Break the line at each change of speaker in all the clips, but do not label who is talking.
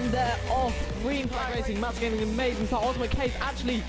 And they're off. Green flag racing. Matt's getting an amazing start. Ultimate Case actually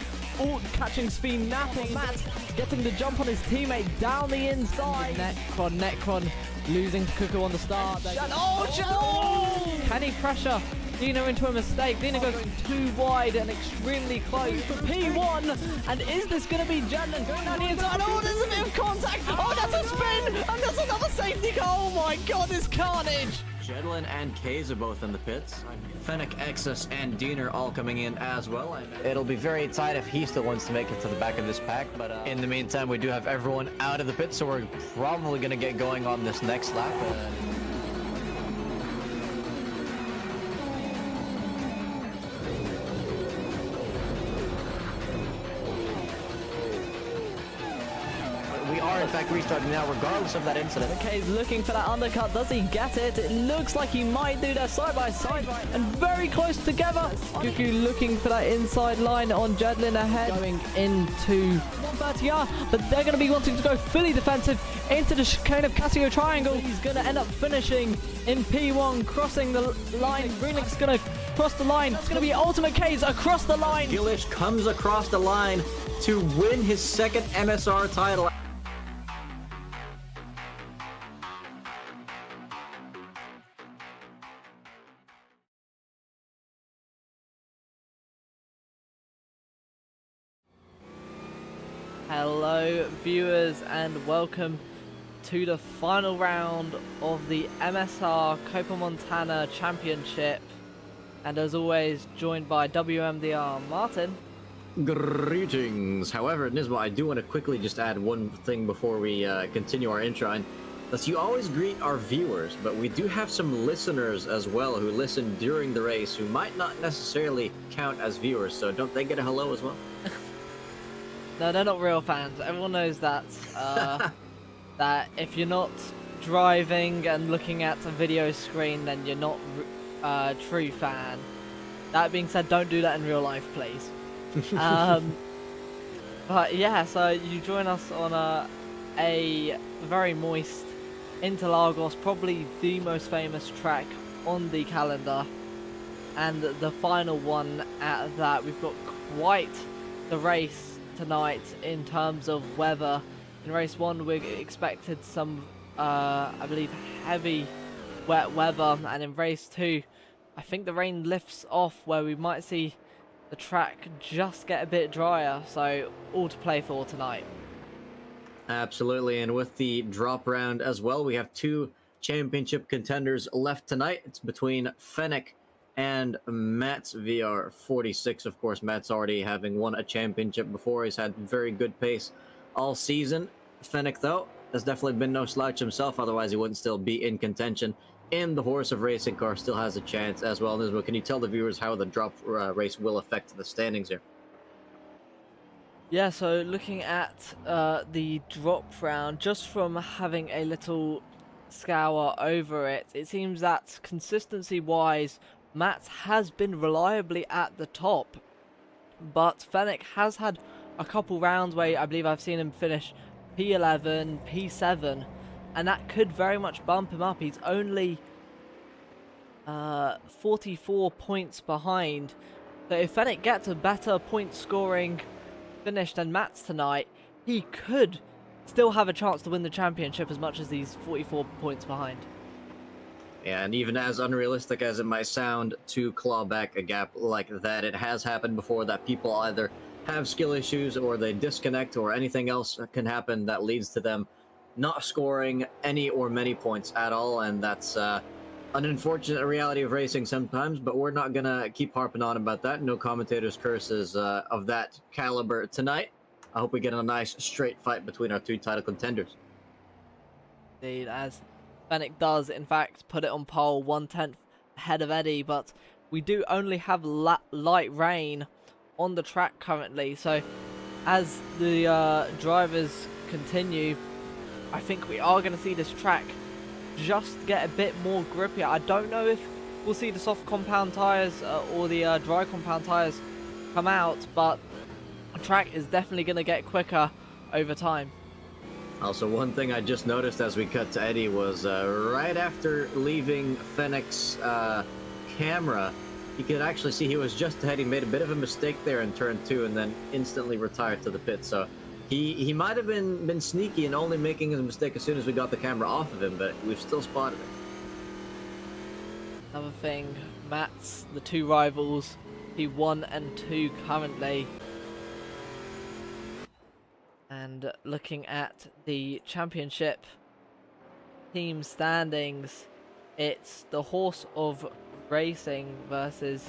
catching speed, napping. Matt getting the jump on his teammate down the inside. Necron losing to Cuckoo on the start. Can he pressure Dino into a mistake? Dino goes too wide and extremely close for P1. And is this going to be Jedlin going down the inside? Oh, there's a bit of contact. Oh, that's a spin. And that's another safety car. Oh my god, this carnage.
Jedlin and Kaze are both in the pits. Fennec, Exus, and Diener all coming in as well. It'll be very tight if he still wants to make it to the back of this pack, but in the meantime, we do have everyone out of the pit, so we're probably going to get going on this next lap. We are, in fact, restarting now, regardless of that incident.
Okay, he's looking for that undercut. Does he get it? It looks like he might do that side by side and very close together. Cuckoo looking for that inside line on Jedlin ahead. Going into 130R, but they're going to be wanting to go fully defensive into the chicane of Casio Triangle. He's going to end up finishing in P1, crossing the line. Greenlink's going to cross the line. It's going to be Ultimate Case across the line.
Gilish comes across the line to win his second MSR title.
Hello viewers and welcome to the final round of the MSR Copa Montana Championship, and as always joined by WMDR Martin.
Greetings. However, Nismo, I do want to quickly just add one thing before we continue our intro, and that's you always greet our viewers, but we do have some listeners as well who listen during the race who might not necessarily count as viewers, so don't they get a hello as well?
No, they're not real fans. Everyone knows that. That if you're not driving and looking at a video screen, then you're not a true fan. That being said, don't do that in real life, please. But yeah, so you join us on a very moist Interlagos, probably the most famous track on the calendar, and the final one at that. We've got quite the race tonight in terms of weather. In race 1 we expected some I believe heavy wet weather, and in race 2 I think the rain lifts off where we might see the track just get a bit drier, so all to play for tonight.
Absolutely, and with the drop round as well, we have 2 championship contenders left tonight. It's between Fennec and Matt's VR46. Of course, Matt's already having won a championship before. He's had very good pace all season. Fennec, though, has definitely been no slouch himself. Otherwise, he wouldn't still be in contention. And the Horse of Racing car still has a chance as well. Nismo, can you tell the viewers how the drop race will affect the standings here?
Yeah, so looking at the drop round, just from having a little scour over it, it seems that consistency-wise, Matt has been reliably at the top, but Fennec has had a couple rounds where I believe I've seen him finish P11, P7, and that could very much bump him up. He's only 44 points behind, so if Fennec gets a better point scoring finish than Matt's tonight, he could still have a chance to win the championship as much as he's 44 points behind.
Yeah, and even as unrealistic as it might sound to claw back a gap like that, it has happened before that people either have skill issues or they disconnect or anything else can happen that leads to them not scoring any or many points at all, and that's an unfortunate reality of racing sometimes, but we're not going to keep harping on about that. No commentators' curses of that caliber tonight. I hope we get a nice straight fight between our 2 title contenders.
Indeed, as Fennec does, in fact, put it on pole 1/10 ahead of Eddie, but we do only have light rain on the track currently, so as the drivers continue, I think we are going to see this track just get a bit more grippy. I don't know if we'll see the soft compound tyres or the dry compound tyres come out, but the track is definitely going to get quicker over time.
Also, one thing I just noticed as we cut to Eddie was right after leaving Fennec's camera, You could actually see he was just ahead. He made a bit of a mistake there in turn 2 and then instantly retired to the pit. So he might have been sneaky and only making his mistake as soon as we got the camera off of him, but we've still spotted it.
Another thing, Matt's the two rivals, P1 and 2 currently. And looking at the championship team standings, it's the Horse of Racing versus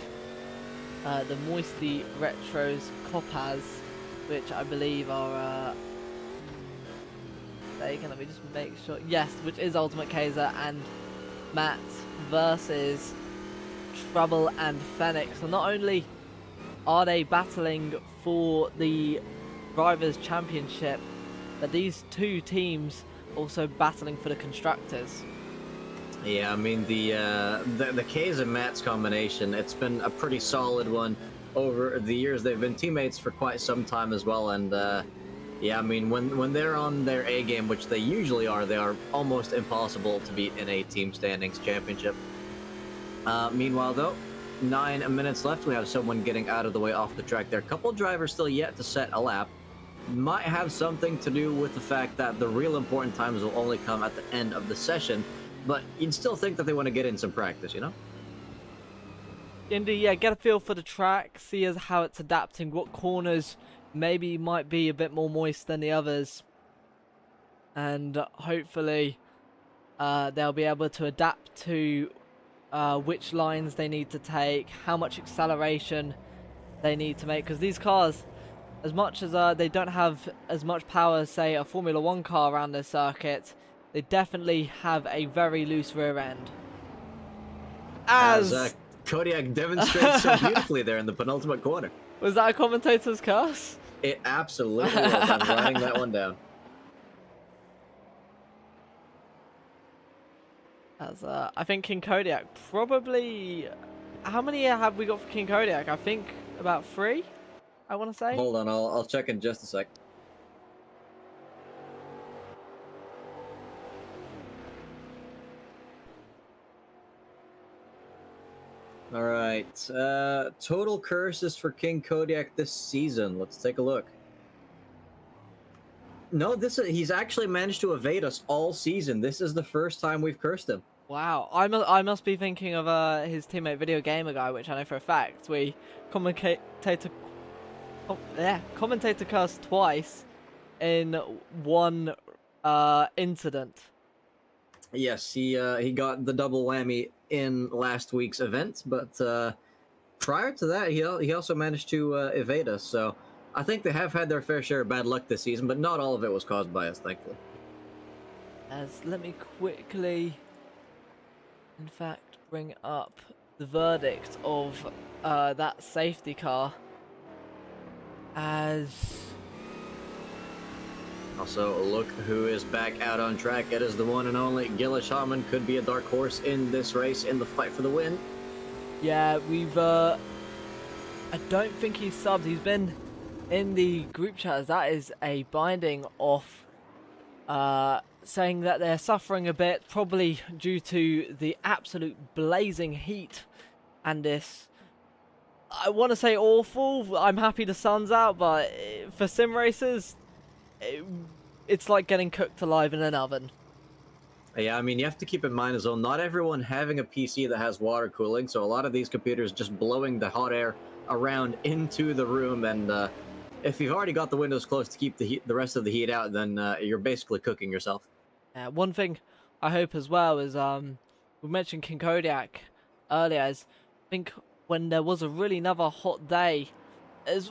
the Moisty Retros Copas, which I believe are let me just make sure, yes, which is Ultimate Kaiser, and Matt versus Trouble and Phoenix. So not only are they battling for the Drivers' Championship, but these two teams also battling for the Constructors.
Yeah, I mean the K's and Matt's combination, it's been a pretty solid one over the years. They've been teammates for quite some time as well, and yeah, I mean when they're on their A game, which they usually are, they are almost impossible to beat in a team standings championship. Meanwhile, though, 9 minutes left. We have someone getting out of the way off the track there. A couple drivers still yet to set a lap. Might have something to do with the fact that the real important times will only come at the end of the session, but you'd still think that they want to get in some practice, you know?
Indeed, yeah, get a feel for the track, see as how it's adapting, what corners maybe might be a bit more moist than the others, and hopefully they'll be able to adapt to which lines they need to take, how much acceleration they need to make, because these cars, as much as they don't have as much power as, say, a Formula 1 car around this circuit, they definitely have a very loose rear end. As
Kodiak demonstrates so beautifully there in the penultimate corner.
Was that a commentator's curse?
It absolutely was. I'm writing that one down.
As I think King Kodiak probably... How many have we got for King Kodiak? I think about 3, I want to say.
Hold on, I'll check in just a sec. Alright, total curses for King Kodiak this season. Let's take a look. No, he's actually managed to evade us all season. This is the first time we've cursed him.
Wow, I must be thinking of his teammate Video Gamer Guy, which I know for a fact. We commentator cursed twice in one incident.
Yes, he got the double whammy in last week's event, but prior to that, he also managed to evade us. So I think they have had their fair share of bad luck this season, but not all of it was caused by us, thankfully.
Let me quickly, in fact, bring up the verdict of that safety car.
Also, look who is back out on track. It is the one and only Gila Shaman. Could be a dark horse in this race, in the fight for the win.
Yeah, we've... I don't think he's subbed. He's been in the group chat as that is a binding off, saying that they're suffering a bit, probably due to the absolute blazing heat and this... I want to say awful. I'm happy the sun's out, but for sim racers... it's like getting cooked alive in an oven.
Yeah, I mean, you have to keep in mind as well, not everyone having a PC that has water cooling, so a lot of these computers just blowing the hot air around into the room, and if you've already got the windows closed to keep the rest of the heat out, then you're basically cooking yourself.
One thing I hope as well is, we mentioned King Kodiak earlier, is I think when there was a really another hot day, is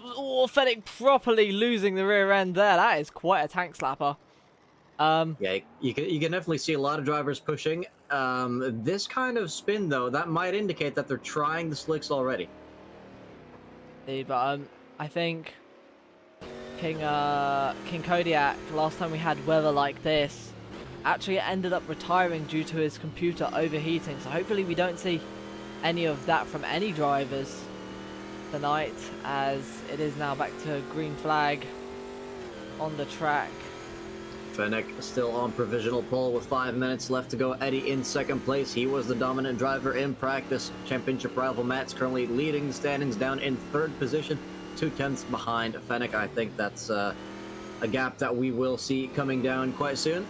Fennec properly losing the rear end there. That is quite a tank slapper.
Yeah, you can definitely see a lot of drivers pushing. This kind of spin, though, that might indicate that they're trying the slicks already.
But I think King Kodiak, last time we had weather like this, actually ended up retiring due to his computer overheating. So hopefully we don't see any of that from any drivers tonight, as it is now back to green flag on the track.
Fennec still on provisional pole with 5 minutes left to go. Eddie in second place. He was the dominant driver in practice. Championship rival Matt's currently leading the standings down in third position, 2/10 behind Fennec. I think that's a gap that we will see coming down quite soon.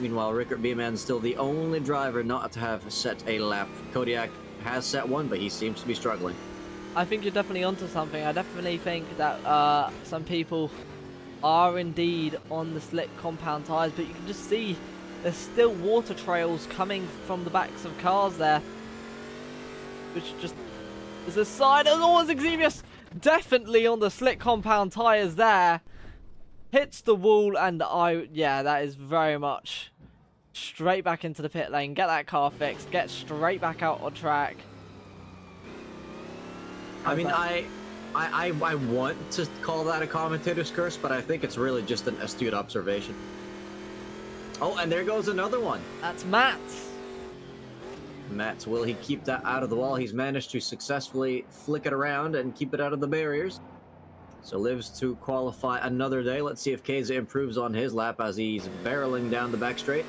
Meanwhile, Rickard Beeman's still the only driver not to have set a lap. Kodiak has set one, but he seems to be struggling.
I think you're definitely onto something. I definitely think that some people are indeed on the slick compound tyres, but you can just see there's still water trails coming from the backs of cars there, which just is a sign of Xevious definitely on the slick compound tyres there. Hits the wall, and yeah, that is very much straight back into the pit lane. Get that car fixed, get straight back out on track.
I mean, I want to call that a commentator's curse, but I think it's really just an astute observation. Oh, and there goes another one.
That's Matt.
Matt, will he keep that out of the wall? He's managed to successfully flick it around and keep it out of the barriers. So lives to qualify another day. Let's see if Keza improves on his lap as he's barreling down the back straight.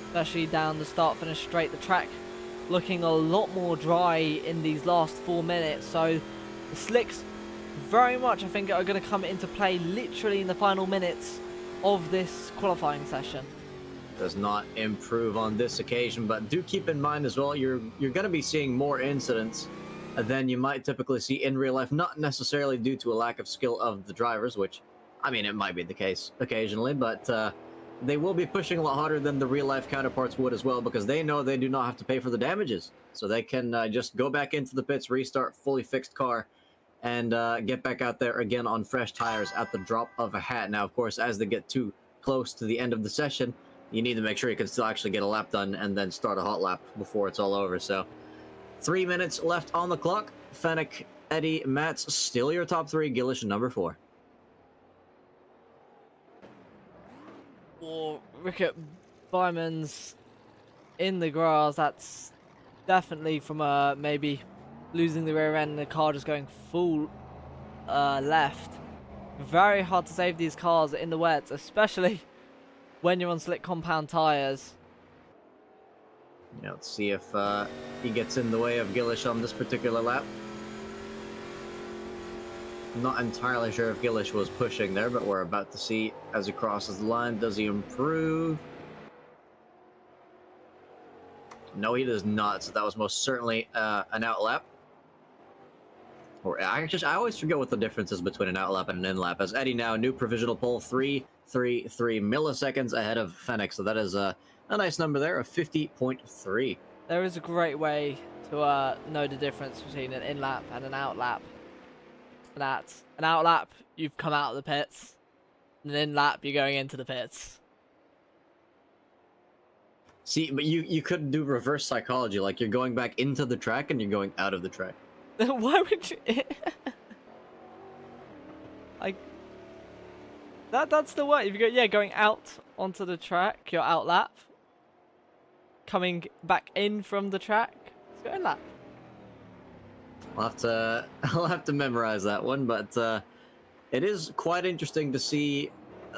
Especially down the start-finish straight, the track looking a lot more dry in these last 4 minutes, so the slicks very much, I think, are going to come into play literally in the final minutes of this qualifying session.
Does not improve on this occasion, but do keep in mind as well, you're going to be seeing more incidents than you might typically see in real life, not necessarily due to a lack of skill of the drivers, which, I mean, it might be the case occasionally, but they will be pushing a lot harder than the real-life counterparts would as well, because they know they do not have to pay for the damages. So they can just go back into the pits, restart fully fixed car, and get back out there again on fresh tires at the drop of a hat. Now, of course, as they get too close to the end of the session, you need to make sure you can still actually get a lap done and then start a hot lap before it's all over. So 3 minutes left on the clock. Fennec, Eddie, Matt's still your top three. Gillish, number 4.
Or Rickard Byman's in the grass. That's definitely from maybe losing the rear end and the car just going full left. Very hard to save these cars in the wets, especially when you're on slick compound tires.
Yeah, let's see if he gets in the way of Gillish on this particular lap. Not entirely sure if Gillish was pushing there, but we're about to see as he crosses the line. Does he improve? No, he does not. So that was most certainly an out lap. Or I always forget what the difference is between an out lap and an in lap. As Eddie now, new provisional pole, 3.33 milliseconds ahead of Fennec. So that is a nice number there of 50.3.
There is a great way to know the difference between an in lap and an out lap. That's an out lap, you've come out of the pits. And an in lap, you're going into the pits.
See, but you could do reverse psychology, like you're going back into the track and you're going out of the track.
Why would you? Like that's the way. If you go, going out onto the track, you're out lap. Coming back in from the track, let's go in lap.
I'll have to memorize that one, but it is quite interesting to see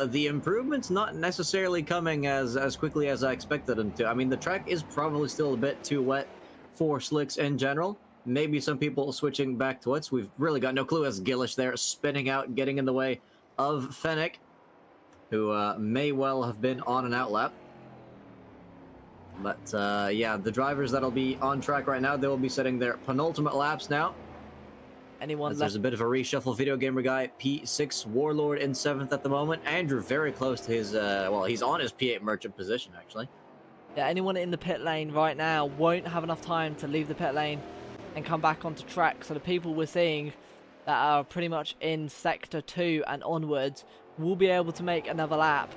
the improvements not necessarily coming as quickly as I expected them to. I mean, the track is probably still a bit too wet for slicks in general. Maybe some people switching back to wets. We've really got no clue as Gillish there spinning out, getting in the way of Fennec, who may well have been on an out lap. But yeah, the drivers that'll be on track right now, they will be setting their penultimate laps now.
Anyone left?
There's a bit of a reshuffle. Video Gamer Guy, P6, Warlord in 7th at the moment. Andrew very close to his, well, he's on his P8 merchant position, actually.
Yeah, anyone in the pit lane right now won't have enough time to leave the pit lane and come back onto track. So the people we're seeing that are pretty much in Sector 2 and onwards will be able to make another lap.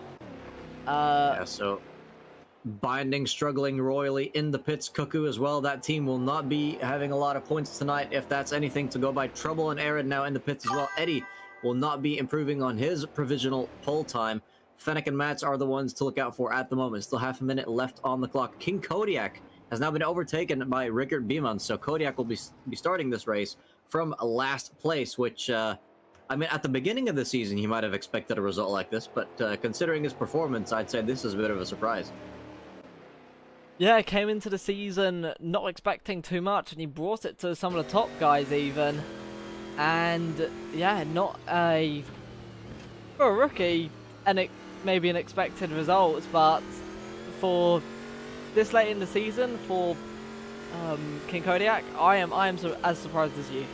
Yeah, so Binding struggling royally in the pits. Cuckoo as well. That team will not be having a lot of points tonight if that's anything to go by. Trouble and Arid now in the pits as well. Eddie will not be improving on his provisional pole time. Fennec and Mats are the ones to look out for at the moment. Still half a minute left on the clock. King Kodiak has now been overtaken by Rickard Beeman, so Kodiak will be starting this race from last place, which I I mean, at the beginning of the season, he might have expected a result like this, but considering his performance, I'd say this is a bit of a surprise.
Yeah, came into the season not expecting too much, and he brought it to some of the top guys even. And yeah, not a for a rookie, and maybe an expected result, but for this late in the season for King Kodiak, I am as surprised as you.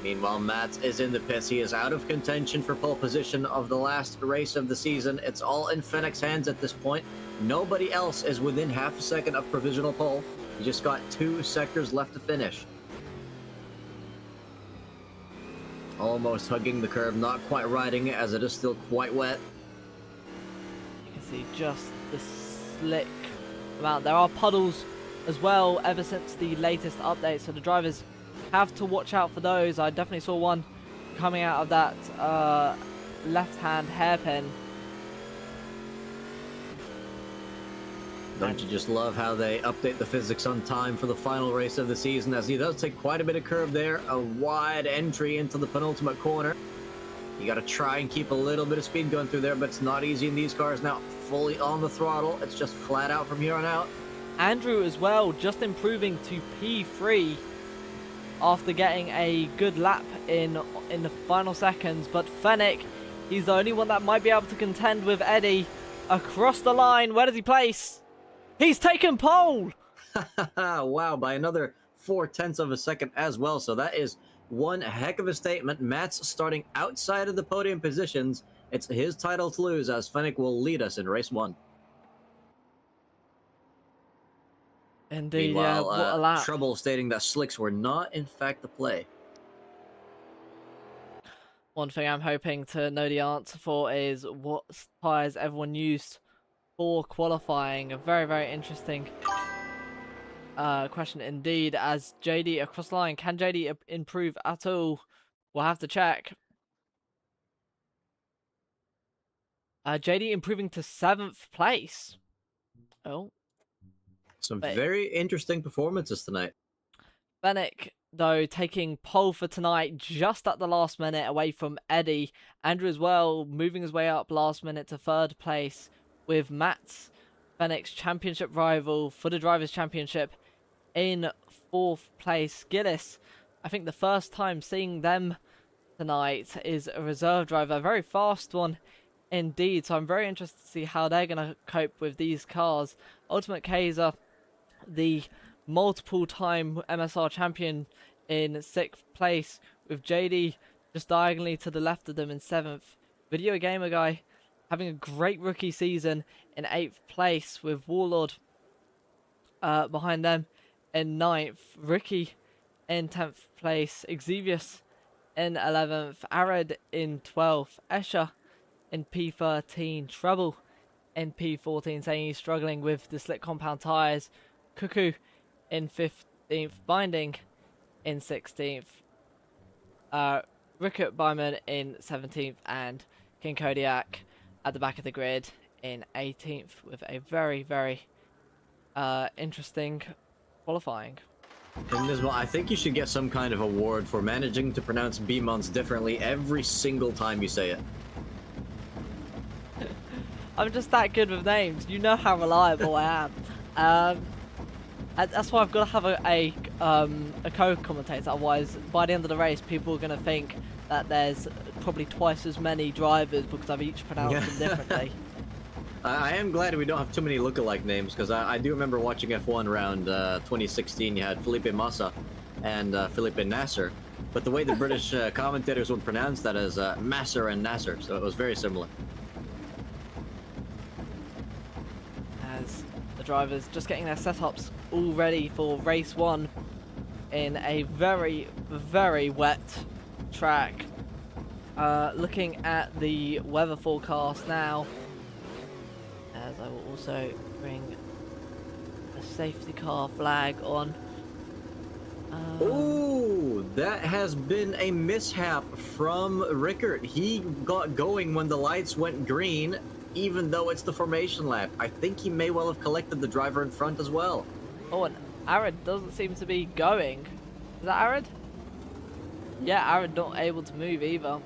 Meanwhile, Matt is in the pits. He is out of contention for pole position of the last race of the season. It's all in Fennec's hands at this point. Nobody else is within half a second of provisional pole. He just got 2 sectors left to finish. Almost hugging the curb, not quite riding it as it is still quite wet.
You can see just the slick amount. There are puddles as well ever since the latest update, so the drivers have to watch out for those. I definitely saw one coming out of that left-hand hairpin.
Don't you just love how they update the physics on time for the final race of the season, as he does take quite a bit of curve there, a wide entry into the penultimate corner. You got to try and keep a little bit of speed going through there, but it's not easy in these cars now. Fully on the throttle, it's just flat out from here on out.
Andrew as well, just improving to P3 after getting a good lap in the final seconds, but Fennec, he's the only one that might be able to contend with Eddie across the line. Where does he place? He's taken pole!
Wow, by another 0.4 of a second as well, so that is one heck of a statement. Matt's starting outside of the podium positions. It's his title to lose, as Fennec will lead us in race 1.
Indeed,
Meanwhile,
yeah, what a lap.
Trouble stating that slicks were not, in fact, the play.
One thing I'm hoping to know the answer for is what tyres everyone used for qualifying. A very, very interesting question indeed, as JD across the line. Can JD improve at all? We'll have to check. JD improving to 7th place. Oh.
Some very interesting performances tonight.
Fennec, though, taking pole for tonight just at the last minute away from Eddie. Andrew as well, moving his way up last minute to 3rd place, with Matt's Fennec's championship rival for the Drivers' Championship in 4th place. Gillis, I think the first time seeing them tonight, is a reserve driver. A very fast one indeed, so I'm very interested to see how they're going to cope with these cars. Ultimate Kaiser, the multiple-time MSR champion, in 6th place, with JD just diagonally to the left of them in 7th. Video Gamer Guy having a great rookie season in 8th place, with Warlord behind them in 9th. Ricky in 10th place. Exevius in 11th. Arid in 12th. Escher in P13. Trouble in P14, saying he's struggling with the slick compound tyres. Cuckoo in 15th. Binding in 16th. Rickert Byman in 17th. And King Kodiak at the back of the grid in 18th, with a very, very interesting qualifying.
Well, I think you should get some kind of award for managing to pronounce B-months differently every single time you say it.
I'm just that good with names. You know how reliable I am. That's why I've got to have a co-commentator. Otherwise, by the end of the race, people are going to think that there's probably twice as many drivers because I've each pronounced them differently.
I am glad we don't have too many lookalike names, because I do remember watching F1 around 2016. You had Felipe Massa and Felipe Nasser, but the way the British commentators would pronounce that is Masser and Nasser, so it was very similar.
As the drivers just getting their setups all ready for race 1 in a very, very wet track. Looking at the weather forecast now, as I will also bring the safety car flag on.
Oh, that has been a mishap from Rickert. He got going when the lights went green, even though it's the formation lap. I think he may well have collected the driver in front as well.
Oh, and Arid doesn't seem to be going. Is that Arid? Yeah, Arid not able to move either.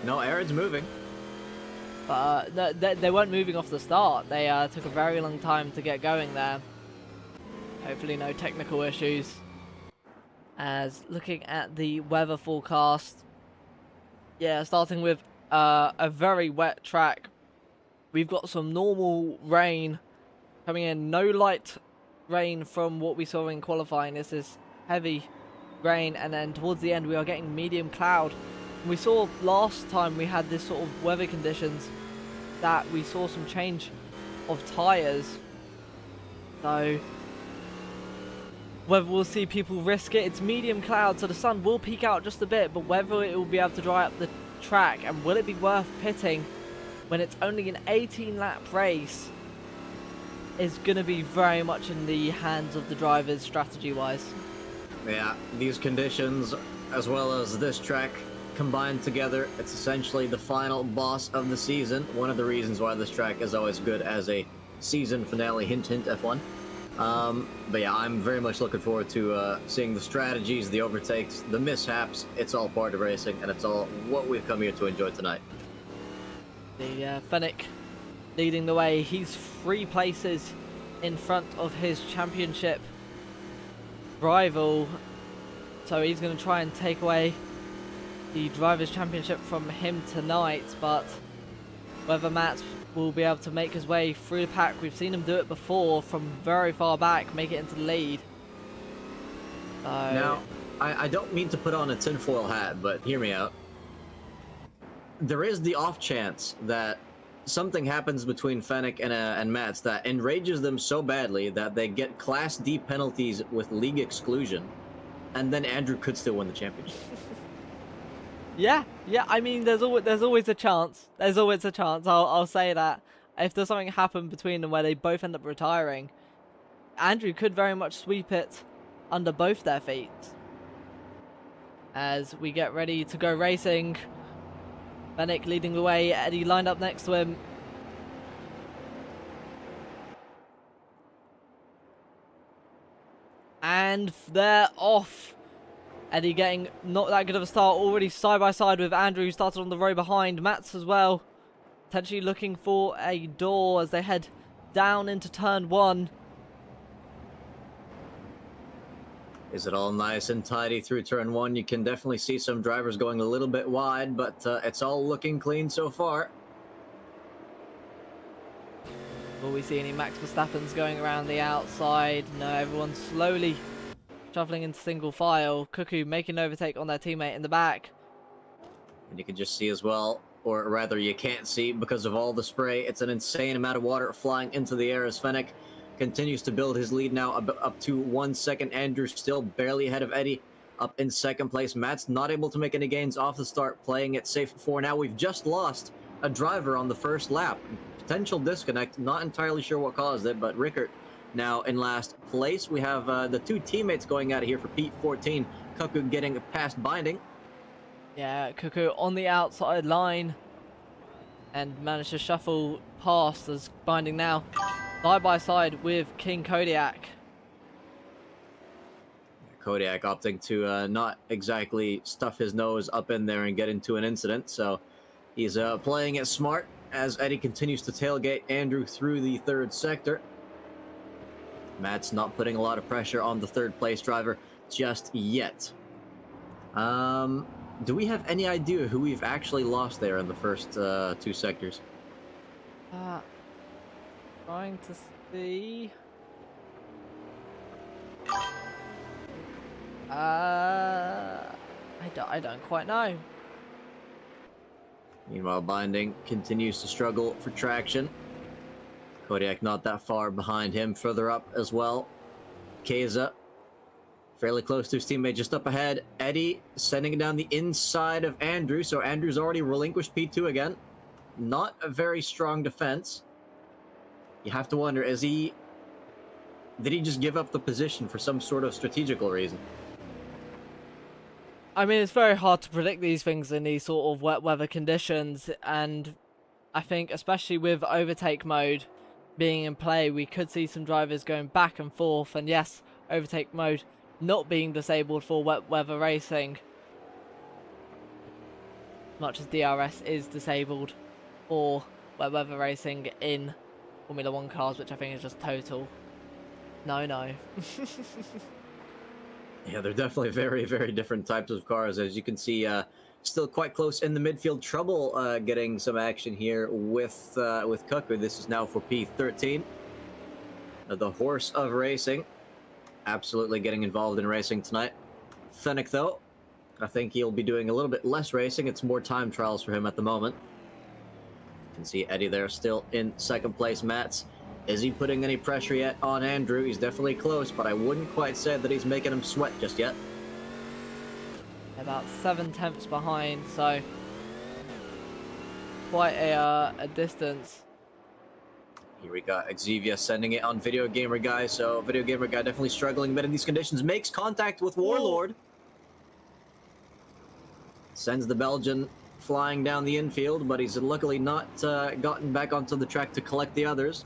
No, Aaron's moving.
But they weren't moving off the start. They took a very long time to get going there. Hopefully no technical issues. As looking at the weather forecast, yeah, starting with a very wet track. We've got some normal rain coming in. No light rain from what we saw in qualifying. This is heavy rain, and then towards the end we are getting medium cloud. We saw last time we had this sort of weather conditions that we saw some change of tyres. So whether we'll see people risk it, it's medium cloud, so the sun will peek out just a bit, but whether it will be able to dry up the track, and will it be worth pitting when it's only an 18-lap race, is going to be very much in the hands of the drivers strategy-wise.
Yeah, these conditions, as well as this track, combined together, it's essentially the final boss of the season. One of the reasons why this track is always good as a season finale, hint hint F1. But yeah, I'm very much looking forward to seeing the strategies, the overtakes, the mishaps. It's all part of racing, and it's all what we've come here to enjoy tonight.
The Fennec leading the way. He's 3 places in front of his championship rival, so he's going to try and take away the Drivers' Championship from him tonight, but whether Matt will be able to make his way through the pack, we've seen him do it before from very far back, make it into the lead.
Now, I don't mean to put on a tinfoil hat, but hear me out. There is the off chance that something happens between Fennec and Mats that enrages them so badly that they get Class D penalties with league exclusion, and then Andrew could still win the championship.
Yeah, I mean, there's always a chance. There's always a chance. I'll say that. If there's something happen between them where they both end up retiring, Andrew could very much sweep it under both their feet. As we get ready to go racing, Fennec leading the way, Eddie lined up next to him. And they're off. Eddie getting not that good of a start, already side by side with Andrew, who started on the row behind. Mats as well, potentially looking for a door as they head down into turn 1.
Is it all nice and tidy through turn 1? You can definitely see some drivers going a little bit wide, but it's all looking clean so far.
Will we see any Max Verstappens going around the outside? No, everyone's slowly shuffling into single file. Cuckoo making an overtake on their teammate in the back.
And you can just see as well, or rather you can't see because of all the spray. It's an insane amount of water flying into the air as Fennec continues to build his lead now up to 1 second. Andrew still barely ahead of Eddie, up in second place. Matt's not able to make any gains off the start, playing it safe for now. We've just lost a driver on the first lap. Potential disconnect, not entirely sure what caused it, but Rickert now in last place. We have the 2 teammates going out of here for P14. Cuckoo getting past Binding.
Yeah, Cuckoo on the outside line and managed to shuffle past as Binding now side by side with King Kodiak.
Kodiak opting to not exactly stuff his nose up in there and get into an incident, so he's playing it smart as Eddie continues to tailgate Andrew through the 3rd sector. Matt's not putting a lot of pressure on the 3rd place driver just yet. Do we have any idea who we've actually lost there in the first 2 sectors?
Trying to see. I don't quite know.
Meanwhile, Binding continues to struggle for traction. Kodiak not that far behind him, further up as well. Keza fairly close to his teammate, just up ahead. Eddie sending it down the inside of Andrew, so Andrew's already relinquished P2 again. Not a very strong defense. You have to wonder, did he just give up the position for some sort of strategical reason?
I mean, it's very hard to predict these things in these sort of wet weather conditions, and I think especially with overtake mode being in play, we could see some drivers going back and forth, and yes, overtake mode not being disabled for wet weather racing much as DRS is disabled for wet weather racing in Formula 1 cars, which I think is just total no.
Yeah, they're definitely very, very different types of cars. As you can see, still quite close in the midfield. Trouble getting some action here with Cucker. This is now for P13. The horse of racing. Absolutely getting involved in racing tonight. Fennec, though, I think he'll be doing a little bit less racing. It's more time trials for him at the moment. You can see Eddie there still in second place. Mats, is he putting any pressure yet on Andrew? He's definitely close, but I wouldn't quite say that he's making him sweat just yet.
About 7/10 behind, so quite a distance.
Here we got Xavier sending it on Video Gamer Guy, so Video Gamer Guy definitely struggling a bit in these conditions. Makes contact with Warlord. Sends the Belgian flying down the infield, but he's luckily not gotten back onto the track to collect the others.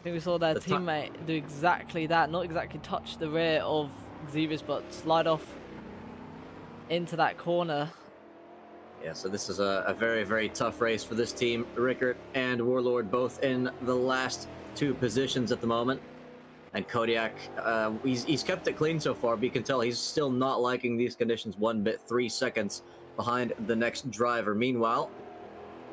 I think we saw their teammate do exactly that, not exactly touch the rear of Xavius, but slide off into that corner.
Yeah, so this is a very, very tough race for this team. Rickert and Warlord both in the last two positions at the moment. And Kodiak, he's kept it clean so far, but you can tell he's still not liking these conditions one bit. 3 seconds behind the next driver. Meanwhile,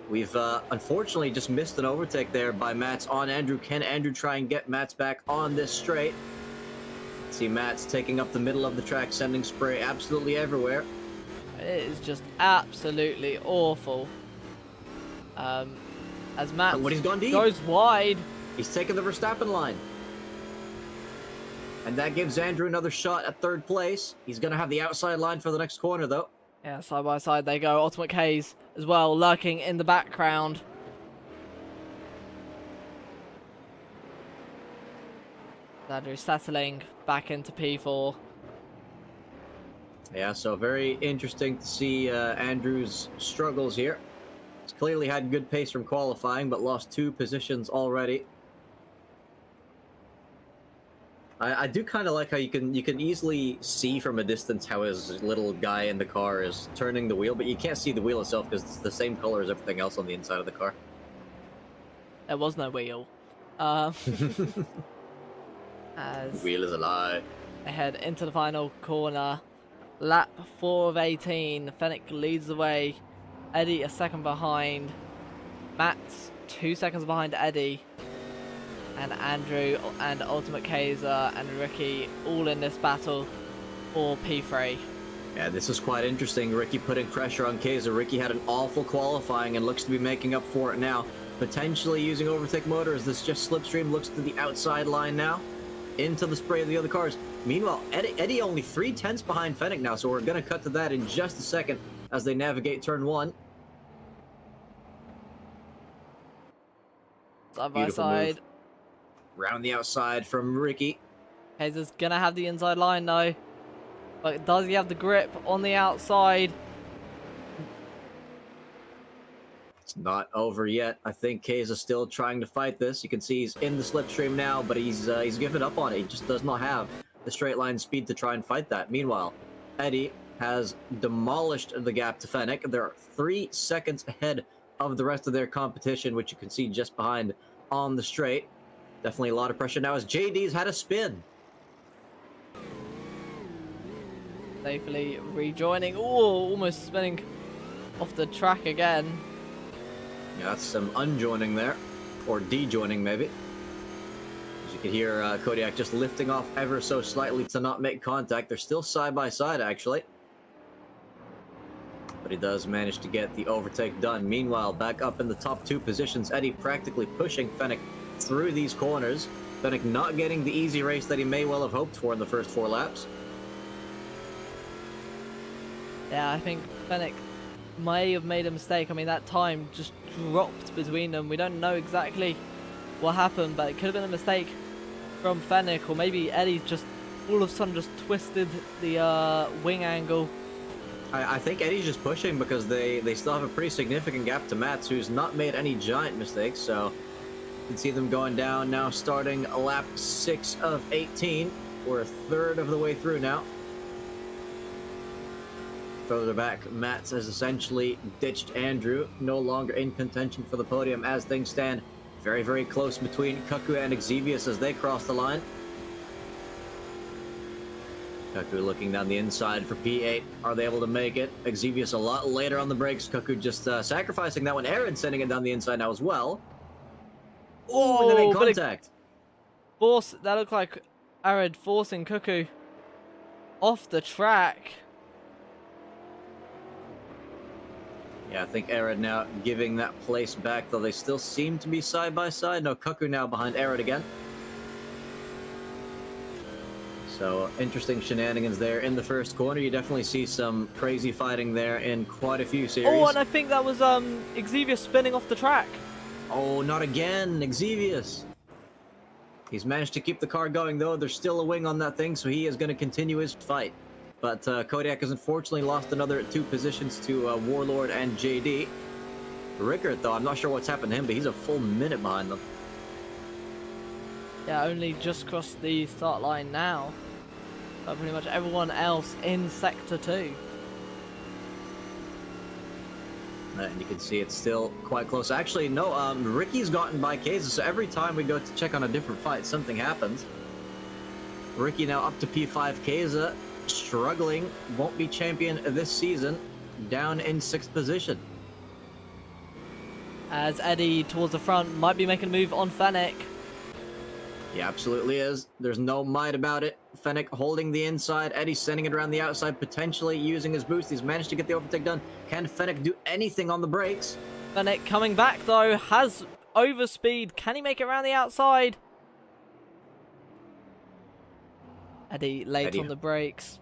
we've unfortunately just missed an overtake there by Mats on Andrew. Can Andrew try and get Mats back on this straight? See Mats taking up the middle of the track, sending spray absolutely everywhere.
It is just absolutely awful. As Mats
What he's gone deep.
goes wide.
He's taken the Verstappen line. And that gives Andrew another shot at third place. He's going to have the outside line for the next corner, though.
Yeah, side by side they go. Ultimate K's as well, lurking in the background. Andrew settling back into P4.
Yeah, so very interesting to see Andrew's struggles here. He's clearly had good pace from qualifying, but lost 2 positions already. I do kind of like how you can easily see from a distance how his little guy in the car is turning the wheel, but you can't see the wheel itself because it's the same color as everything else on the inside of the car.
There was no wheel. As
Wheel is a lie.
they head into the final corner. Lap 4 of 18. Fennec leads the way. Eddie a second behind. Matt's 2 seconds behind Eddie. And Andrew and Ultimate Kaiser and Ricky all in this battle for P3.
Yeah, this is quite interesting. Ricky putting pressure on Kaiser. Ricky had an awful qualifying and looks to be making up for it now. Potentially using overtake motor as this just slipstream looks to the outside line now. Into the spray of the other cars. Meanwhile, Eddie only 3/10 behind Fennec now, so we're going to cut to that in just a second as they navigate turn 1.
Side by side.
Move. Round the outside from Ricky.
Kaiser's gonna have the inside line though. But does he have the grip on the outside?
It's not over yet. I think Kaiser's still trying to fight this. You can see he's in the slipstream now, but he's given up on it. He just does not have the straight line speed to try and fight that. Meanwhile, Eddie has demolished the gap to Fennec. They're 3 seconds ahead of the rest of their competition, which you can see just behind on the straight. Definitely a lot of pressure now as JD's had a spin.
Safely rejoining. Oh, almost spinning off the track again.
Yeah, that's some unjoining there. Or dejoining, maybe. As you can hear Kodiak just lifting off ever so slightly to not make contact. They're still side by side, actually. But he does manage to get the overtake done. Meanwhile, back up in the top 2 positions, Eddie practically pushing Fennec through these corners. Fennec not getting the easy race that he may well have hoped for in the first 4 laps.
Yeah, I think Fennec may have made a mistake. I mean, that time just dropped between them. We don't know exactly what happened, but it could have been a mistake from Fennec, or maybe Eddie just all of a sudden just twisted the wing angle.
I think Eddie's just pushing because they still have a pretty significant gap to Mats, who's not made any giant mistakes, so you can see them going down now, starting lap 6 of 18. We're a third of the way through now. further back. Mats has essentially ditched Andrew, no longer in contention for the podium as things stand. Very, very close between Cuckoo and Xevious as they cross the line. Cuckoo looking down the inside for P8. Are they able to make it? Xevious a lot later on the brakes. Cuckoo just sacrificing that one. Aaron sending it down the inside now as well. Oh, they make contact.
That looked like Arid forcing Cuckoo off the track.
Yeah, I think Arid now giving that place back, though they still seem to be side by side. No, Cuckoo now behind Arid again. So, interesting shenanigans there in the first corner. You definitely see some crazy fighting there in quite a few series.
Oh, and I think that was Xevious spinning off the track.
Oh, not again, Xevious. He's managed to keep the car going, though. There's still a wing on that thing, so he is going to continue his fight. But Kodiak has unfortunately lost another 2 positions to Warlord and JD. Rickert, though, I'm not sure what's happened to him, but he's a full minute behind them.
Yeah, only just crossed the start line now. But pretty much everyone else in Sector 2.
And you can see it's still quite close. Actually, no, Ricky's gotten by Keza, so every time we go to check on a different fight, something happens. Ricky now up to P5. Keza struggling, won't be champion this season, down in 6th position.
As Eddie towards the front might be making a move on Fennec.
He absolutely is. There's no might about it. Fennec holding the inside. Eddie sending it around the outside, potentially using his boost. He's managed to get the overtake done. Can Fennec do anything on the brakes?
Fennec coming back, though, has overspeed. Can he make it around the outside? Eddie late on the brakes.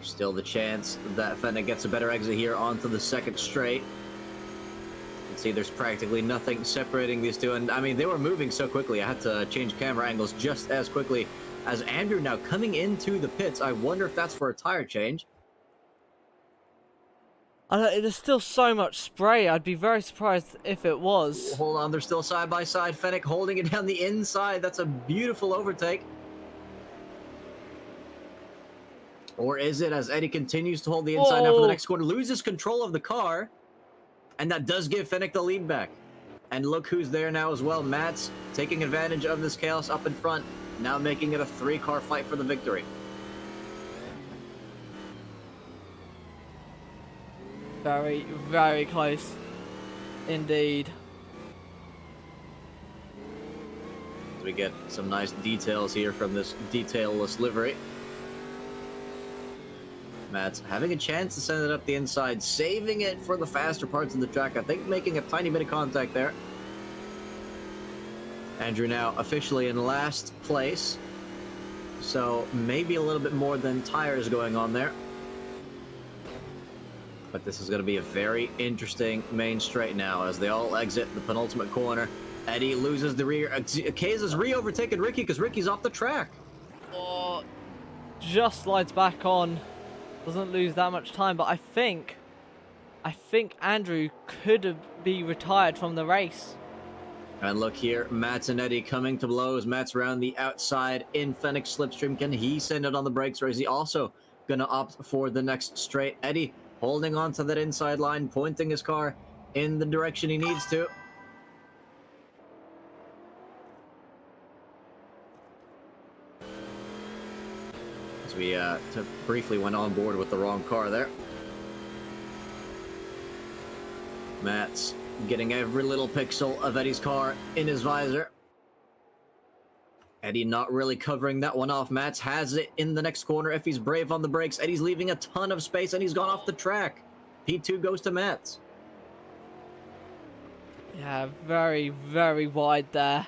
Still the chance that Fennec gets a better exit here onto the 2nd straight. You can see there's practically nothing separating these two, and I mean, they were moving so quickly. I had to change camera angles just as quickly as Andrew now coming into the pits. I wonder if that's for a tire change.
There's still so much spray. I'd be very surprised if it was.
Hold on, they're still side by side. Fennec holding it down the inside. That's a beautiful overtake. Or is it, as Eddie continues to hold the inside now for the next corner, loses control of the car, and that does give Fennec the lead back. And look who's there now as well. Mats taking advantage of this chaos up in front, now making it a 3-car fight for the victory.
Very, very close indeed.
We get some nice details here from this detailless livery. Matt's having a chance to send it up the inside, saving it for the faster parts of the track. I think making a tiny bit of contact there. Andrew now officially in last place. So maybe a little bit more than tires going on there. But this is going to be a very interesting main straight now as they all exit the penultimate corner. Eddie loses the rear. Keza's re-overtaken Ricky because Ricky's off the track.
Oh, just slides back on. Doesn't lose that much time, but I think Andrew could be retired from the race.
And look here, Mats and Eddie coming to blows. Mats around the outside in Fennec's slipstream. Can he send it on the brakes, or is he also going to opt for the next straight? Eddie holding on to that inside line, pointing his car in the direction he needs to. As we briefly went on board with the wrong car there. Matt's getting every little pixel of Eddie's car in his visor. Eddie not really covering that one off. Mats has it in the next corner if he's brave on the brakes. Eddie's leaving a ton of space and he's gone off the track. P2 goes to Mats.
Yeah, very, very wide there.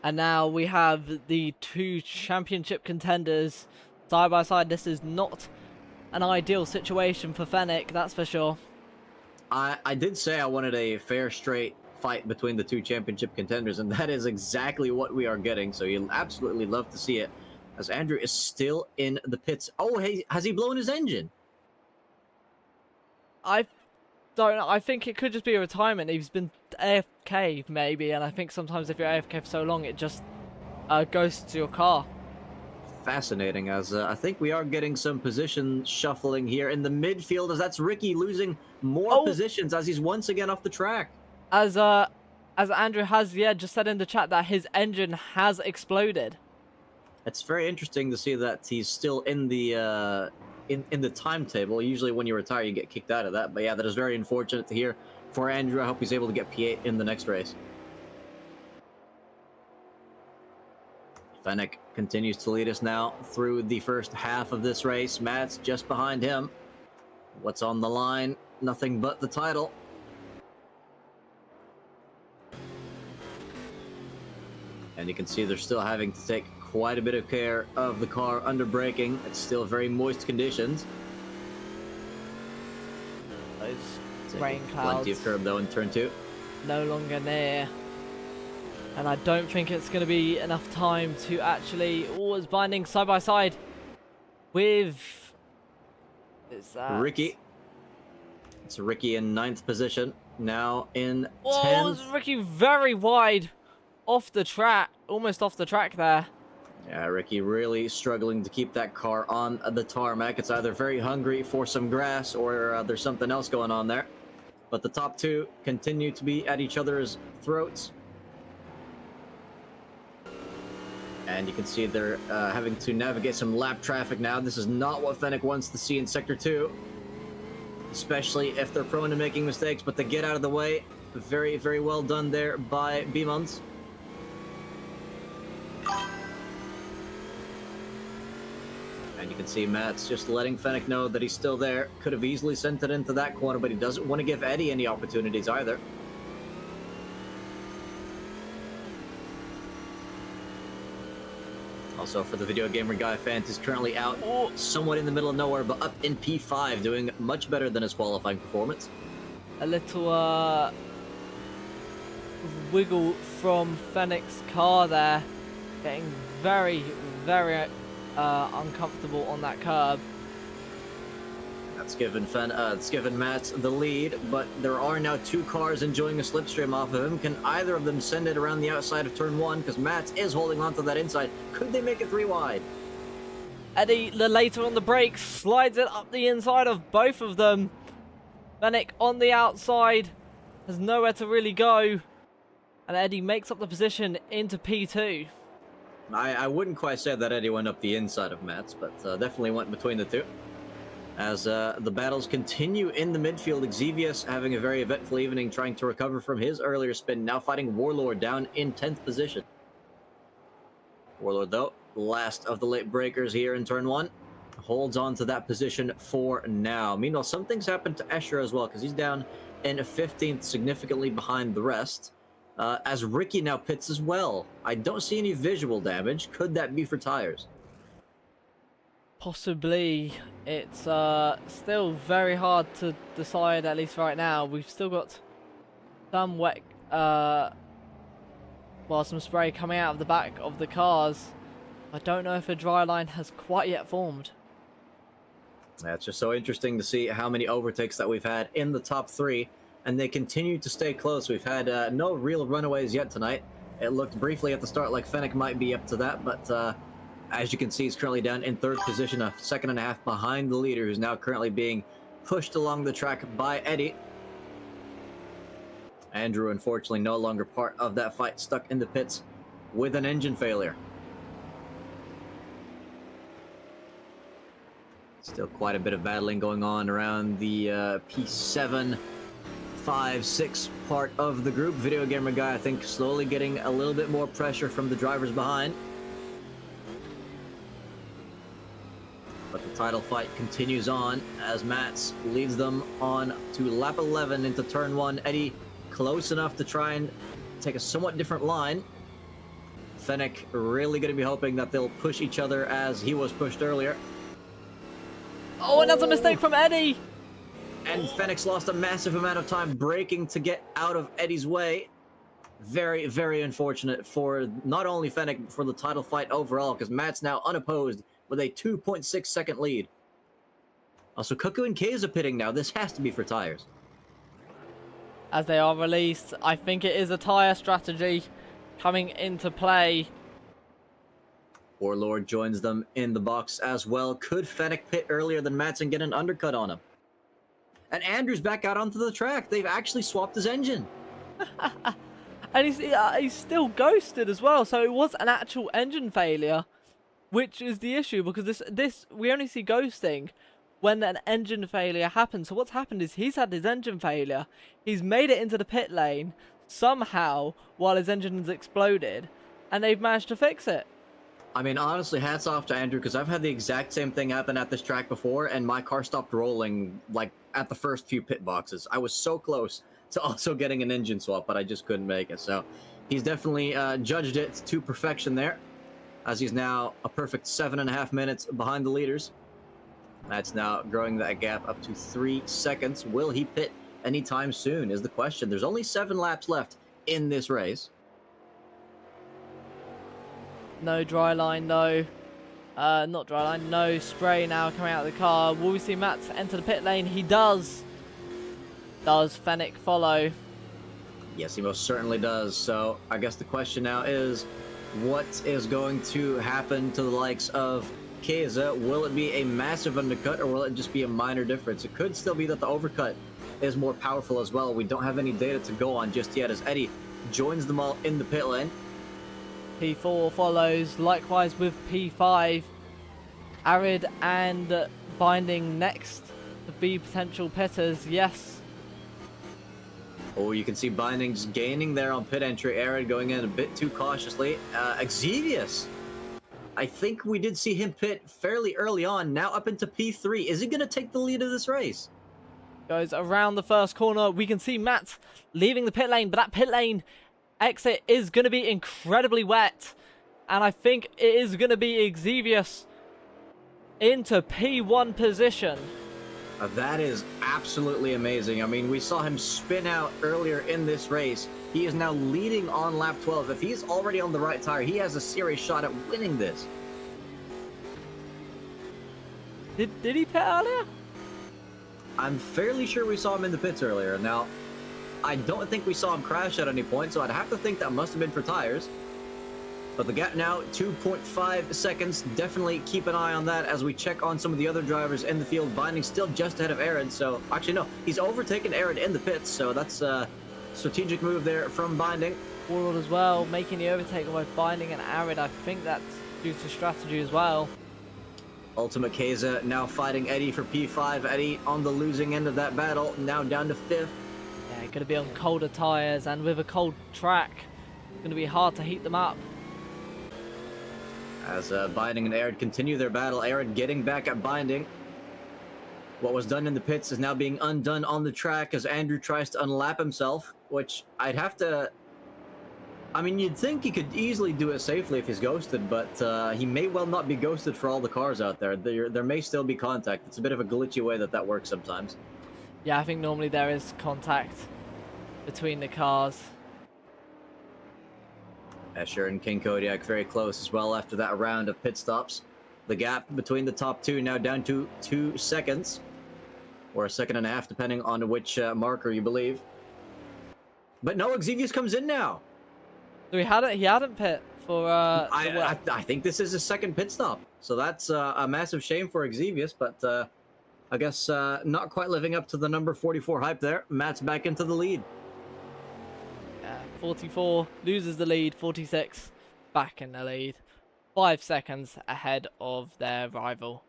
And now we have the 2 championship contenders side by side. This is not an ideal situation for Fennec, that's for sure.
I did say I wanted a fair, straight fight between the 2 championship contenders, and that is exactly what we are getting. So you'll absolutely love to see it, as Andrew is still in the pits. Oh, hey, has he blown his engine?
I don't know. I think it could just be a retirement. He's been AFK maybe, and I think sometimes if you're AFK for so long, it just goes to your car.
fascinating, as I think we are getting some position shuffling here in the midfield, as that's Ricky losing more
Oh,
positions as he's once again off the track.
as Andrew has just said in the chat that his engine has exploded.
It's very interesting to see that he's still in the in the timetable. Usually when you retire, you get kicked out of that. But yeah, that is very unfortunate to hear for Andrew. I hope he's able to get P8 in the next race. Fennec continues to lead us now through the first half of this race. Matt's just behind him. What's on the line? Nothing but the title. And you can see they're still having to take quite a bit of care of the car under braking. It's still very moist conditions.
Those rain clouds.
Plenty of curb though in turn 2.
No longer near. And I don't think it's going to be enough time to actually... Oh, it's binding side by side with... Is that...
Ricky. It's Ricky in 9th position. Now in 10th.
Oh, it's Ricky very wide off the track. Almost off the track there.
Yeah, Ricky really struggling to keep that car on the tarmac. It's either very hungry for some grass or there's something else going on there. But the top 2 continue to be at each other's throats. And you can see they're having to navigate some lap traffic now. This is not what Fennec wants to see in Sector 2. Especially if they're prone to making mistakes, but to get out of the way. Very, very well done there by B-Mons. And you can see Matt's just letting Fennec know that he's still there. Could have easily sent it into that corner, but he doesn't want to give Eddie any opportunities either. Also, for the Video Gamer Guy fans, he's currently out somewhat in the middle of nowhere, but up in P5, doing much better than his qualifying performance.
A little wiggle from Fennec's car there. Getting very, very uncomfortable on that curb.
That's given Matt the lead, but there are now 2 cars enjoying a slipstream off of him. Can either of them send it around the outside of turn 1? Because Matt is holding on to that inside. Could they make it 3 wide?
Eddie, the later on the brakes, slides it up the inside of both of them. Fennec on the outside, has nowhere to really go. And Eddie makes up the position into P2.
I wouldn't quite say that Eddie went up the inside of Matt's, but definitely went between the 2. As the battles continue in the midfield, Xevious having a very eventful evening, trying to recover from his earlier spin, now fighting Warlord down in 10th position. Warlord, though, last of the late breakers here in turn 1, holds on to that position for now. Meanwhile, something's happened to Escher as well, because he's down in 15th, significantly behind the rest, as Ricky now pits as well. I don't see any visual damage. Could that be for tires?
Possibly. It's still very hard to decide, at least right now. We've still got some wet, some spray coming out of the back of the cars. I don't know if a dry line has quite yet formed.
That's just so interesting to see how many overtakes that we've had in the top 3, and they continue to stay close. We've had no real runaways yet tonight. It looked briefly at the start like Fennec might be up to that, but as you can see, he's currently down in 3rd position, a second and a half behind the leader, who's now currently being pushed along the track by Eddie. Andrew, unfortunately, no longer part of that fight, stuck in the pits with an engine failure. Still quite a bit of battling going on around the P7, 5, 6 part of the group. Video Gamer Guy, I think, slowly getting a little bit more pressure from the drivers behind. But the title fight continues on as Mats leads them on to lap 11 into turn 1. Eddie close enough to try and take a somewhat different line. Fennec really going to be hoping that they'll push each other as he was pushed earlier.
Oh, and that's a mistake from Eddie!
And Fennec's lost a massive amount of time braking to get out of Eddie's way. Very, very unfortunate for not only Fennec, but for the title fight overall, because Matt's now unopposed with a 2.6 second lead. Also, Cuckoo and Keza pitting now. This has to be for tires.
As they are released, I think it is a tyre strategy coming into play.
Warlord joins them in the box as well. Could Fennec pit earlier than Mats and get an undercut on him? And Andrew's back out onto the track. They've actually swapped his engine.
And he's still ghosted as well, so it was an actual engine failure, which is the issue, because this we only see ghosting when an engine failure happens. So what's happened is he's had his engine failure, he's made it into the pit lane somehow while his engine's exploded, and they've managed to fix it.
I mean, honestly, hats off to Andrew, because I've had the exact same thing happen at this track before, and my car stopped rolling, like, at the first few pit boxes. I was so close to also getting an engine swap, but I just couldn't make it. So he's definitely judged it to perfection there, as he's now a perfect 7.5 minutes behind the leaders. That's now growing that gap up to 3 seconds. Will he pit anytime soon is the question. There's only 7 laps left in this race.
No dry line, no. Not dry line, no spray now coming out of the car. Will we see Mats enter the pit lane? He does. Does Fennec follow?
Yes, he most certainly does. So I guess the question now is, what is going to happen to the likes of Keza? Will it be a massive undercut, or will it just be a minor difference? It could still be that the overcut is more powerful as well. We don't have any data to go on just yet, as Eddie joins them all in the pit lane.
P4 follows, likewise with P5. Arid and Binding next to be potential pitters, yes.
Oh, you can see Binding's gaining there on pit entry. Arid going in a bit too cautiously. Xevious, I think we did see him pit fairly early on, now up into P3. Is he going to take the lead of this race?
Goes around the first corner. We can see Matt leaving the pit lane, but that pit lane exit is going to be incredibly wet. And I think it is going to be Xevious into P1 position.
That is absolutely amazing. I mean, we saw him spin out earlier in this race. He is now leading on lap 12. If he's already on the right tire, he has a serious shot at winning this.
Did he pit earlier?
I'm fairly sure we saw him in the pits earlier. Now, I don't think we saw him crash at any point, so I'd have to think that must have been for tires. But the gap now, 2.5 seconds. Definitely keep an eye on that as we check on some of the other drivers in the field. Binding still just ahead of Arid, so... Actually, no. He's overtaken Arid in the pits, so that's a strategic move there from Binding.
Warlord as well, making the overtake of both Binding and Arid. I think that's due to strategy as well.
Ultimate Keza now fighting Eddie for P5. Eddie on the losing end of that battle, now down to 5th.
Yeah, going to be on colder tyres, and with a cold track, it's going to be hard to heat them up.
As Binding and Arid continue their battle, Arid getting back at Binding. What was done in the pits is now being undone on the track as Andrew tries to unlap himself, which I'd have to... I mean, you'd think he could easily do it safely if he's ghosted, but he may well not be ghosted for all the cars out there. There may still be contact. It's a bit of a glitchy way that works sometimes.
Yeah, I think normally there is contact between the cars.
Escher and King Kodiak very close as well after that round of pit stops. The gap between the top two now down to 2 seconds. Or 1.5 seconds, depending on which marker you believe. But no, Xevious comes in now.
So he hadn't pit for...
I think this is his second pit stop. So that's a massive shame for Xevious, but I guess not quite living up to the number 44 hype there. Matt's back into the lead.
44 loses the lead, 46 back in the lead. 5 seconds ahead of their rival.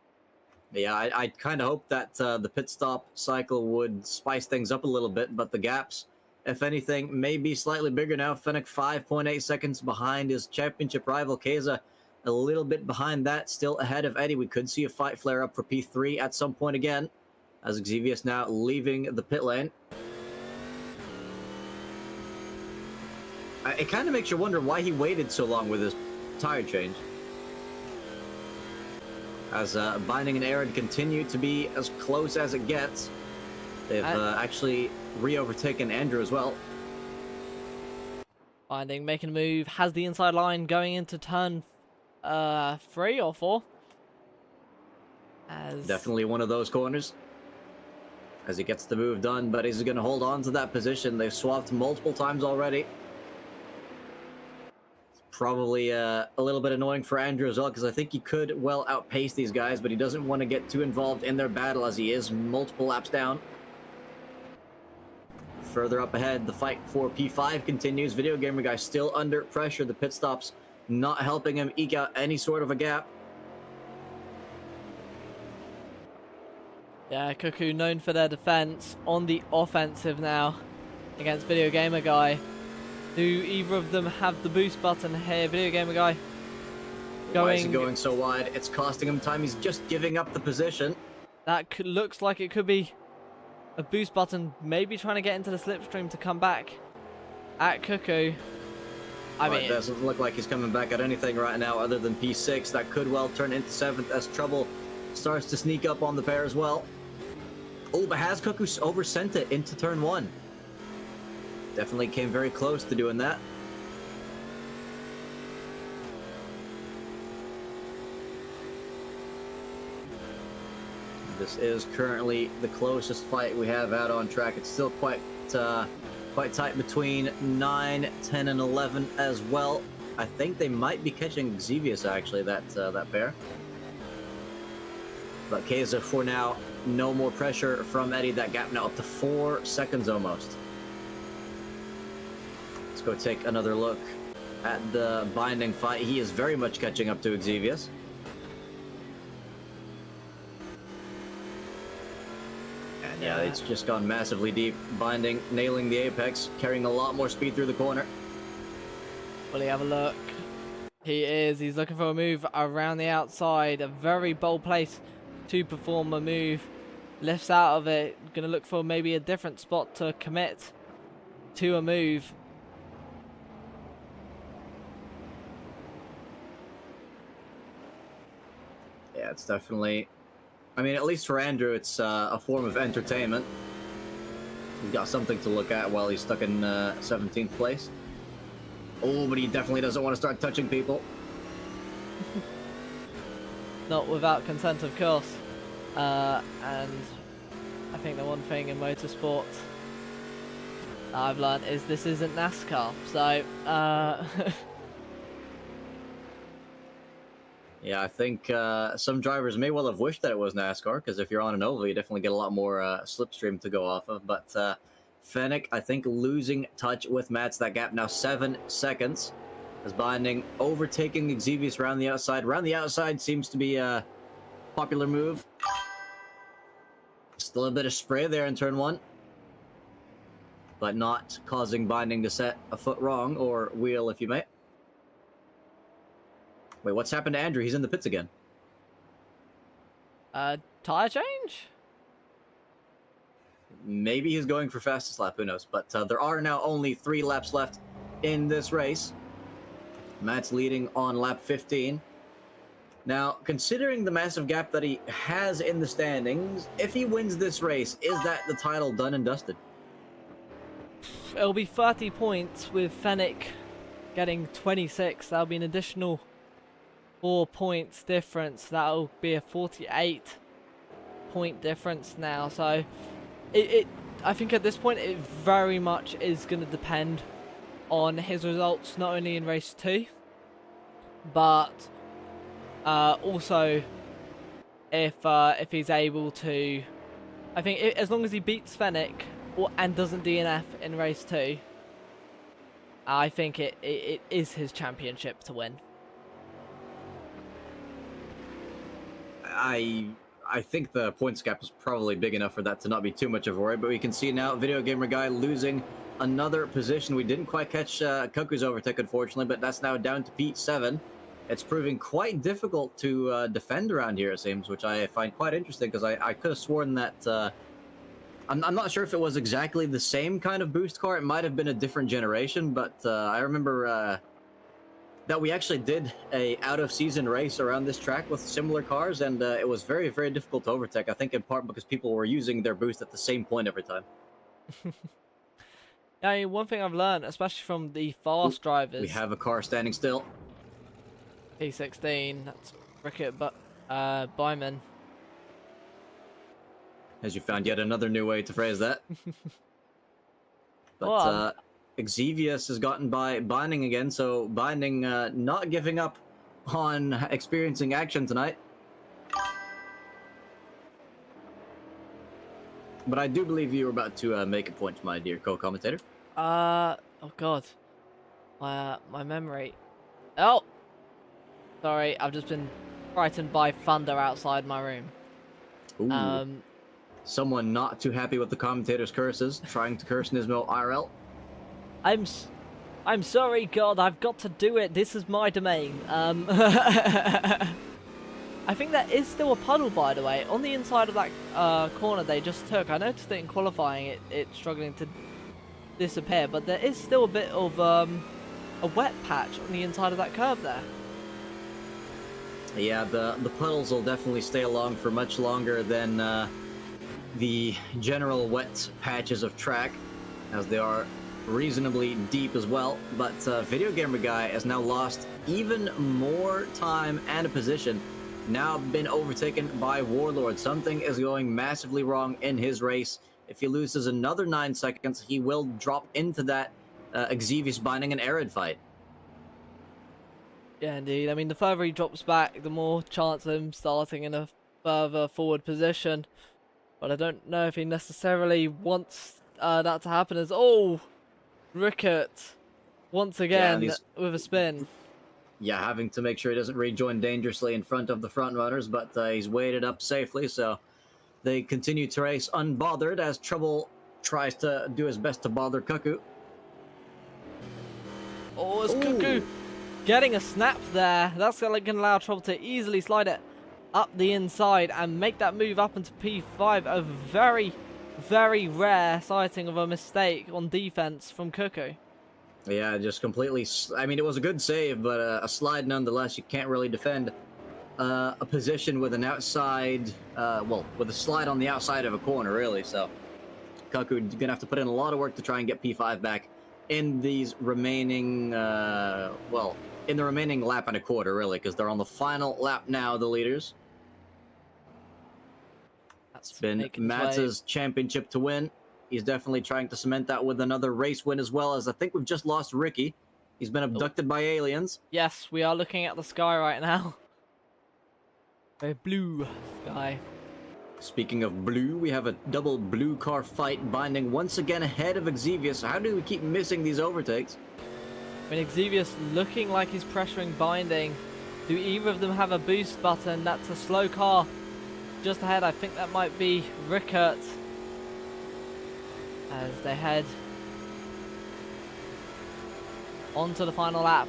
Yeah, I kind of hope that the pit stop cycle would spice things up a little bit, but the gaps, if anything, may be slightly bigger now. Fennec 5.8 seconds behind his championship rival. Keza a little bit behind that, still ahead of Eddie. We could see a fight flare up for P3 at some point again, as Xevious now leaving the pit lane. It kind of makes you wonder why he waited so long with his tire change. As Binding and Arid continue to be as close as it gets. They've actually re-overtaken Andrew as well.
Binding making a move, has the inside line going into turn 3 or 4.
Definitely one of those corners. As he gets the move done, but he's going to hold on to that position. They've swapped multiple times already. Probably a little bit annoying for Andrew as well, because I think he could well outpace these guys, but he doesn't want to get too involved in their battle as he is multiple laps down. Further up ahead, the fight for P5 continues. Video Gamer Guy still under pressure. The pit stops not helping him eke out any sort of a gap.
Yeah, Cuckoo known for their defense, on the offensive now against Video Gamer Guy. Do either of them have the boost button here? Video Gamer Guy
Why is he going so wide? It's costing him time. He's just giving up the position.
That looks like it could be a boost button, maybe trying to get into the slipstream to come back at Cuckoo. I mean,
it doesn't look like he's coming back at anything right now other than P6. That could well turn into 7th as trouble starts to sneak up on the pair as well. Oh, but has Cuckoo oversent it into turn 1? Definitely came very close to doing that. This is currently the closest fight we have out on track. It's still quite tight between 9, 10, and 11 as well. I think they might be catching Xevious, actually, that pair. But Keza, for now, no more pressure from Eddie. That gap now up to 4 seconds almost. Let's go take another look at the binding fight. He is very much catching up to Xevious. And yeah, it's just gone massively deep. Binding, nailing the apex, carrying a lot more speed through the corner.
will he have a look? He's looking for a move around the outside. A very bold place to perform a move. Lifts out of it. Gonna look for maybe a different spot to commit to a move.
Yeah, it's definitely... I mean, at least for Andrew, it's a form of entertainment. He's got something to look at while he's stuck in 17th place. Oh, but he definitely doesn't want to start touching people.
Not without consent, of course. And I think the one thing in motorsport I've learned is this isn't NASCAR. So,
yeah, I think some drivers may well have wished that it was NASCAR, because if you're on an oval, you definitely get a lot more slipstream to go off of. But Fennec, I think, losing touch with Mats. That gap now 7 seconds. As Binding overtaking Xevious around the outside. Around the outside seems to be a popular move. Still a bit of spray there in turn 1. But not causing Binding to set a foot wrong, or wheel, if you may. Wait, what's happened to Andrew? He's in the pits again.
tire change?
Maybe he's going for fastest lap, who knows. But there are now only 3 laps left in this race. Matt's leading on lap 15. Now, considering the massive gap that he has in the standings, if he wins this race, is that the title done and dusted?
It'll be 30 points with Fennec getting 26. That'll be an additional 4 points difference. That'll be a 48 point difference now. So I think at this point it very much is going to depend on his results, not only in race 2, but also if he's able to, I think as long as he beats Fennec and doesn't DNF in race 2, I think it is his championship to win.
I think the points gap is probably big enough for that to not be too much of a worry, but we can see now Video Gamer Guy losing another position. We didn't quite catch Cuckoo's overtake, unfortunately, but that's now down to P7. It's proving quite difficult to defend around here, it seems, which I find quite interesting, because I could have sworn that... I'm not sure if it was exactly the same kind of boost car. It might have been a different generation, but I remember that we actually did a out-of-season race around this track with similar cars, and it was very, very difficult to overtake, I think in part because people were using their boost at the same point every time.
Yeah, I mean, one thing I've learned, especially from the fast drivers...
We have a car standing still.
P16, that's Rickett, but Byman.
As you found yet another new way to phrase that. But
Well,
Exevius has gotten by Binding again, so Binding not giving up on experiencing action tonight. But I do believe you were about to make a point, my dear co-commentator.
Oh god. My memory. Oh! Sorry, I've just been frightened by thunder outside my room.
Ooh. Someone not too happy with the commentator's curses, trying to curse Nismo IRL.
I'm sorry, God, I've got to do it. This is my domain. I think there is still a puddle, by the way, on the inside of that corner they just took. I noticed it in qualifying, it's struggling to disappear, but there is still a bit of a wet patch on the inside of that curve there.
Yeah, the puddles will definitely stay along for much longer than the general wet patches of track, as they are reasonably deep as well. But Video Gamer Guy has now lost even more time and a position. Now been overtaken by Warlord. Something is going massively wrong in his race. If he loses another 9 seconds, he will drop into that Exevius Binding and Arid fight.
Yeah, indeed. I mean, the further he drops back, the more chance of him starting in a further forward position. But I don't know if he necessarily wants that to happen. As Rickert once again with a spin.
Yeah, having to make sure he doesn't rejoin dangerously in front of the front runners, but he's weighted up safely, so they continue to race unbothered as Trouble tries to do his best to bother Cuckoo.
Oh, it's Cuckoo getting a snap there. That's going to allow Trouble to easily slide it up the inside and make that move up into P5. A very, very rare sighting of a mistake on defense from Cuckoo.
Yeah, just completely... I mean, it was a good save, but a slide nonetheless. You can't really defend a position with an outside... well, with a slide on the outside of a corner, really. So, Cuckoo going to have to put in a lot of work to try and get P5 back in these remaining... well, in the remaining lap and a quarter, really, because they're on the final lap now, the leaders. It's been Matt's championship to win. He's definitely trying to cement that with another race win, as well as I think we've just lost Ricky. He's been abducted by aliens.
Yes, we are looking at the sky right now. Very blue sky.
Speaking of blue, we have a double blue car fight. Binding once again ahead of Exevius. How do we keep missing these overtakes?
I mean, Exevius looking like he's pressuring Binding. Do either of them have a boost button? That's a slow car just ahead. I think that might be Rickert. As they head onto the final lap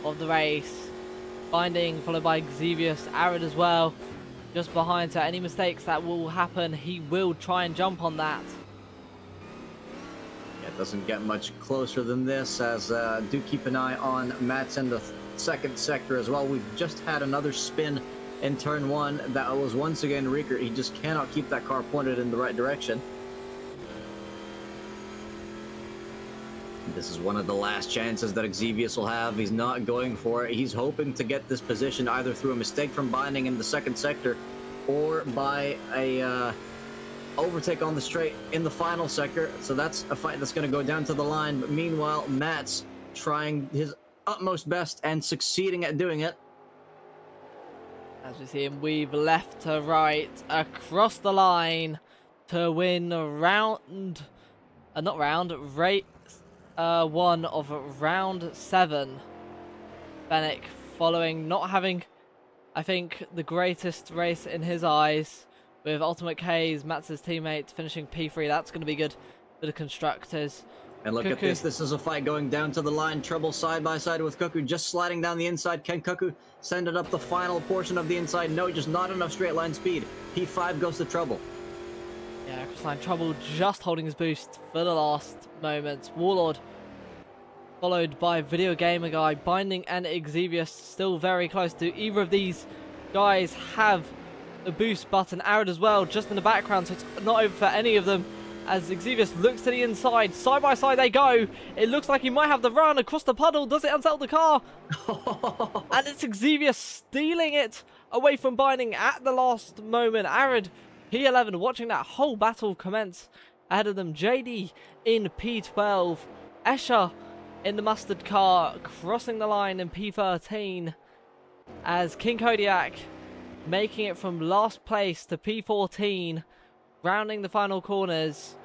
of the race. Binding followed by Exevius, Arid as well, just behind. So any mistakes that will happen, he will try and jump on that.
Yeah, it doesn't get much closer than this, as do keep an eye on Mats in the second sector as well. We've just had another spin in turn 1. That was once again Rickert. He just cannot keep that car pointed in the right direction. This is one of the last chances that Exevius will have. He's not going for it. He's hoping to get this position either through a mistake from Binding in the second sector or by a overtake on the straight in the final sector. So that's a fight that's going to go down to the line. But meanwhile, Matt's trying his utmost best and succeeding at doing it.
As we see him weave left to right across the line to win round... race 1 of round 7. Fennec following, not having, I think, the greatest race in his eyes, with Ultimate K's, Matt's teammate, finishing P3. That's going to be good for the constructors.
And look at this. This is a fight going down to the line. Trouble side by side with Cuckoo, just sliding down the inside. Can Cuckoo send it up the final portion of the inside? No, just not enough straight line speed. P5 goes to Trouble.
Yeah, Crossline Trouble just holding his boost for the last moments. Warlord followed by Video Gamer Guy. Binding and Exevius still very close. Do either of these guys have the boost button? Arid as well, just in the background, so it's not over for any of them. As Exevius looks to the inside, side by side they go. It looks like he might have the run across the puddle. Does it unsettle the car? And it's Exevius stealing it away from Binding at the last moment. Arid P11 watching that whole battle commence ahead of them. JD in P12 Escher in the mustard car crossing the line in P13 as King Kodiak making it from last place to P14, rounding the final corners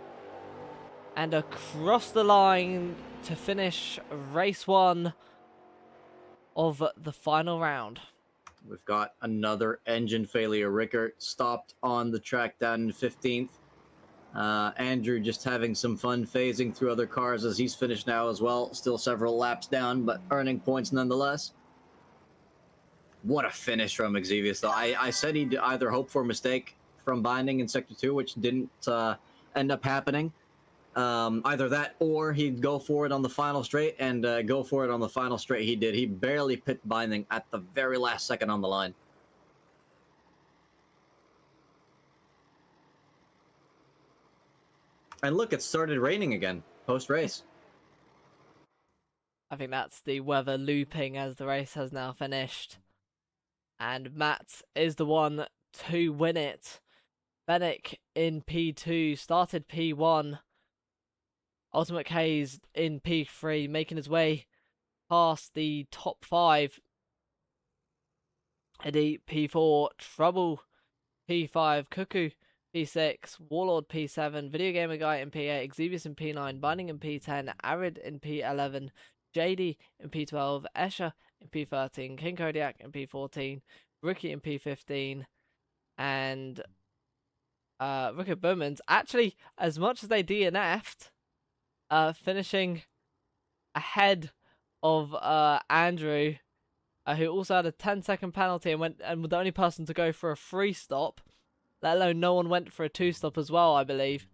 and across the line to finish race 1 of the final round.
We've got another engine failure. Rickert stopped on the track down in 15th. Andrew just having some fun phasing through other cars as he's finished now as well. Still several laps down, but earning points nonetheless. What a finish from Xavius, though. I said he'd either hope for a mistake from binding in Sector 2, which didn't end up happening. Either that or he'd go for it on the final straight, and go for it on the final straight he did. He barely pit binding at the very last second on the line. And look, it started raining again post-race.
I think that's the weather looping as the race has now finished. And Matt is the one to win it. Fennec in P2, started P1. Ultimate K's in P3, making his way past the top 5. Eddie P4, Trouble P5, Cuckoo P6, Warlord P7, Video Gamer Guy in P8, Xevious in P9, Binding in P10, Arid in P11, JD in P12, Escher in P13, King Kodiak in P14, Rookie in P15, and Rickard Bowman's actually, as much as they DNF'd, finishing ahead of Andrew, who also had a 10-second penalty and was the only person to go for a free stop. Let alone no one went for a 2-stop as well, I believe.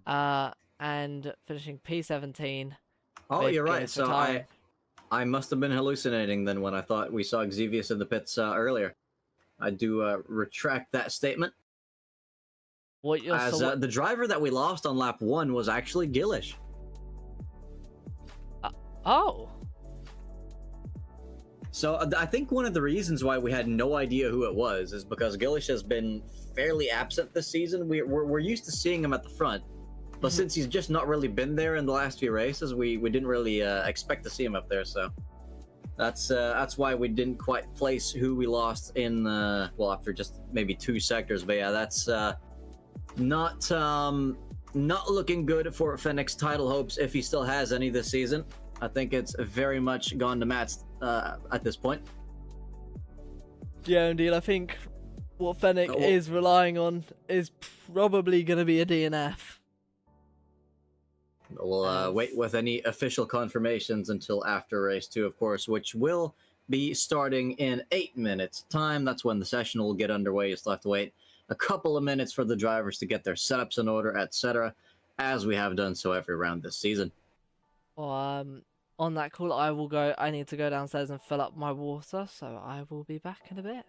And finishing P17.
Oh, you're right. So I must have been hallucinating then when I thought we saw Xevious in the pits earlier. I do retract that statement. The driver that we lost on lap 1 was actually Gillish.
Oh.
So I think one of the reasons why we had no idea who it was is because Gillish has been fairly absent this season. We're used to seeing him at the front, but since he's just not really been there in the last few races, we didn't really expect to see him up there. So that's why we didn't quite place who we lost in after just maybe 2 sectors. But yeah, that's not looking good for Fennec's title hopes if he still has any this season. I think it's very much gone to Matt's at this point.
Yeah, indeed. I think what Fennec is relying on is probably going to be a DNF.
We'll wait with any official confirmations until after race 2, of course, which will be starting in 8 minutes' time. That's when the session will get underway. You still have to wait a couple of minutes for the drivers to get their setups in order, etc., as we have done so every round this season.
On that call, I need to go downstairs and fill up my water, so I will be back in a bit.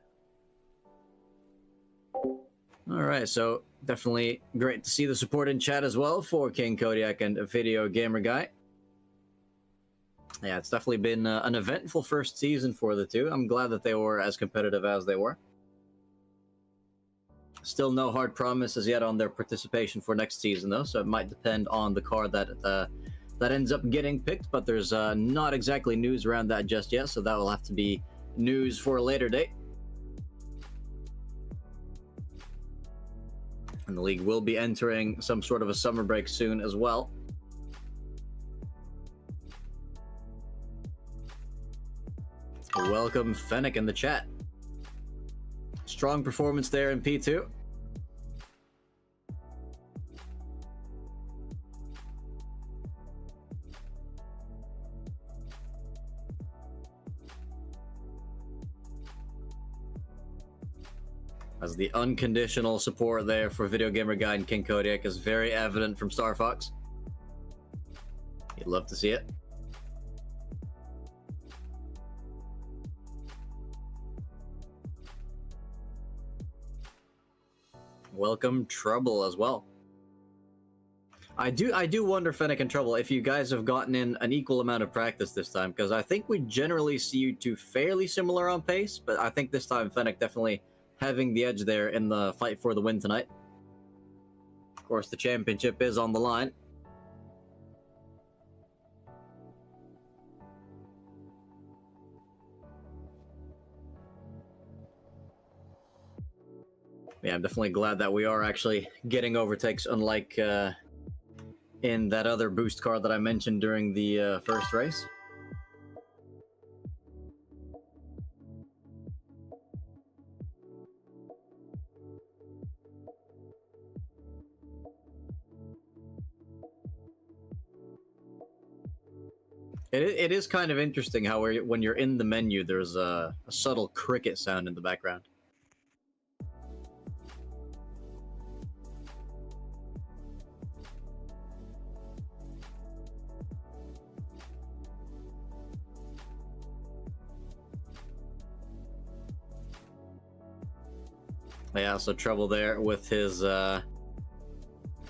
Alright, so definitely great to see the support in chat as well for King Kodiak and Video Gamer Guy. Yeah, it's definitely been an eventful first season for the two. I'm glad that they were as competitive as they were. Still no hard promises yet on their participation for next season, though, so it might depend on the car that ends up getting picked, but there's not exactly news around that just yet, so that will have to be news for a later date. And the league will be entering some sort of a summer break soon as well. Welcome Fennec in the chat. Strong performance there in P2. As the unconditional support there for Video Gamer Guy and King Kodiak is very evident from Star Fox. You'd love to see it. Welcome Trouble as well. I do wonder, Fennec and Trouble, if you guys have gotten in an equal amount of practice this time, because I think we generally see you two fairly similar on pace, but I think this time Fennec definitely having the edge there in the fight for the win tonight. Of course, the championship is on the line. Yeah, I'm definitely glad that we are actually getting overtakes, unlike in that other boost car that I mentioned during the first race. It is kind of interesting how when you're in the menu, there's a subtle cricket sound in the background. Yeah, so trouble there with his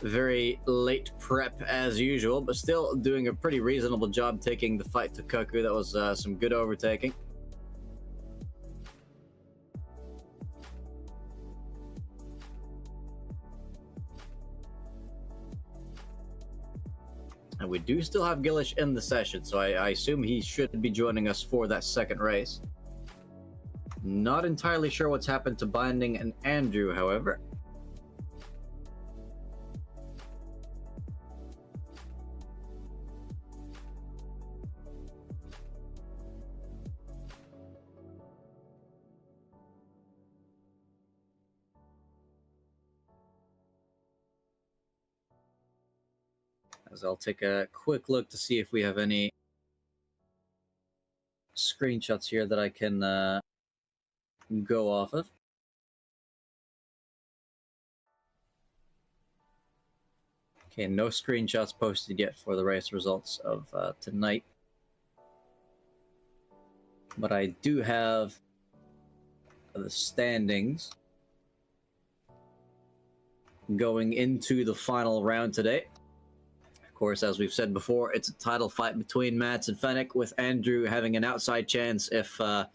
very late prep as usual, but still doing a pretty reasonable job taking the fight to Kaku. That was some good overtaking. And we do still have Gillish in the session, so I assume he should be joining us for that second race. Not entirely sure what's happened to Binding and Andrew, however. As I'll take a quick look to see if we have any screenshots here that I can go off of. Okay, no screenshots posted yet for the race results of tonight. But I do have the standings going into the final round today. Of course, as we've said before, it's a title fight between Mats and Fennec, with Andrew having an outside chance if the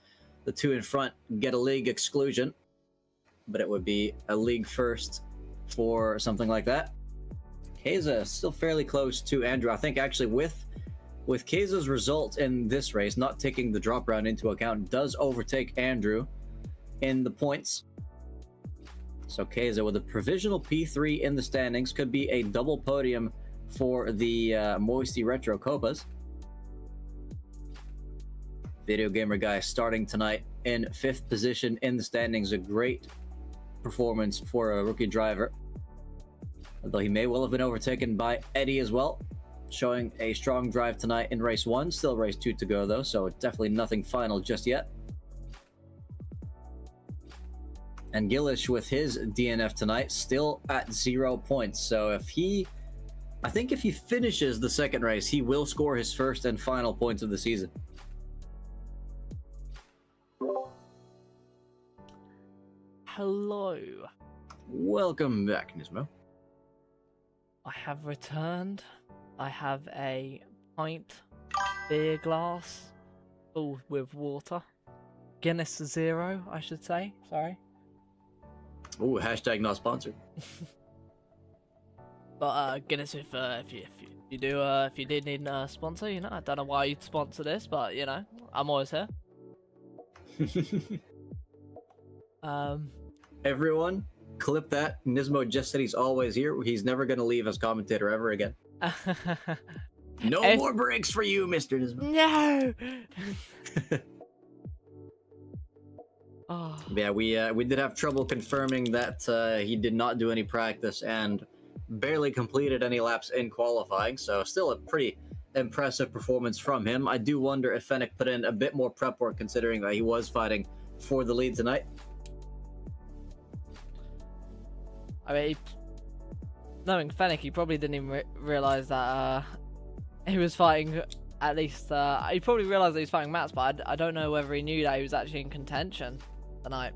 two in front get a league exclusion. But it would be a league first for something like that. Keza still fairly close to Andrew. I think actually with Keza's result in this race, not taking the drop round into account, does overtake Andrew in the points. So Keza with a provisional P3 in the standings could be a double podium for the Moisty Retro Copas. Video Gamer Guy starting tonight in 5th position in the standings. A great performance for a rookie driver. Although he may well have been overtaken by Eddie as well. Showing a strong drive tonight in race 1. Still race 2 to go though, so definitely nothing final just yet. And Gillish with his DNF tonight still at 0 points. So if he finishes the second race, he will score his first and final points of the season.
Hello.
Welcome back, Nismo.
I have returned. I have a pint beer glass full with water. Guinness Zero, I should say. Sorry.
Ooh, hashtag not sponsored.
But Guinness, if you did need a sponsor, you know, I don't know why you'd sponsor this, but you know, I'm always here.
Everyone, clip that. Nismo just said he's always here. He's never gonna leave as commentator ever again. No more breaks for you, Mr. Nismo.
No. Oh.
Yeah, we did have trouble confirming that he did not do any practice and barely completed any laps in qualifying, so still a pretty impressive performance from him. I do wonder if Fennec put in a bit more prep work, considering that he was fighting for the lead tonight.
I mean, knowing Fennec, he probably didn't even realize that he was fighting. At least he probably realized that he was fighting Mats, but I don't know whether he knew that he was actually in contention tonight.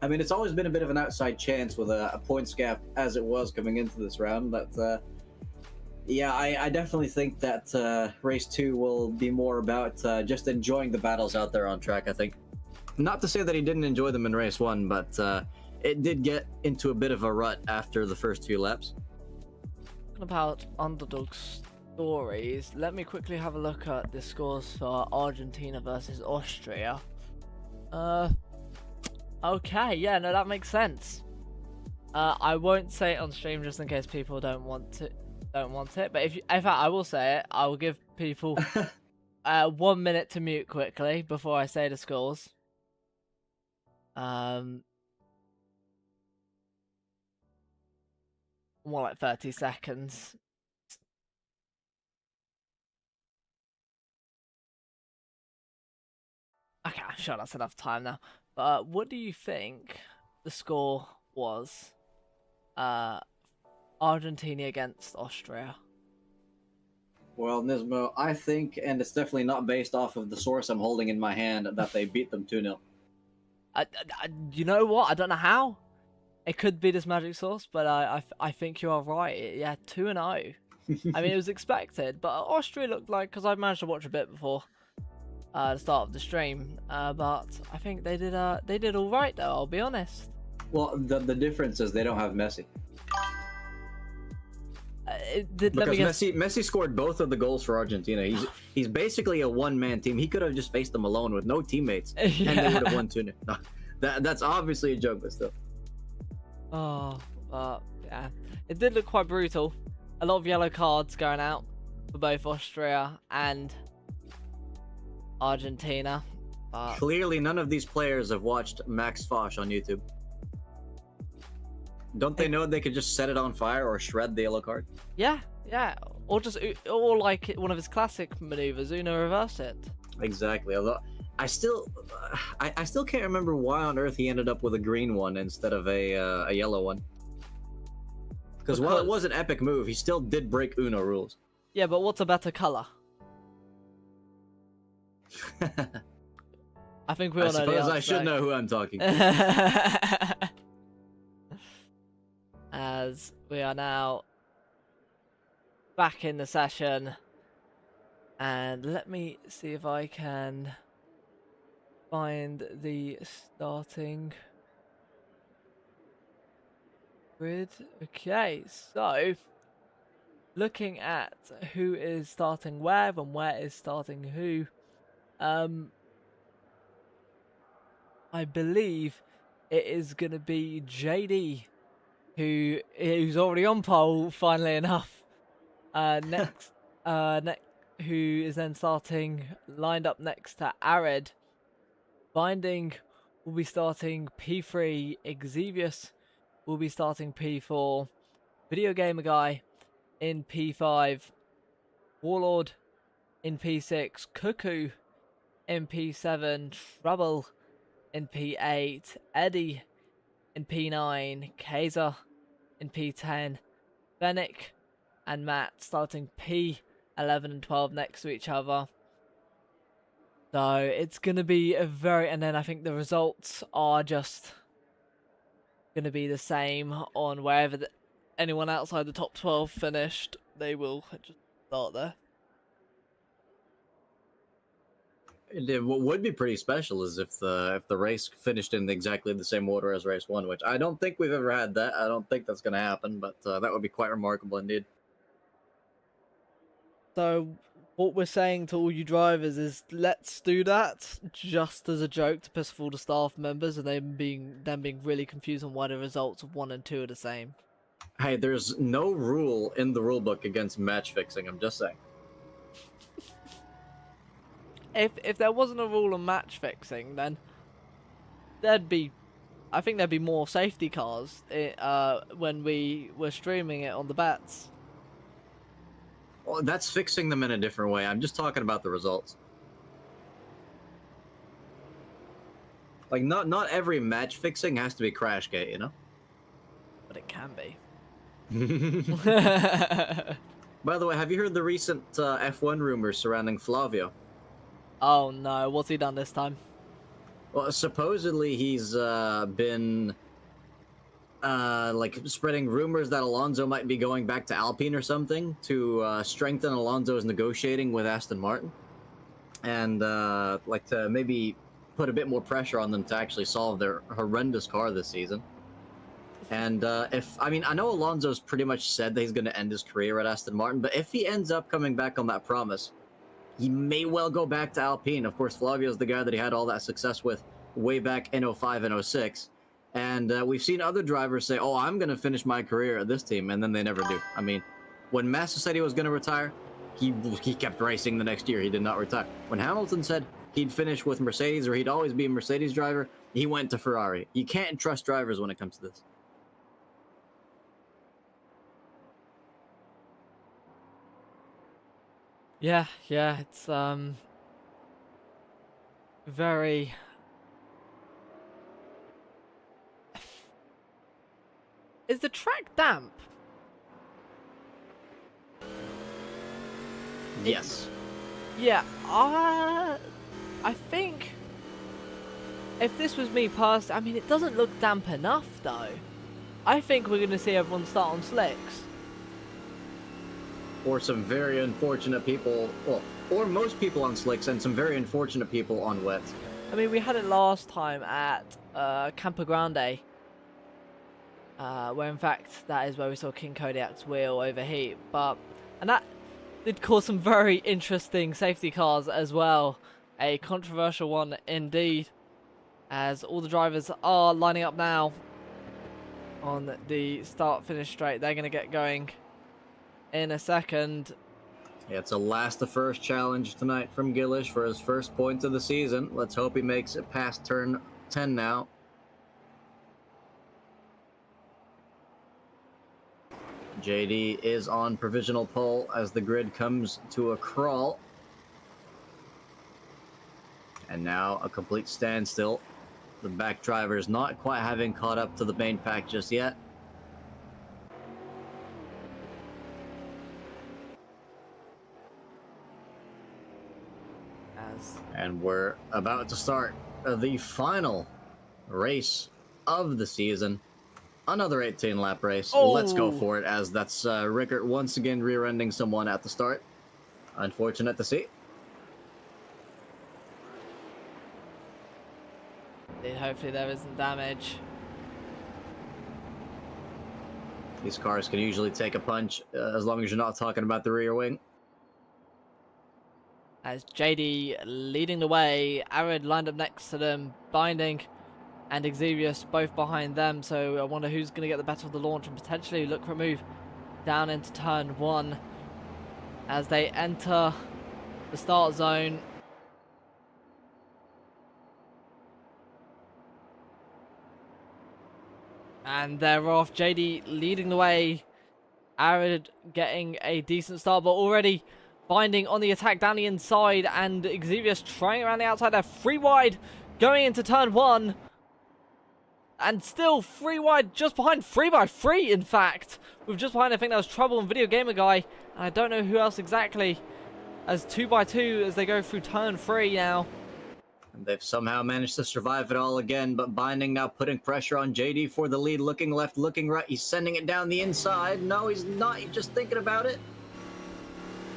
I mean, it's always been a bit of an outside chance with a points gap as it was coming into this round, but yeah, I definitely think that race 2 will be more about just enjoying the battles out there on track, I think. Not to say that he didn't enjoy them in race 1, but it did get into a bit of a rut after the first few laps.
Talking about underdog stories, let me quickly have a look at the scores for Argentina versus Austria. Okay, yeah, no, that makes sense. I won't say it on stream just in case people don't want it. But in fact, I will say it. I will give people 1 minute to mute quickly before I say the scores. More like 30 seconds. Okay, I'm sure that's enough time now. But what do you think the score was? Argentina against Austria.
Well, Nismo, I think, and it's definitely not based off of the source I'm holding in my hand, that they beat them 2-0.
You know what? I don't know how. It could be this magic sauce, but I think you are right. Yeah, 2-0. I mean, it was expected, but Austria looked like, because I've managed to watch a bit before the start of the stream, but I think they did all right though. I'll be honest.
Well, the difference is they don't have Messi. Messi scored both of the goals for Argentina. He's basically a one-man team. He could have just faced them alone with no teammates, and they would have won 2-0. No, that's obviously a joke, but still.
Oh, yeah, it did look quite brutal. A lot of yellow cards going out for both Austria and Argentina.
Clearly, none of these players have watched Max Fosh on YouTube. Don't they know they could just set it on fire or shred the yellow card?
Yeah, or like one of his classic maneuvers, Uno reverse it.
Exactly. Although I still can't remember why on earth he ended up with a green one instead of a yellow one. Because while it was an epic move, he still did break Uno rules.
Yeah, but what's a better color? I think we all know the answer.
I should know who I'm talking to.
As we are now back in the session, and let me see if I can find the starting grid. Okay, so looking at who is starting where and where is starting who, I believe it is going to be JD who's already on pole, funnily enough. Next, who is then starting lined up next to Arid. Binding will be starting P3. Exevious will be starting P4. Video Gamer Guy in P5. Warlord in P6. Cuckoo in P7. Trouble in P8. Eddie in P9, Kaiser in P10, Fennec and Matt starting P11 and 12 next to each other. So it's going to be and then I think the results are just going to be the same on wherever anyone outside the top 12 finished. They will just start there.
What would be pretty special is if the race finished in exactly the same order as race 1, which I don't think we've ever had that. I don't think that's going to happen, but that would be quite remarkable indeed.
So what we're saying to all you drivers is let's do that just as a joke to piss off all the staff members and them being really confused on why the results of 1 and 2 are the same.
Hey, there's no rule in the rulebook against match fixing. I'm just saying.
If there wasn't a rule on match fixing, then I think there'd be more safety cars when we were streaming it on the bets.
Well, that's fixing them in a different way. I'm just talking about the results. Like, not every match fixing has to be Crashgate, you know?
But it can be.
By the way, have you heard the recent F1 rumors surrounding Flavio?
Oh no, what's he done this time?
Well, supposedly he's been like spreading rumors that Alonso might be going back to Alpine or something to strengthen Alonso's negotiating with Aston Martin, and like to maybe put a bit more pressure on them to actually solve their horrendous car this season. And I know Alonso's pretty much said that he's going to end his career at Aston Martin, but if he ends up coming back on that promise, he may well go back to Alpine. Of course, Flavio's the guy that he had all that success with way back in '05 and '06. And we've seen other drivers say, oh, I'm going to finish my career at this team, and then they never do. I mean, when Massa said he was going to retire, he kept racing the next year. He did not retire. When Hamilton said he'd finish with Mercedes, or he'd always be a Mercedes driver, he went to Ferrari. You can't trust drivers when it comes to this.
Yeah, it's very. Is the track damp?
Yes.
Yeah, I think if this was me personally, I mean, it doesn't look damp enough though. I think we're going to see everyone start on slicks.
Or some very unfortunate people, well, or most people on slicks, and some very unfortunate people on wets.
I mean, we had it last time at Campo Grande, where in fact that is where we saw King Kodiak's wheel overheat. And that did cause some very interesting safety cars as well. A controversial one indeed, as all the drivers are lining up now on the start-finish straight. They're going to get going in a second.
Yeah, it's a last to first challenge tonight from Gillish for his first point of the season. Let's hope he makes it past turn 10 now. JD is on provisional pole as the grid comes to a crawl. And now a complete standstill. The back driver is not quite having caught up to the main pack just yet. And we're about to start the final race of the season. Another 18-lap race.
Oh.
Let's go for it, as that's Rickert once again rear-ending someone at the start. Unfortunate to see.
Hopefully there isn't damage.
These cars can usually take a punch as long as you're not talking about the rear wing.
As JD leading the way, Arid lined up next to them, Binding and Exevius both behind them, so I wonder who's going to get the better of the launch and potentially look for a move down into turn 1 as they enter the start zone. And they're off. JD leading the way, Arid getting a decent start, but already Binding on the attack down the inside, and Exevius trying around the outside there. Free wide going into turn 1. And still free wide just behind. 3x3, in fact. With just behind, I think that was Trouble and Video Gamer Guy. And I don't know who else exactly. As 2x2 as they go through turn 3 now.
And they've somehow managed to survive it all again, but Binding now putting pressure on JD for the lead. Looking left, looking right. He's sending it down the inside. No, he's not. He's just thinking about it.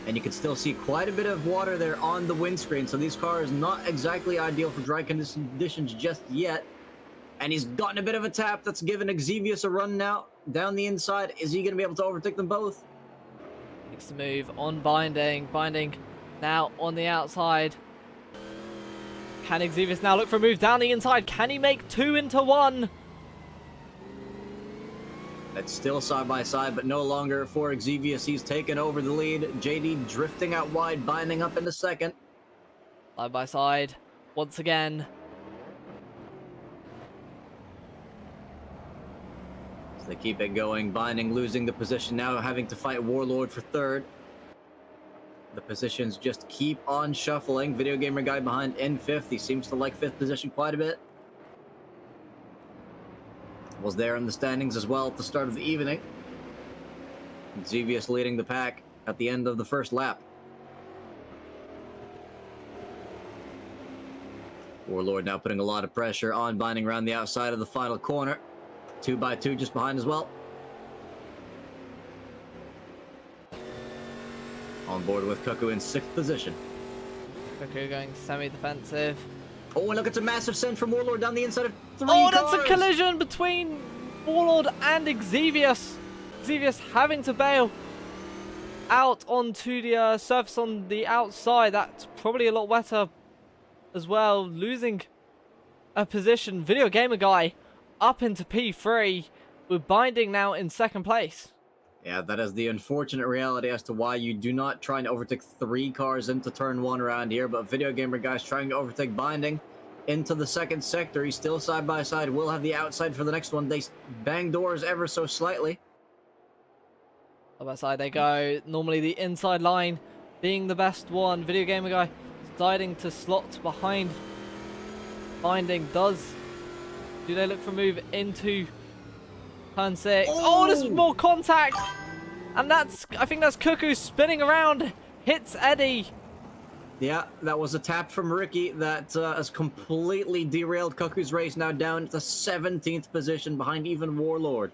And you can still see quite a bit of water there on the windscreen, so these cars not exactly ideal for dry conditions just yet. And he's gotten a bit of a tap that's given Exevius a run now down the inside. Is he going to be able to overtake them both?
Makes the move on Binding. Binding now on the outside. Can Exevius now look for a move down the inside? Can he make 2 into 1?
It's still side by side, but no longer for Exevius. He's taken over the lead. JD drifting out wide, Binding up into second.
Side by side once again.
So they keep it going. Binding losing the position now, having to fight Warlord for third. The positions just keep on shuffling. Video Gamer Guy behind in fifth. He seems to like fifth position quite a bit. Was there in the standings as well at the start of the evening. Exevius leading the pack at the end of the first lap. Warlord now putting a lot of pressure on Binding around the outside of the final corner. 2x2 just behind as well. On board with Cuckoo in sixth position.
Cuckoo going semi-defensive.
Oh, and look, it's a massive send from Warlord down the inside of three
cars.
That's
a collision between Warlord and Exevius. Exevius having to bail out onto the surface on the outside. That's probably a lot wetter as well. Losing a position. Video Gamer Guy up into P3 with Binding now in second place.
Yeah, that is the unfortunate reality as to why you do not try and overtake 3 cars into turn 1 around here, but Video Gamer Guy's trying to overtake Binding into the second sector. He's still side by side, will have the outside for the next one. They bang doors ever so slightly.
Side by side they go. Normally the inside line being the best one. Video Gamer Guy deciding to slot behind Binding. Do they look for a move into turn 6? Oh, there's more contact! And I think that's Cuckoo spinning around. Hits Eddie.
Yeah, that was a tap from Ricky that has completely derailed Cuckoo's race, now down to 17th position behind even Warlord.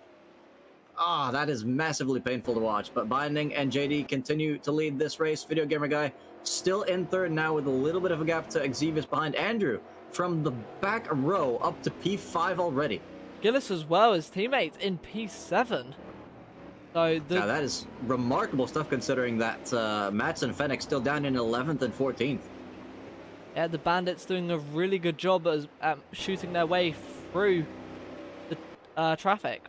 Ah, that is massively painful to watch, but Binding and JD continue to lead this race. Video Gamer Guy still in third now with a little bit of a gap to Xevious behind Andrew from the back row up to P5 already.
Gillis as well as teammates in P7. So
now that is remarkable stuff considering that Mats and Fennec still down in 11th and 14th.
Yeah, the Bandits doing a really good job at shooting their way through the traffic.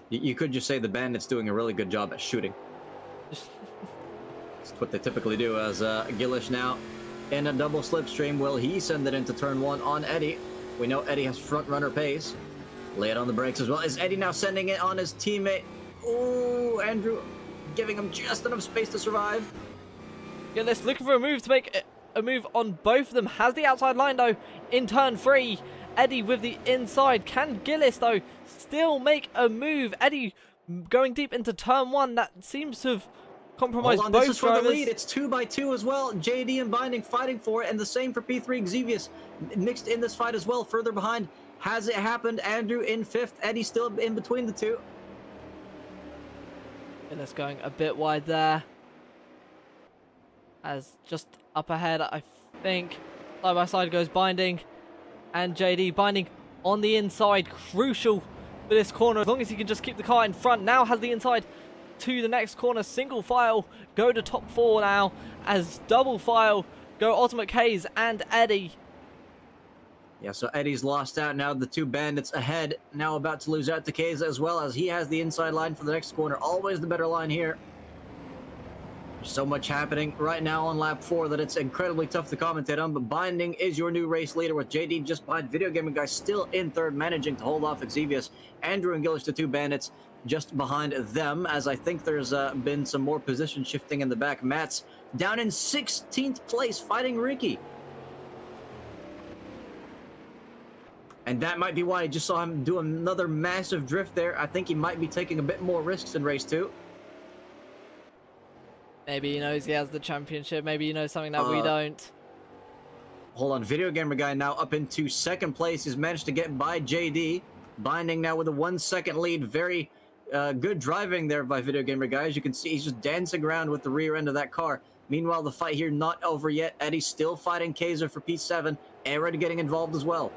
You could just say the Bandits doing a really good job at shooting. That's what they typically do. As Gillish now in a double slipstream, will he send it into turn 1 on Eddie? We know Eddie has front runner pace. Lay it on the brakes as well. Is Eddie now sending it on his teammate? Oh, Andrew giving him just enough space to survive.
Gillis looking for a move to make a move on both of them. Has the outside line though in turn 3. Eddie with the inside. Can Gillis though still make a move? Eddie going deep into turn 1. That seems to have compromised both
this is
drivers.
For the lead. It's 2x2 as well. JD and Binding fighting for it, and the same for P3. Xevious mixed in this fight as well. Further behind. Has it happened? Andrew in 5th. Eddie still in between the two.
Gillis going a bit wide there. As just up ahead, I think. Side by side goes Binding and JD. Binding on the inside. Crucial for this corner. As long as he can just keep the car in front. Now has the inside to the next corner. Single file go to top 4 now. As double file go Ultimate K's and Eddie.
Yeah, so Eddie's lost out now. The 2 Bandits ahead, now about to lose out to Keza as well, as he has the inside line for the next corner. Always the better line here. There's so much happening right now on lap 4 that it's incredibly tough to commentate on, but Binding is your new race leader with JD just behind. Video Gaming Guy still in third, managing to hold off Xevious. Andrew and Gillish, the 2 Bandits, just behind them, as I think there's been some more position shifting in the back. Mats down in 16th place, fighting Ricky. And that might be why I just saw him do another massive drift there. I think he might be taking a bit more risks in race 2.
Maybe he knows he has the championship. Maybe he knows something that we don't.
Hold on. Video Gamer Guy now up into second place. He's managed to get by JD. Binding now with a 1-second lead. Very good driving there by Video Gamer Guy. As you can see, he's just dancing around with the rear end of that car. Meanwhile, the fight here not over yet. Eddie's still fighting Kaiser for P7. Aaron getting involved as well.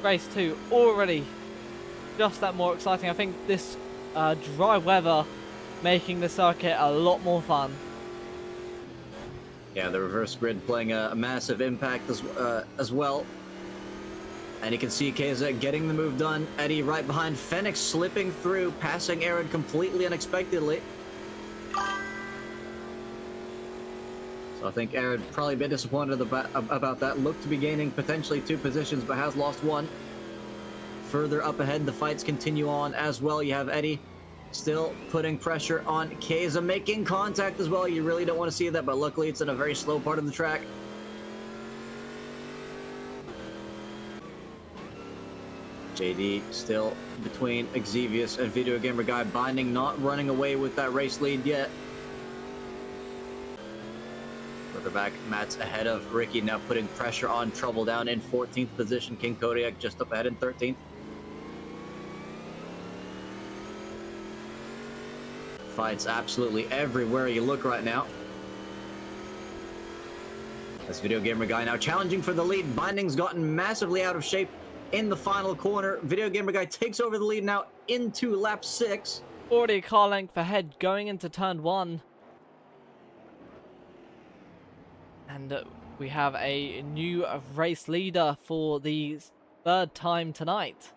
Race 2 already just that more exciting. I think this dry weather making the circuit a lot more fun.
Yeah, the reverse grid playing a massive impact as well. And you can see Keza getting the move done. Eddie right behind. Fennec slipping through, passing Aaron completely unexpectedly. So I think Aaron probably a bit disappointed about that. Looked to be gaining potentially 2 positions, but has lost 1. Further up ahead, the fights continue on as well. You have Eddie still putting pressure on Keza, making contact as well. You really don't want to see that, but luckily it's in a very slow part of the track. JD still between Xevious and Video Gamer Guy. Binding not running away with that race lead yet. Further back, Matt's ahead of Ricky, now putting pressure on Trouble down in 14th position. King Kodiak just up ahead in 13th. Fights absolutely everywhere you look right now. This Video Gamer Guy now challenging for the lead. Binding's gotten massively out of shape in the final corner. Video Gamer Guy takes over the lead now into lap 6.
Already a car length ahead going into turn 1. And We have a new race leader for the third time tonight.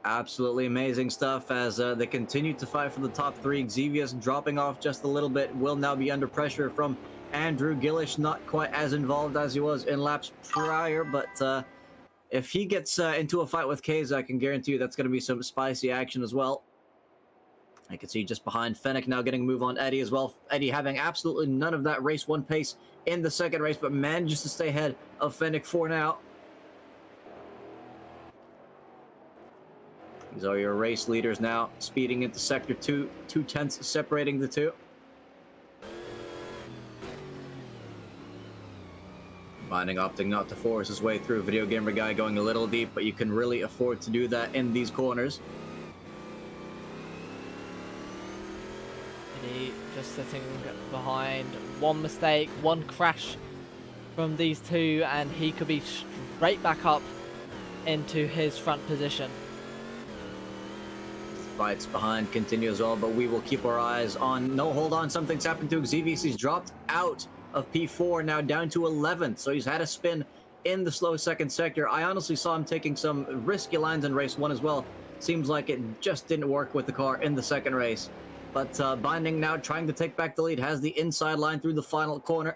Absolutely amazing stuff as they continue to fight for the top three. Xevious dropping off just a little bit, will now be under pressure from Andrew Gillish, not quite as involved as he was in laps prior, but if he gets into a fight with Kaysa, I can guarantee you that's going to be some spicy action as well. I can see just behind Fennec now getting a move on Eddie as well. Eddie having absolutely none of that race one pace in the second race, but manages to stay ahead of Fennec for now. These are your race leaders now, speeding into sector 2, 2/10 separating the two. Binding opting not to force his way through. Video Gamer Guy going a little deep, but you can really afford to do that in these corners.
Eddie just sitting behind. One mistake, one crash from these two, and he could be straight back up into his front position.
Fights behind continue as well, but we will keep our eyes on. No, hold on, something's happened to Xevious. He's dropped out of P4, now down to 11th, so he's had a spin in the slow second sector. I honestly saw him taking some risky lines in race 1 as well. Seems like it just didn't work with the car in the second race. But Binding now trying to take back the lead, has the inside line through the final corner.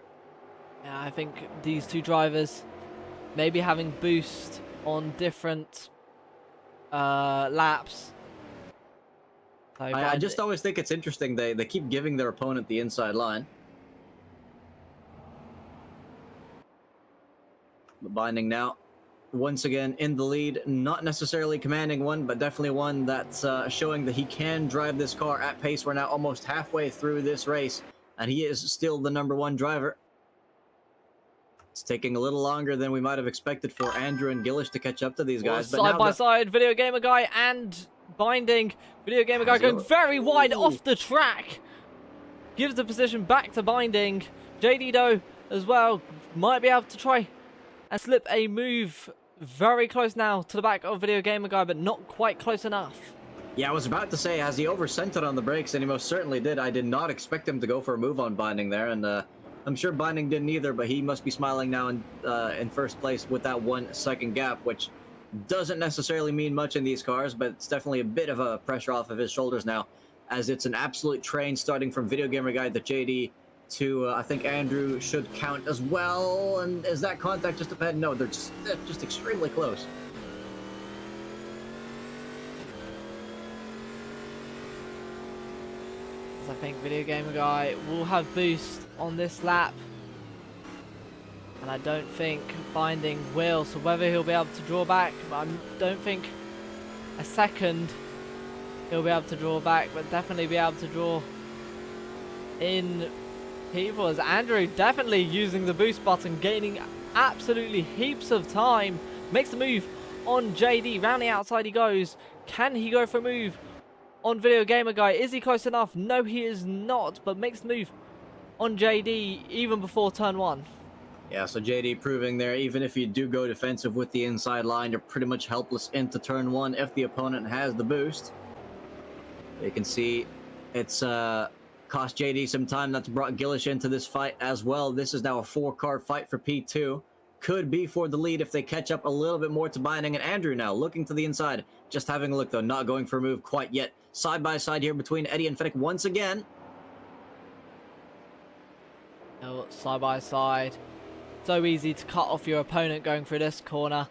Yeah, I think these two drivers maybe having boost on different laps. So
I just always think it's interesting they keep giving their opponent the inside line. But Binding now once again in the lead, not necessarily commanding one, but definitely one that's showing that he can drive this car at pace. We're now almost halfway through this race, and he is still the _1 driver. It's taking a little longer than we might have expected for Andrew and Gillish to catch up to these guys.
Well, side by side, Video Gamer Guy and Binding. Video Gamer Guy going very wide off the track. Gives the position back to Binding. JD though as well might be able to try and slip a move very close now to the back of Video Gamer Guy, but not quite close enough.
Yeah, I was about to say, has he over-centered on the brakes? And he most certainly did. I did not expect him to go for a move on Binding there, and I'm sure Binding didn't either, but he must be smiling now in first place with that 1 second gap, which doesn't necessarily mean much in these cars, but it's definitely a bit of a pressure off of his shoulders now, as it's an absolute train starting from Video Gamer Guy to JD to, I think Andrew should count as well. And is that contact just up ahead? No, they're just extremely close.
I think Video Gamer Guy will have boost on this lap, and I don't think Binding will, so whether he'll be able to draw back, I don't think a second he'll be able to draw back, but definitely be able to draw in people, as Andrew definitely using the boost button, gaining absolutely heaps of time, makes the move on JD. Round the outside he goes. Can he go for a move on Video Gamer Guy? Is he close enough? No, he is not, but makes the move on JD even before turn 1.
Yeah, so JD proving there, even if you do go defensive with the inside line, you're pretty much helpless into turn 1 if the opponent has the boost. You can see it's cost JD some time. That's brought Gillish into this fight as well. This is now a 4-car fight for P2. Could be for the lead if they catch up a little bit more to Binding. And Andrew now looking to the inside, just having a look though, not going for a move quite yet. Side by side here between Eddie and Fennec once again.
Oh, side by side. So easy to cut off your opponent going through this corner,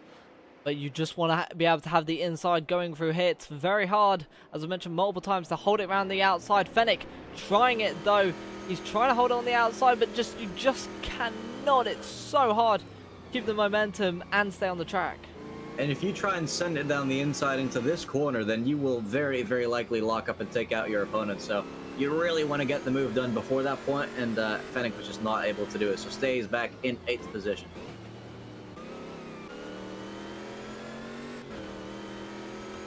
but you just want to be able to have the inside going through here. It's very hard, as I mentioned multiple times, to hold it around the outside. Fennec trying it though. He's trying to hold it on the outside, but you just cannot. It's so hard. Keep the momentum and stay on the track.
And if you try and send it down the inside into this corner, then you will very, very likely lock up and take out your opponent. So you really want to get the move done before that point, and Fennec was just not able to do it, so stays back in 8th position.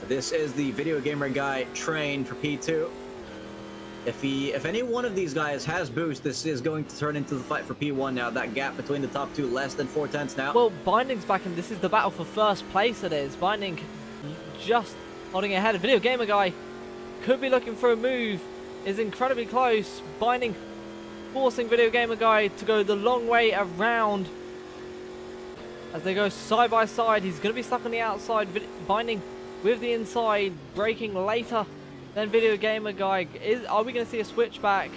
This is the Video Gamer Guy train for P2. If any one of these guys has boost, this is going to turn into the fight for P1 now. That gap between the top two, less than 4/10 now.
Well, Binding's back, and this is the battle for first place. It is Binding just holding ahead. Video Gamer Guy could be looking for a move. Is incredibly close. Binding forcing Video Gamer Guy to go the long way around as they go side by side. He's going to be stuck on the outside, binding with the inside, braking later than Video Gamer Guy. Are we going to see a switchback?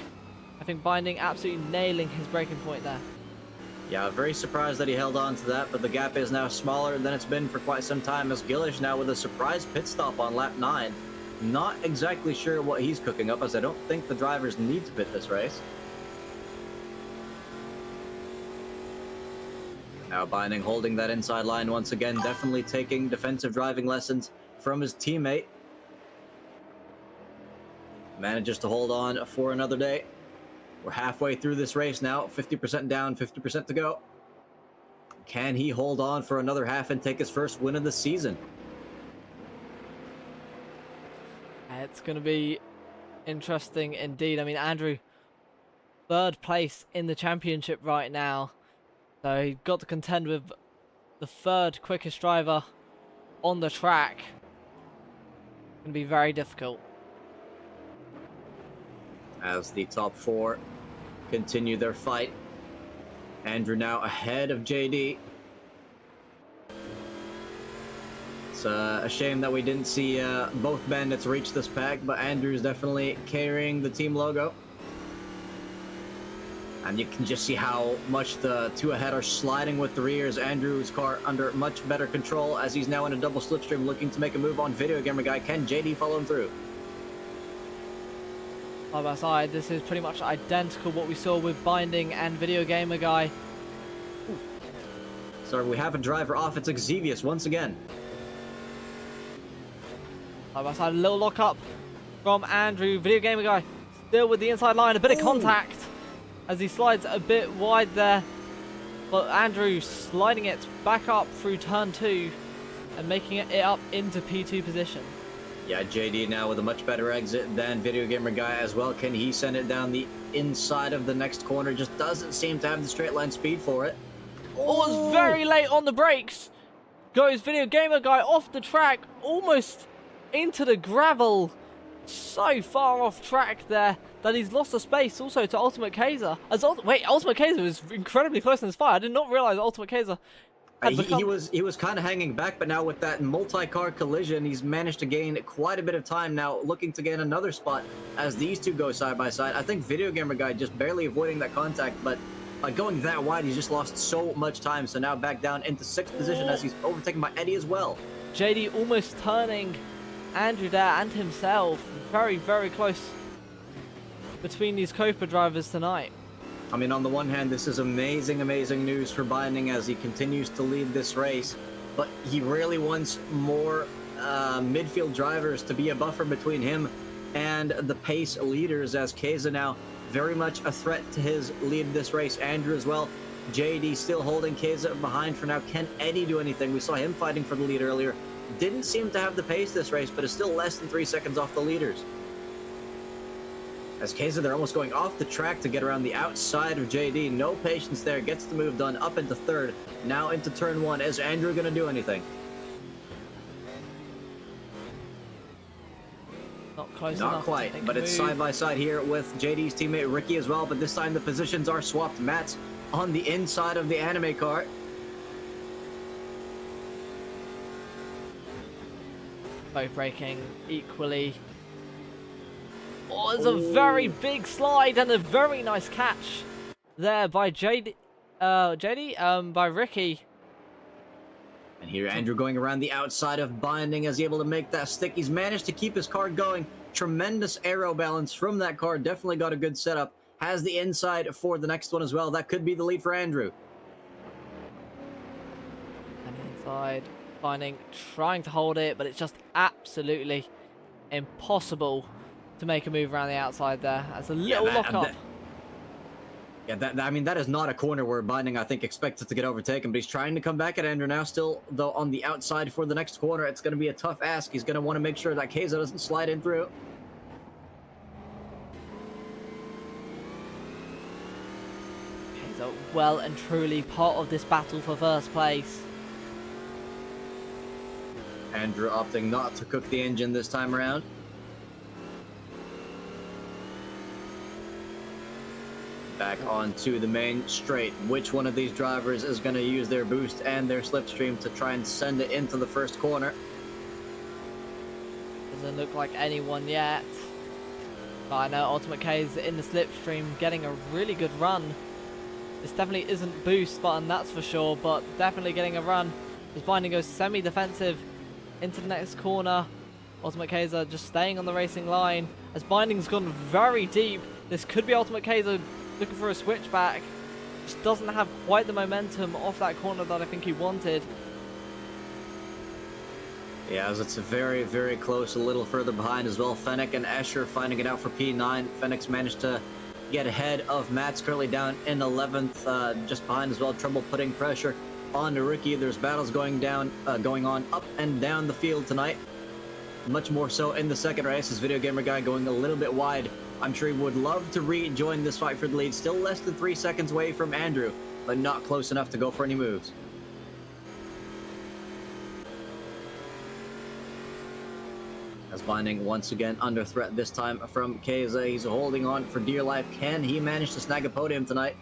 I think Binding absolutely nailing his braking point there.
Yeah, very surprised that he held on to that, but the gap is now smaller than it's been for quite some time, as Gillish now with a surprise pit stop on lap 9. Not exactly sure what he's cooking up, as I don't think the drivers need to pit this race. Now Binding holding that inside line once again, definitely taking defensive driving lessons from his teammate. Manages to hold on for another day. We're halfway through this race now, 50% down, 50% to go. Can he hold on for another half and take his first win of the season?
It's going to be interesting indeed. I mean, Andrew, 3rd place in the championship right now. So he got to contend with the 3rd quickest driver on the track. It's going to be very difficult.
As the top 4 continue their fight. Andrew now ahead of JD. It's a shame that we didn't see both bandits reach this pack, but Andrew's definitely carrying the team logo. And you can just see how much the 2 ahead are sliding with the rears. Andrew's car under much better control as he's now in a double slipstream looking to make a move on Video Gamer Guy. Can JD follow him through?
Side by side, this is pretty much identical what we saw with Binding and Video Gamer Guy.
So we have a driver off. It's Xevious once again.
Side by side, a little lock up from Andrew. Video Gamer Guy still with the inside line, a bit of contact as he slides a bit wide there. But Andrew sliding it back up through turn 2 and making it up into P2 position.
Yeah, JD now with a much better exit than Video Gamer Guy as well. Can he send it down the inside of the next corner? Just doesn't seem to have the straight line speed for it.
Oh, it's very late on the brakes. Goes Video Gamer Guy off the track, almost into the gravel. So far off track there that he's lost the space also to Ultimate Kaiser. Ultimate Kaiser was incredibly close in his fire. I did not realize Ultimate Kaiser
He was kind of hanging back, but now with that multi-car collision, he's managed to gain quite a bit of time now, looking to gain another spot as these 2 go side by side. I think Video Gamer Guy just barely avoiding that contact, but by going that wide, he's just lost so much time. So now back down into 6th position as he's overtaken by Eddie as well.
JD almost turning Andrew there and himself. Very, very close between these Copa drivers tonight.
I mean, on the one hand, this is amazing, amazing news for Binding as he continues to lead this race, but he really wants more midfield drivers to be a buffer between him and the pace leaders, as Keza now very much a threat to his lead this race. Andrew as well. JD still holding Keza behind for now. Can Eddie do anything? We saw him fighting for the lead earlier. Didn't seem to have the pace this race, but is still less than 3 seconds off the leaders. As Keza, they're almost going off the track to get around the outside of JD. No patience there. Gets the move done up into 3rd. Now into turn 1. Is Andrew going to do anything?
Not close
Not
enough.
quite, but it's side by side here with JD's teammate Ricky as well. But this time the positions are swapped. Matt's on the inside of the anime car.
Both braking equally. Oh, there's a very big slide and a very nice catch there by by Ricky.
And here Andrew going around the outside of Binding is able to make that stick. He's managed to keep his car going. Tremendous aero balance from that car. Definitely got a good setup. Has the inside for the next one as well. That could be the lead for Andrew.
And inside, Binding trying to hold it, but it's just absolutely impossible to make a move around the outside there. That's a little lock up.
I mean, that is not a corner where Binding, I think, expected to get overtaken, but he's trying to come back at Andrew now, still, though, on the outside for the next corner. It's going to be a tough ask. He's going to want to make sure that Keza doesn't slide in through.
Keza well and truly part of this battle for first place.
Andrew opting not to cook the engine this time around. Back back onto the main straight. Which one of these drivers is going to use their boost and their slipstream to try and send it into the first corner?
Doesn't look like anyone yet. But I know Ultimate K is in the slipstream getting a really good run. This definitely isn't boost button, that's for sure, but definitely getting a run. As Binding goes semi-defensive into the next corner. Ultimate Kaiser just staying on the racing line. As Binding's gone very deep, this could be Ultimate Kaiser looking for a switchback. Just doesn't have quite the momentum off that corner that I think he wanted.
Yeah, as it's very, very close, a little further behind as well. Fennec and Escher finding it out for P9. Fennec's managed to get ahead of Matt's, currently down in 11th, just behind as well. Trouble putting pressure on Ricky. There's battles going on up and down the field tonight. Much more so in the second race. This Video Gamer guy going a little bit wide. I'm sure he would love to rejoin this fight for the lead. Still less than 3 seconds away from Andrew, but not close enough to go for any moves. As Binding once again under threat, this time from Keza. He's holding on for dear life. Can he manage to snag a podium tonight?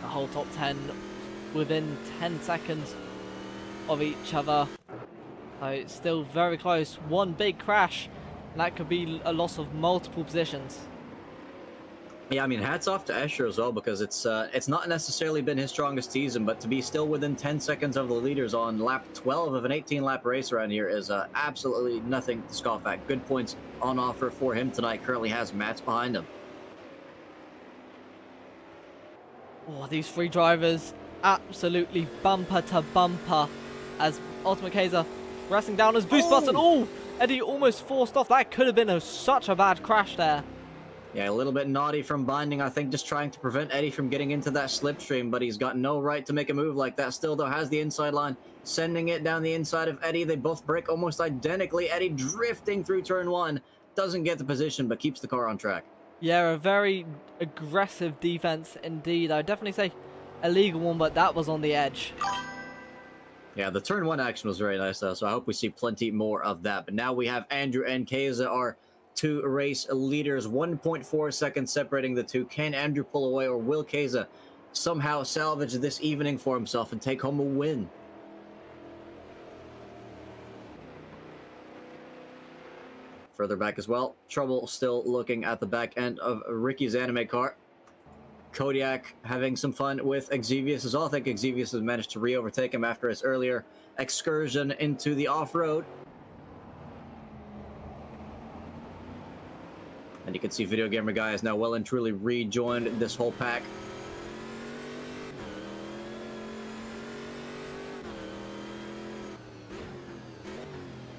The whole top 10 within 10 seconds of each other. So it's still very close. One big crash, and that could be a loss of multiple positions.
Yeah, I mean, hats off to Escher as well, because it's not necessarily been his strongest season, but to be still within 10 seconds of the leaders on lap 12 of an 18-lap race around here is absolutely nothing to scoff at. Good points on offer for him tonight. Currently has Mats behind him.
Oh, these three drivers absolutely bumper to bumper as Ultimate Kaiser pressing down his boost button. Oh, Eddie almost forced off. That could have been such a bad crash there.
Yeah, a little bit naughty from Binding, I think, just trying to prevent Eddie from getting into that slipstream, but he's got no right to make a move like that. Still, though, has the inside line, sending it down the inside of Eddie. They both break almost identically. Eddie drifting through turn one, doesn't get the position, but keeps the car on track.
Yeah, a very aggressive defense indeed. I would definitely say a legal one, but that was on the edge.
Yeah, the turn one action was very nice, though, so I hope we see plenty more of that. But now we have Andrew and Keza, our two race leaders, 1.4 seconds separating the two. Can Andrew pull away, or will Keza somehow salvage this evening for himself and take home a win? Further back as well, Trouble still looking at the back end of Ricky's anime car. Kodiak having some fun with Exevius as well. I think Exevius has managed to re-overtake him after his earlier excursion into the off-road. And you can see Video Gamer Guy has now well and truly rejoined this whole pack.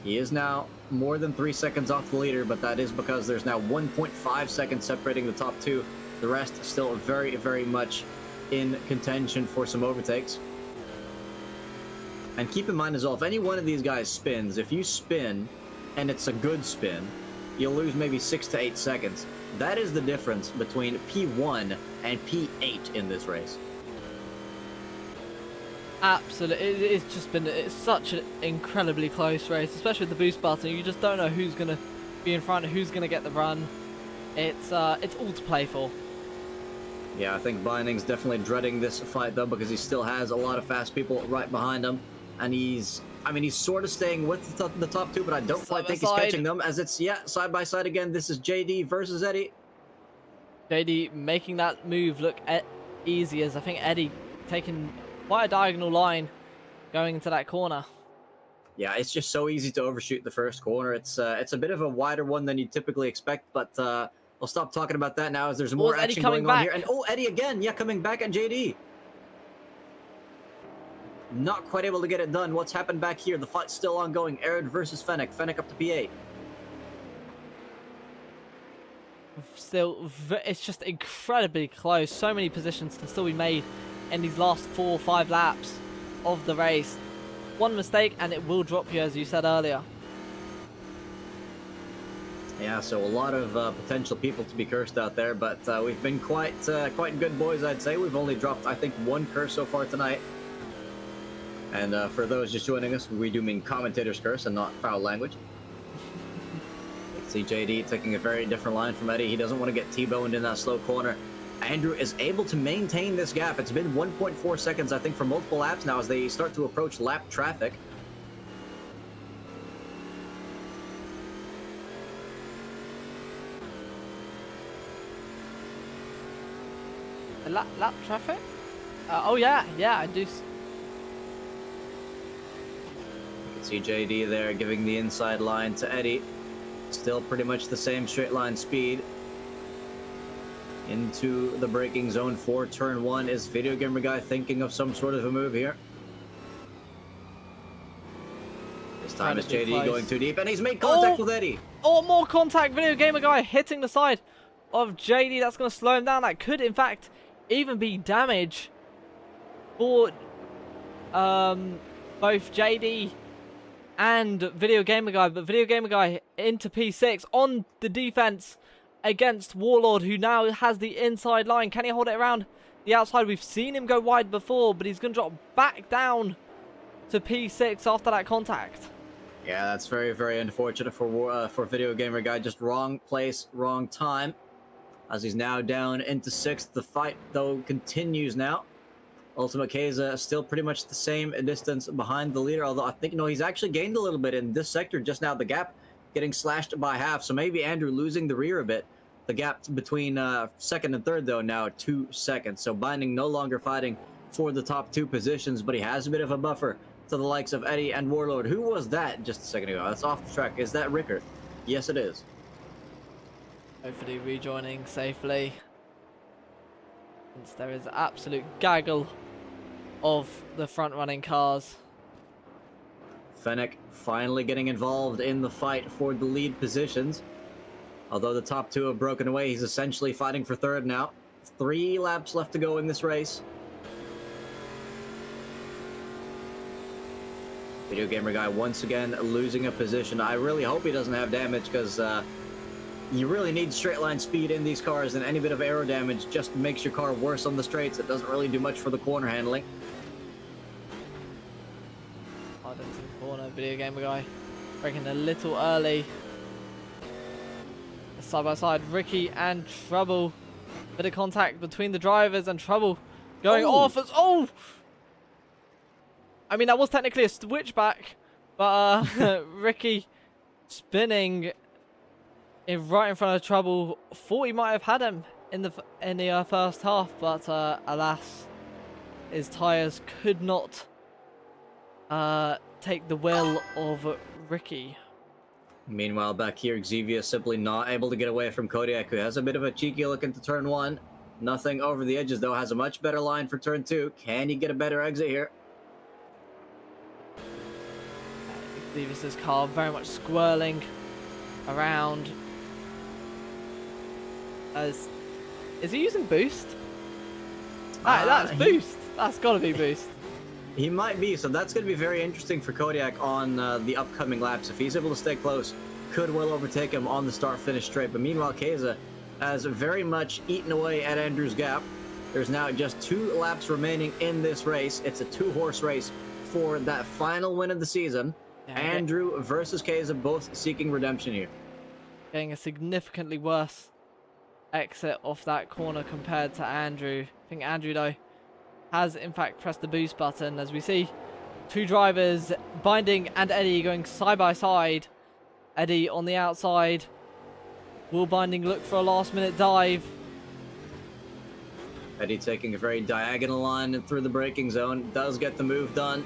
He is now more than 3 seconds off the leader, but that is because there's now 1.5 seconds separating the top two. The rest still very, very much in contention for some overtakes. And keep in mind as well, if any one of these guys spins, if you spin and it's a good spin, you'll lose maybe 6 to 8 seconds. That is the difference between P1 and P8 in this race.
Absolutely, it's just been such an incredibly close race, especially with the boost button. You just don't know who's going to be in front, who's going to get the run. It's all to play for.
Yeah, I think Binding's definitely dreading this fight, though, because he still has a lot of fast people right behind him. And he's sort of staying with the top two, but I don't quite think he's catching them, as it's, yeah, side by side again. This is JD versus Eddie.
JD making that move look easy, as I think Eddie taking quite a diagonal line going into that corner.
Yeah, it's just so easy to overshoot the first corner. It's a bit of a wider one than you'd typically expect, but we'll stop talking about that now as there's more action going on here. And oh, Eddie again, yeah, coming back at JD. Not quite able to get it done. What's happened back here? The fight's still ongoing. Arid versus Fennec. Fennec up to P8.
Still, it's just incredibly close. So many positions to still be made in these last 4 or 5 laps of the race. One mistake and it will drop you, as you said earlier.
Yeah, so a lot of potential people to be cursed out there, but we've been quite good boys, I'd say. We've only dropped, I think, 1 curse so far tonight. And for those just joining us, we do mean commentator's curse and not foul language. See JD taking a very different line from Eddie. He doesn't want to get T-boned in that slow corner. Andrew is able to maintain this gap. It's been 1.4 seconds, I think, for multiple laps now as they start to approach lap traffic.
Lap traffic? Oh yeah, I do.
You can see JD there giving the inside line to Eddie. Still pretty much the same straight line speed. Into the braking zone for turn 1. Is Video Gamer Guy thinking of some sort of a move here? This time is JD going too deep, and he's made contact with Eddie.
Oh, more contact. Video Gamer Guy hitting the side of JD. That's going to slow him down. That could, in fact, even be damage for both JD and Video Gamer Guy. But Video Gamer Guy into P6 on the defense against Warlord, who now has the inside line. Can he hold it around the outside? We've seen him go wide before, but he's going to drop back down to P6 after that contact.
Yeah, that's very, very unfortunate for Video Gamer Guy. Just wrong place, wrong time. As he's now down into 6th. The fight, though, continues now. Ultimate Keza still pretty much the same distance behind the leader, although I think, no, he's actually gained a little bit in this sector just now. The gap getting slashed by half, so maybe Andrew losing the rear a bit. The gap between 2nd and 3rd, though, now 2 seconds. So Binding no longer fighting for the top 2 positions, but he has a bit of a buffer to the likes of Eddie and Warlord. Who was that just a second ago? That's off the track. Is that Rickard? Yes, it is.
Hopefully rejoining safely. Since there is absolute gaggle of the front-running cars.
Fennec finally getting involved in the fight for the lead positions. Although the top 2 have broken away, he's essentially fighting for 3rd now. 3 laps left to go in this race. Video Gamer Guy once again losing a position. I really hope he doesn't have damage, because you really need straight line speed in these cars, and any bit of aero damage just makes your car worse on the straights. It doesn't really do much for the corner handling.
Hard into the corner, Video Gamer Guy breaking a little early. Side by side, Ricky and Trouble. Bit of contact between the drivers, and Trouble going off as I mean, that was technically a switchback, but Ricky spinning right in front of Trouble. Thought he might have had him in the first half, but alas, his tyres could not take the will of Ricky.
Meanwhile, back here, Xavier simply not able to get away from Kodiak, who has a bit of a cheeky look into turn 1. Nothing over the edges, though. Has a much better line for turn 2. Can he get a better exit here?
Xavier's car very much squirreling around. Is he using boost? That's boost. That's got to be boost.
He might be, so that's going to be very interesting for Kodiak on the upcoming laps. If he's able to stay close, could well overtake him on the start-finish straight. But meanwhile, Keza has very much eaten away at Andrew's gap. There's now just 2 laps remaining in this race. It's a 2-horse race for that final win of the season. Yeah, Andrew versus Keza, both seeking redemption here.
Getting a significantly worse exit off that corner compared to Andrew. I think Andrew, though, has in fact pressed the boost button, as we see 2 drivers, Binding and Eddie, going side by side. Eddie on the outside. Will Binding look for a last-minute dive?
Eddie taking a very diagonal line through the braking zone. Does get the move done.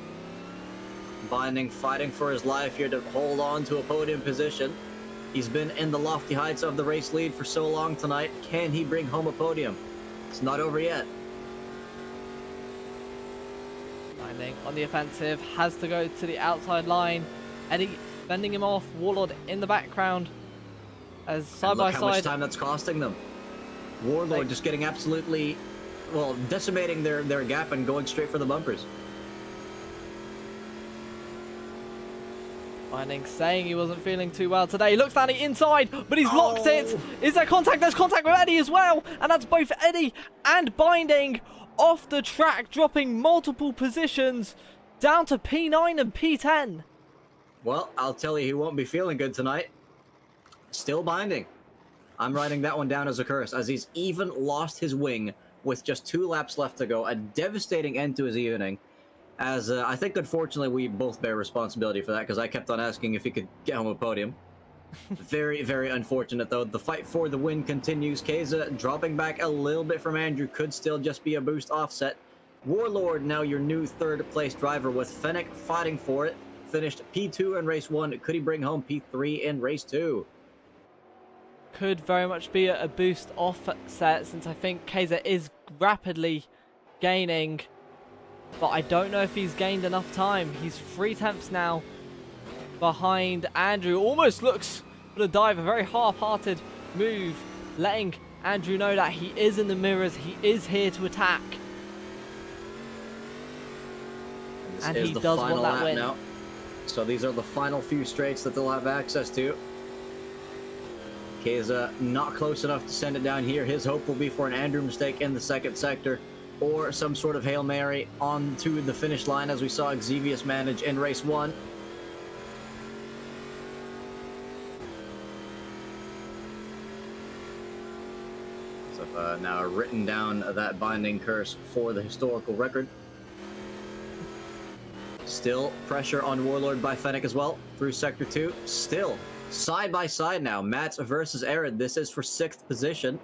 Binding fighting for his life here to hold on to a podium position. He's been in the lofty heights of the race lead for so long tonight. Can he bring home a podium? It's not over yet.
Binding on the offensive, has to go to the outside line. Eddie fending him off. Warlord in the background. As side by side.
Look how much time that's costing them. Warlord just getting absolutely, well, decimating their gap and going straight for the bumpers.
Binding saying he wasn't feeling too well today. He looks down the inside, but he's locked it. Is there contact? There's contact with Eddie as well. And that's both Eddie and Binding off the track, dropping multiple positions down to P9 and P10.
Well, I'll tell you, he won't be feeling good tonight. Still binding. I'm writing that one down as a curse, as he's even lost his wing with just 2 laps left to go. A devastating end to his evening. As I think, unfortunately, we both bear responsibility for that, because I kept on asking if he could get home a podium. Very, very unfortunate, though. The fight for the win continues. Keza dropping back a little bit from Andrew. Could still just be a boost offset. Warlord, now your new 3rd place driver, with Fennec fighting for it. Finished P2 in race 1. Could he bring home P3 in race 2?
Could very much be a boost offset, since I think Keza is rapidly gaining. But I don't know if he's gained enough time. He's 3 tenths now behind Andrew. Almost looks for the dive. A very half-hearted move, letting Andrew know that he is in the mirrors. He is here to attack.
And he does want that win. Now. So these are the final few straights that they'll have access to. Keza not close enough to send it down here. His hope will be for an Andrew mistake in the 2nd sector, or some sort of Hail Mary onto the finish line, as we saw Xevious manage in race 1. So I've now written down that binding curse for the historical record. Still pressure on Warlord by Fennec as well through Sector 2. Still side by side now. Mats versus Arid. This is for 6th position.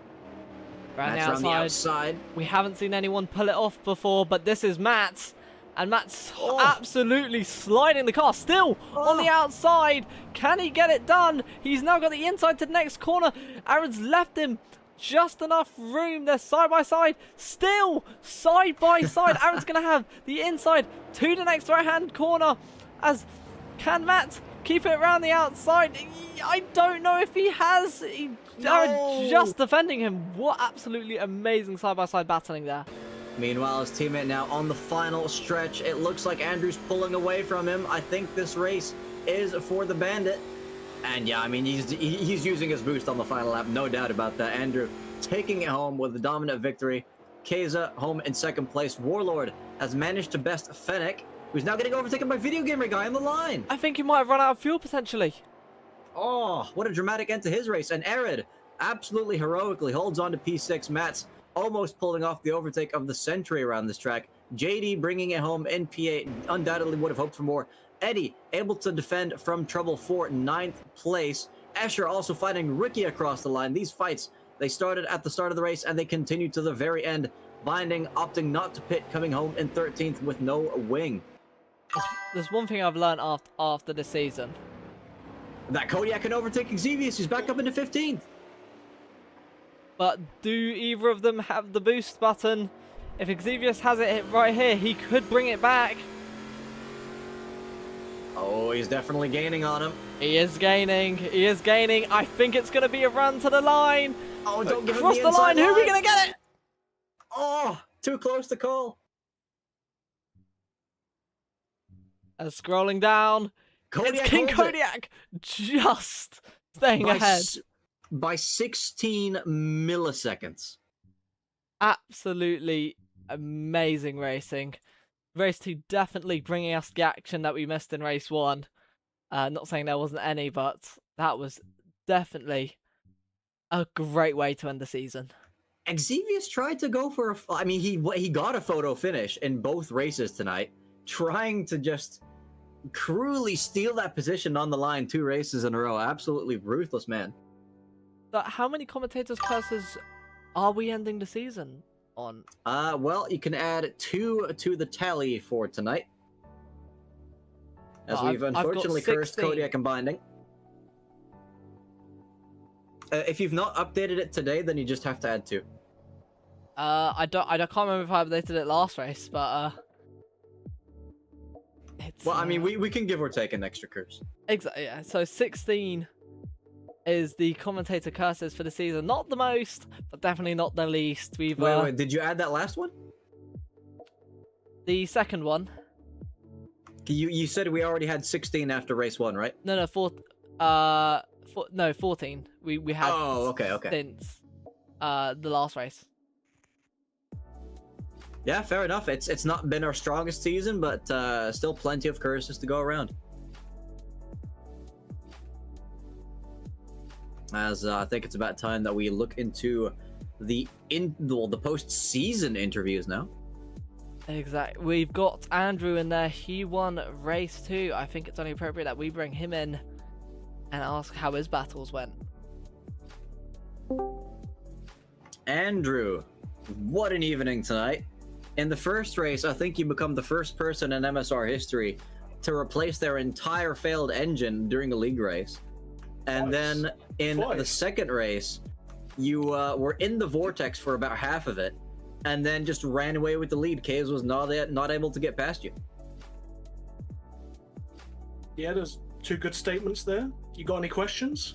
Right around the outside. We haven't seen anyone pull it off before, but this is Mats. And Mats absolutely sliding the car. Still on the outside. Can he get it done? He's now got the inside to the next corner. Arid's left him just enough room. They're side by side. Still side by side. Arid's going to have the inside to the next right-hand corner. As can Mats keep it around the outside? I don't know if he has. Arid just defending him. What absolutely amazing side-by-side battling there.
Meanwhile, his teammate now on the final stretch. It looks like Andrew's pulling away from him. I think this race is for the Bandit. And yeah, I mean, he's using his boost on the final lap. No doubt about that. Andrew taking it home with a dominant victory. Keza home in 2nd place. Warlord has managed to best Fennec, who's now getting overtaken by Video Gamer Guy on the line.
I think he might have run out of fuel potentially.
Oh, what a dramatic end to his race. And Arid absolutely heroically holds on to P6. Mats almost pulling off the overtake of the century around this track. JD bringing it home in P8. Undoubtedly would have hoped for more. Eddie able to defend from trouble for 9th place. Escher also fighting Ricky across the line. These fights, they started at the start of the race and they continued to the very end. Binding opting not to pit, coming home in 13th with no wing.
There's one thing I've learned after this season.
That Kodiak can overtake Xevious. He's back up into 15th.
But do either of them have the boost button? If Xevious has it right here, he could bring it back.
Oh, he's definitely gaining on him.
He is gaining. He is gaining. I think it's going to be a run to the line.
Oh, don't give him
Cross the line. Who are we going to get it?
Oh, too close to call.
And scrolling down.
Kodiak
it's King Kodiak just staying ahead.
By 16 milliseconds.
Absolutely amazing racing. Race 2 definitely bringing us the action that we missed in race 1. Not saying there wasn't any, but that was definitely a great way to end the season.
Xevious tried to go for I mean, he got a photo finish in both races tonight, trying to just cruelly steal that position on the line 2 races in a row. Absolutely ruthless, man.
But how many commentators' curses are we ending the season on?
Well, you can add 2 to the tally for tonight. As we've unfortunately cursed Kodiak and Binding. If you've not updated it today, then you just have to add 2.
I can't remember if I updated it last race, but
well, I mean, we can give or take an extra curse.
Exactly. Yeah. So 16 is the commentator curses for the season. Not the most, but definitely not the least. We've
wait, did you add that last one?
The second one.
You said we already had 16 after race 1, right?
No, 14. We had.
Oh, okay.
Since the last race.
Yeah, fair enough. It's not been our strongest season, but still plenty of curses to go around. as I think it's about time that we look into the post-season interviews now.
Exactly. We've got Andrew in there. He won race 2. I think it's only appropriate that we bring him in and ask how his battles went.
Andrew, what an evening tonight. In the first race, I think you become the first person in MSR history to replace their entire failed engine during a league race. And then in the second race, you were in the vortex for about half of it, and then just ran away with the lead. Caves was not able to get past you.
Yeah, there's 2 good statements there. You got any questions?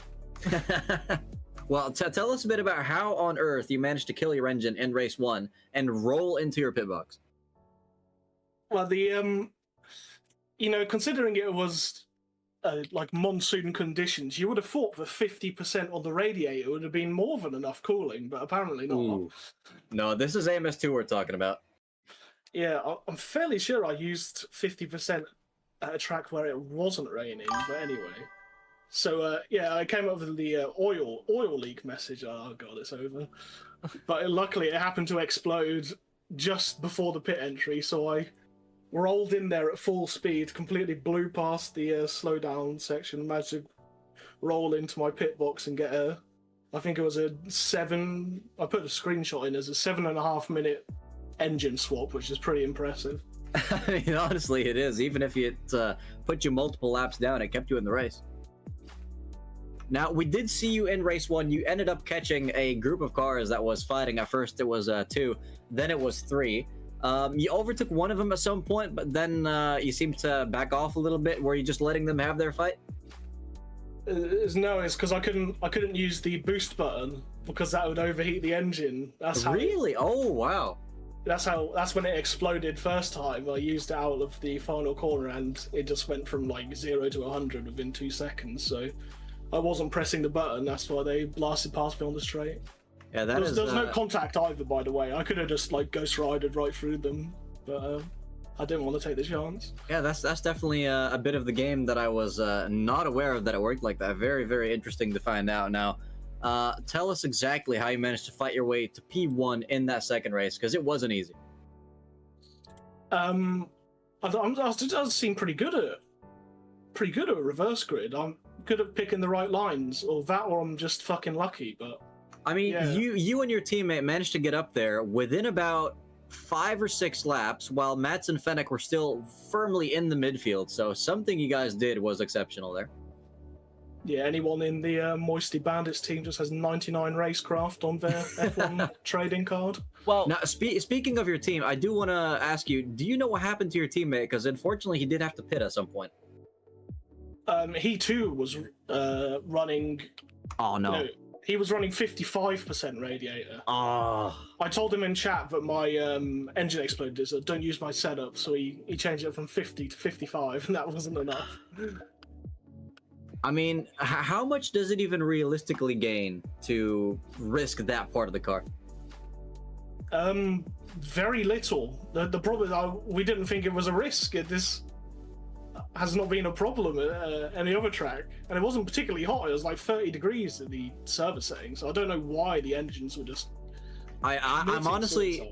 Well, tell us a bit about how on earth you managed to kill your engine in race 1 and roll into your pit box.
Well, the considering it was like monsoon conditions, you would have thought that 50% on the radiator would have been more than enough cooling, but apparently not.
Ooh. No, this is AMS2 we're talking about.
Yeah, I'm fairly sure I used 50% at a track where it wasn't raining, but anyway. So, yeah, I came up with the oil leak message. Oh, God, it's over. But luckily, it happened to explode just before the pit entry, so I rolled in there at full speed, completely blew past the slowdown section, managed to roll into my pit box and get I think it was I put a screenshot in as a 7.5 minute engine swap, which is pretty impressive.
I mean, honestly, it is. Even if it put you multiple laps down, it kept you in the race. Now, we did see you in race 1. You ended up catching a group of cars that was fighting. At first, it was 2. Then it was 3. You overtook one of them at some point, but then you seemed to back off a little bit. Were you just letting them have their fight?
No, it's because I couldn't use the boost button because that would overheat the engine. That's how
really? Oh, wow.
That's when it exploded first time. I used it out of the final corner and it just went from like 0 to 100 within 2 seconds. So I wasn't pressing the button. That's why they blasted past me on the straight.
Yeah,
there was no contact either, by the way. I could have just like ghost rided right through them, but I didn't want to take the chance.
Yeah, that's definitely a bit of the game that I was not aware of that it worked like that. Very, very interesting to find out. Now, tell us exactly how you managed to fight your way to P1 in that second race, because it wasn't easy.
I seem pretty good at a reverse grid. I'm good at picking the right lines, or I'm just fucking lucky. But
I mean,
yeah.
you and your teammate managed to get up there within about 5 or 6 laps, while Mats and Fennec were still firmly in the midfield. So something you guys did was exceptional there.
Yeah, anyone in the Moisty Bandits team just has 99 racecraft on their F1 trading card.
Well,
now, speaking of your team, I do want to ask you, do you know what happened to your teammate? Because unfortunately, he did have to pit at some point.
He too was running...
Oh, no.
He was running 55% radiator.
Oh.
I told him in chat that my engine exploded, so don't use my setup, so he changed it from 50 to 55, and that wasn't enough.
I mean, how much does it even realistically gain to risk that part of the car?
Very little. The problem is we didn't think it was a risk. This has not been a problem at any other track, and it wasn't particularly hot. It was like 30 degrees in the server setting, so I don't know why the engines were just... I'm honestly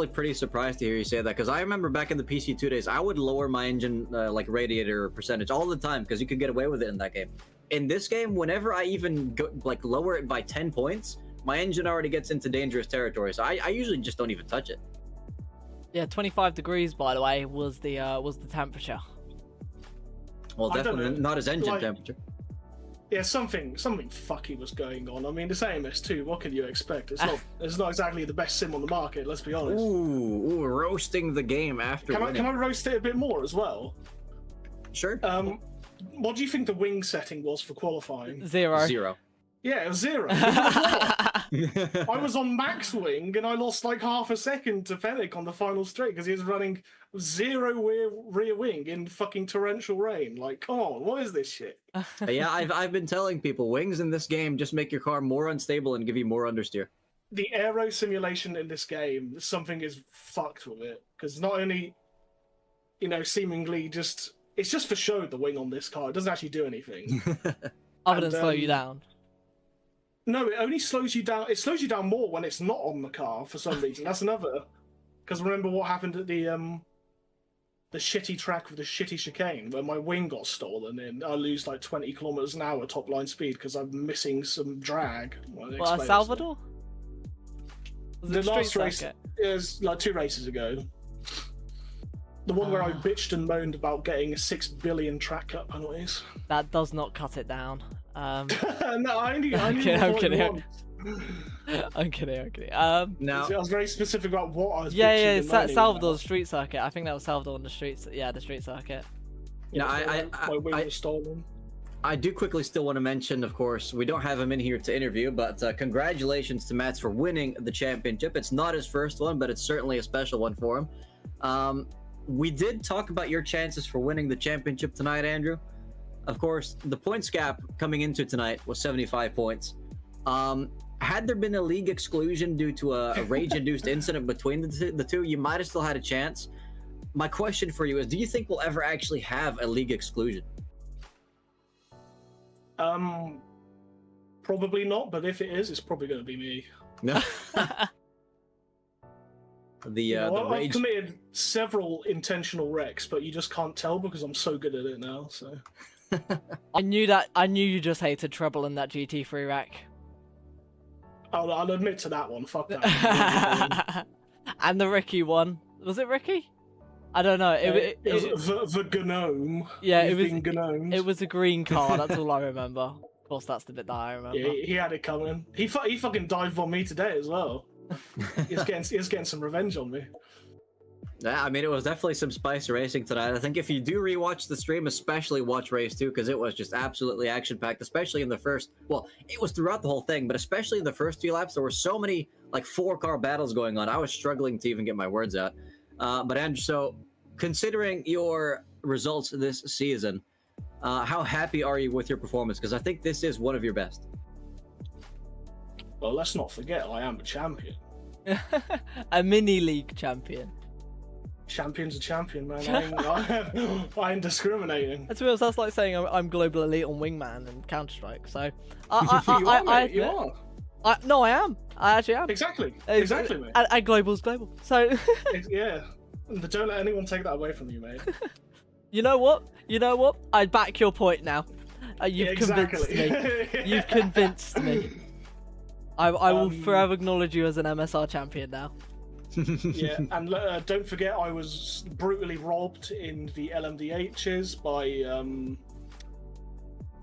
pretty surprised to hear you say that, because I remember back in the PC2 days, I would lower my engine like radiator percentage all the time because you could get away with it in that game. In this game, whenever I even go, like lower it by 10 points, my engine already gets into dangerous territory, so I usually just don't even touch it.
Yeah, 25 degrees, by the way, was the temperature.
Well, definitely not his engine temperature.
Yeah, something fucky was going on. I mean, it's AMS2. What can you expect? It's not exactly the best sim on the market. Let's be honest.
Ooh, roasting the game after.
Can I roast it a bit more as well?
Sure.
What do you think the wing setting was for qualifying?
0.
Yeah, it was 0. I was on max wing and I lost like half a second to Fennec on the final straight because he was running 0 rear wing in fucking torrential rain. Like, come on, what is this shit?
Yeah, I've been telling people, wings in this game just make your car more unstable and give you more understeer.
The aero simulation in this game, something is fucked with it. Because not only, seemingly just... It's just for show, the wing on this car. It doesn't actually do anything.
Other than slow you down.
No, it only slows you down. It slows you down more when it's not on the car for some reason. That's another. Because remember what happened at the shitty track with the shitty chicane where my wing got stolen and I lose like 20 kilometers an hour top line speed because I'm missing some drag.
Well, Salvador? Was
The
it
last
street
race
circuit?
is like 2 races ago. The one where I bitched and moaned about getting 6 billion track cut penalties.
That does not cut it down.
No, I only
I'm
avoid
kidding.
one.
I'm kidding.
Now,
See, I was very specific about what I was.
Yeah,
bitching and moaning
Salvador's
about.
street circuit. I think that was Salvador on the streets. Yeah, the street circuit.
Yeah,
No,
my wing was stolen.
I do quickly still want to mention, of course, we don't have him in here to interview, but congratulations to Mats for winning the championship. It's not his first one, but it's certainly a special one for him. We did talk about your chances for winning the championship tonight, Andrew. Of course, the points gap coming into tonight was 75 points. Had there been a league exclusion due to a rage-induced incident between the two, you might have still had a chance. My question for you is, do you think we'll ever actually have a league exclusion?
Probably not, but if it is, it's probably going to be me.
No.
I've
rage.
committed several intentional wrecks, but you just can't tell because I'm so good at it now. So
I knew you just hated treble in that GT3 rack.
I'll admit to that one. Fuck that.
And the Ricky one. Was it Ricky? I don't know.
It was the gnome.
Yeah,
You've been gnomed.
it was a green car. That's all I remember. Of course, that's the bit that I remember.
Yeah, he had it coming. He fucking dived on me today as well. He's getting some revenge on me.
Yeah, I mean, it was definitely some spicy racing tonight. I think if you do rewatch the stream, especially watch race 2, because it was just absolutely action-packed, especially in the first... Well, it was throughout the whole thing, but especially in the first 2 laps, there were so many, like, 4-car battles going on. I was struggling to even get my words out. But Andrew, so considering your results this season, how happy are you with your performance? Because I think this is one of your best.
Well, let's not forget, I am a champion.
A mini league champion.
Champion's a champion, man. I ain't discriminating.
To be honest, that's like saying I'm global elite on Wingman and Counter Strike. So
You are.
No, I am. I actually am.
Exactly, mate.
And global's global. So
Yeah. Don't let anyone take that away from you, mate.
You know what? I back your point now. You've convinced me. You've convinced me. I will forever acknowledge you as an MSR champion now.
Yeah, and don't forget I was brutally robbed in the LMDHs by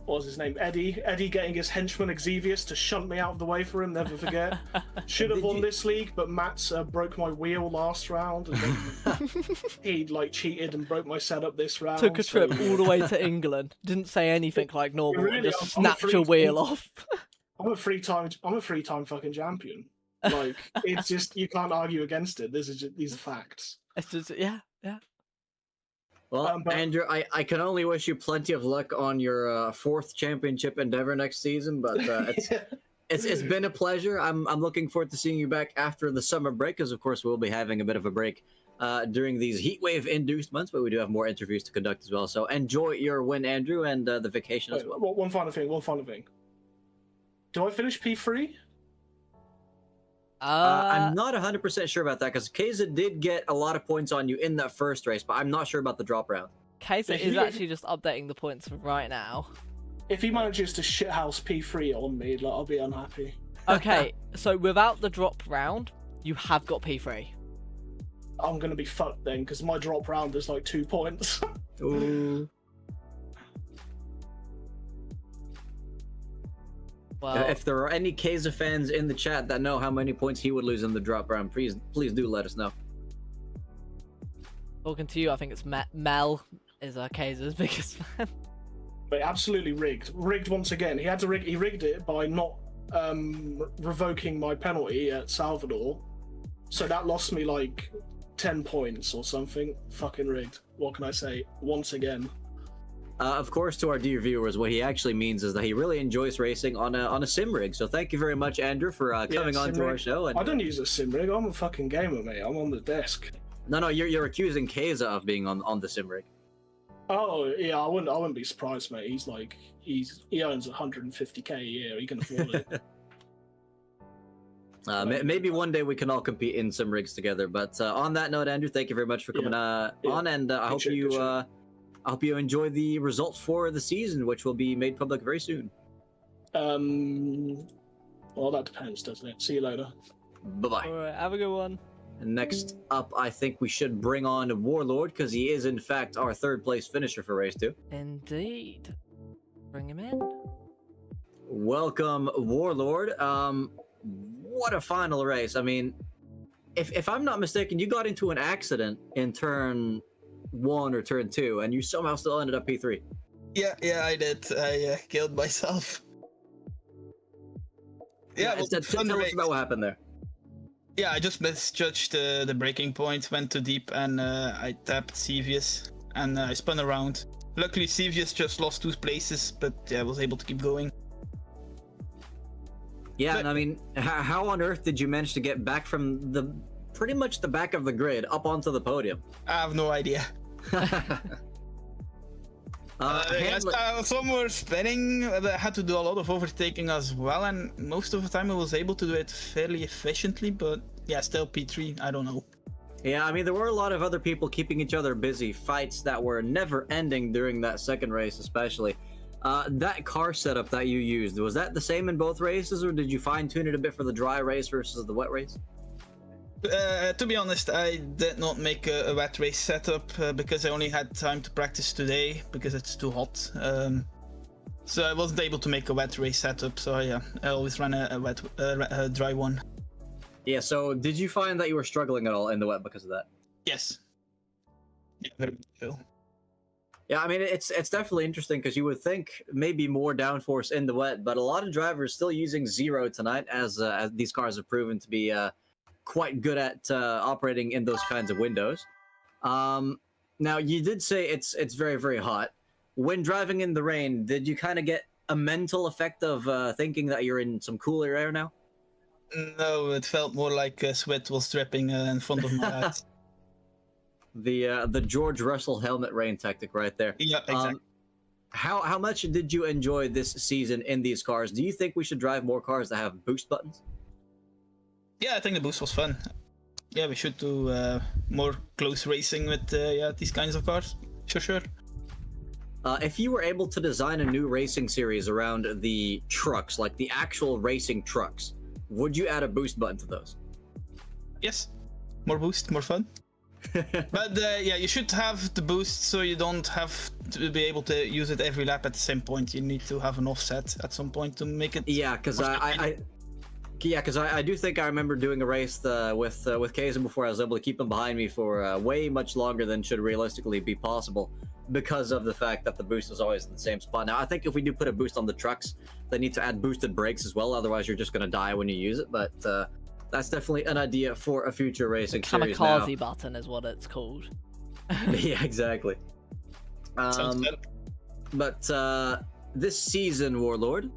what was his name? Eddie getting his henchman Exevius to shunt me out of the way for him, never forget. Should have won this league, but Matt broke my wheel last round, and then he like cheated and broke my setup this round.
Took a trip all the way to England. Didn't say anything like normal.
Really,
Just snapped your wheel off.
I'm a three-time fucking champion. Like, it's just, you can't argue against it. These are facts.
It's just, yeah.
Well,
but-
Andrew, I can only wish you plenty of luck on your 4th championship endeavor next season, but it's been a pleasure. I'm looking forward to seeing you back after the summer break, because of course we'll be having a bit of a break during these heatwave-induced months, but we do have more interviews to conduct as well. So enjoy your win, Andrew, and the vacation as well.
One final thing. Do I finish P3?
I'm not 100% sure about that, because Keza did get a lot of points on you in that first race, but I'm not sure about the drop round.
Kaiser is actually just updating the points for right now.
If he manages to shithouse P3 on me, like, I'll be unhappy.
Okay, so without the drop round, you have got P3.
I'm gonna be fucked then, because my drop round is like 2 points.
Ooh.
Well,
If there are any Keza fans in the chat that know how many points he would lose in the drop round, please do let us know.
talking to you, I think it's Mel is Kaiser's biggest fan.
But absolutely rigged once again. He rigged it by not revoking my penalty at Salvador, so that lost me like 10 points or something. Fucking rigged. What can I say? Once again.
Of course, to our dear viewers, what he actually means is that he really enjoys racing on a sim rig. So thank you very much, Andrew, for coming on to our show. And
I don't use a sim rig. I'm a fucking gamer, mate. I'm on the desk.
No, you're accusing Keza of being on the sim rig.
Oh yeah, I wouldn't be surprised, mate. He earns 150k a year. He can afford it.
Maybe one day we can all compete in some rigs together. But on that note, Andrew, thank you very much for coming on, and I hope you enjoy the results for the season, which will be made public very soon.
Well, that depends, doesn't it? See you later.
Bye-bye.
All right, have a good one.
And next up, I think we should bring on Warlord, because he is, in fact, our third place finisher for race 2.
Indeed. Bring him in.
Welcome, Warlord. What a final race. I mean, if I'm not mistaken, you got into an accident in turn 1 or turn 2, and you somehow still ended up P3.
Yeah, I did. I killed myself. Yeah, well,
tell us about what happened there.
Yeah, I just misjudged the braking point, went too deep, and I tapped Sevius, and I spun around. Luckily, Sevius just lost 2 places, but yeah, I was able to keep going.
Yeah, but, and I mean, how on earth did you manage to get back from pretty much the back of the grid up onto the podium?
I have no idea. Some were spinning, I had to do a lot of overtaking as well, and most of the time I was able to do it fairly efficiently, but yeah, still P3, I don't know.
Yeah, I mean, there were a lot of other people keeping each other busy, fights that were never ending during that second race especially. That car setup that you used, was that the same in both races, or did you fine-tune it a bit for the dry race versus the wet race?
To be honest, I did not make a wet race setup because I only had time to practice today because it's too hot. So I wasn't able to make a wet race setup, so yeah, I always ran a dry one.
Yeah, so did you find that you were struggling at all in the wet because of that?
Yes. Yeah, very much so.
Yeah, I mean, it's definitely interesting because you would think maybe more downforce in the wet, but a lot of drivers still using zero tonight as these cars have proven to be quite good at operating in those kinds of windows. Now, you did say it's very, very hot. When driving in the rain, did you kind of get a mental effect of thinking that you're in some cooler air now?
No, it felt more like sweat was dripping in front of my eyes.
The George Russell helmet rain tactic right there.
Yeah, exactly.
How much did you enjoy this season in these cars? Do you think we should drive more cars that have boost buttons?
Yeah, I think the boost was fun. Yeah, we should do more close racing with these kinds of cars. Sure.
If you were able to design a new racing series around the trucks, like the actual racing trucks, would you add a boost button to those?
Yes. More boost, more fun. But yeah, you should have the boost so you don't have to be able to use it every lap at the same point. You need to have an offset at some point to make it.
Yeah, because I do think I remember doing a race with Kazan before I was able to keep him behind me for way much longer than should realistically be possible because of the fact that the boost was always in the same spot. Now, I think if we do put a boost on the trucks, they need to add boosted brakes as well. Otherwise, you're just going to die when you use it. But that's definitely an idea for a future racing series.
Kamikaze button is what it's called.
Yeah, exactly. But this season, Warlord,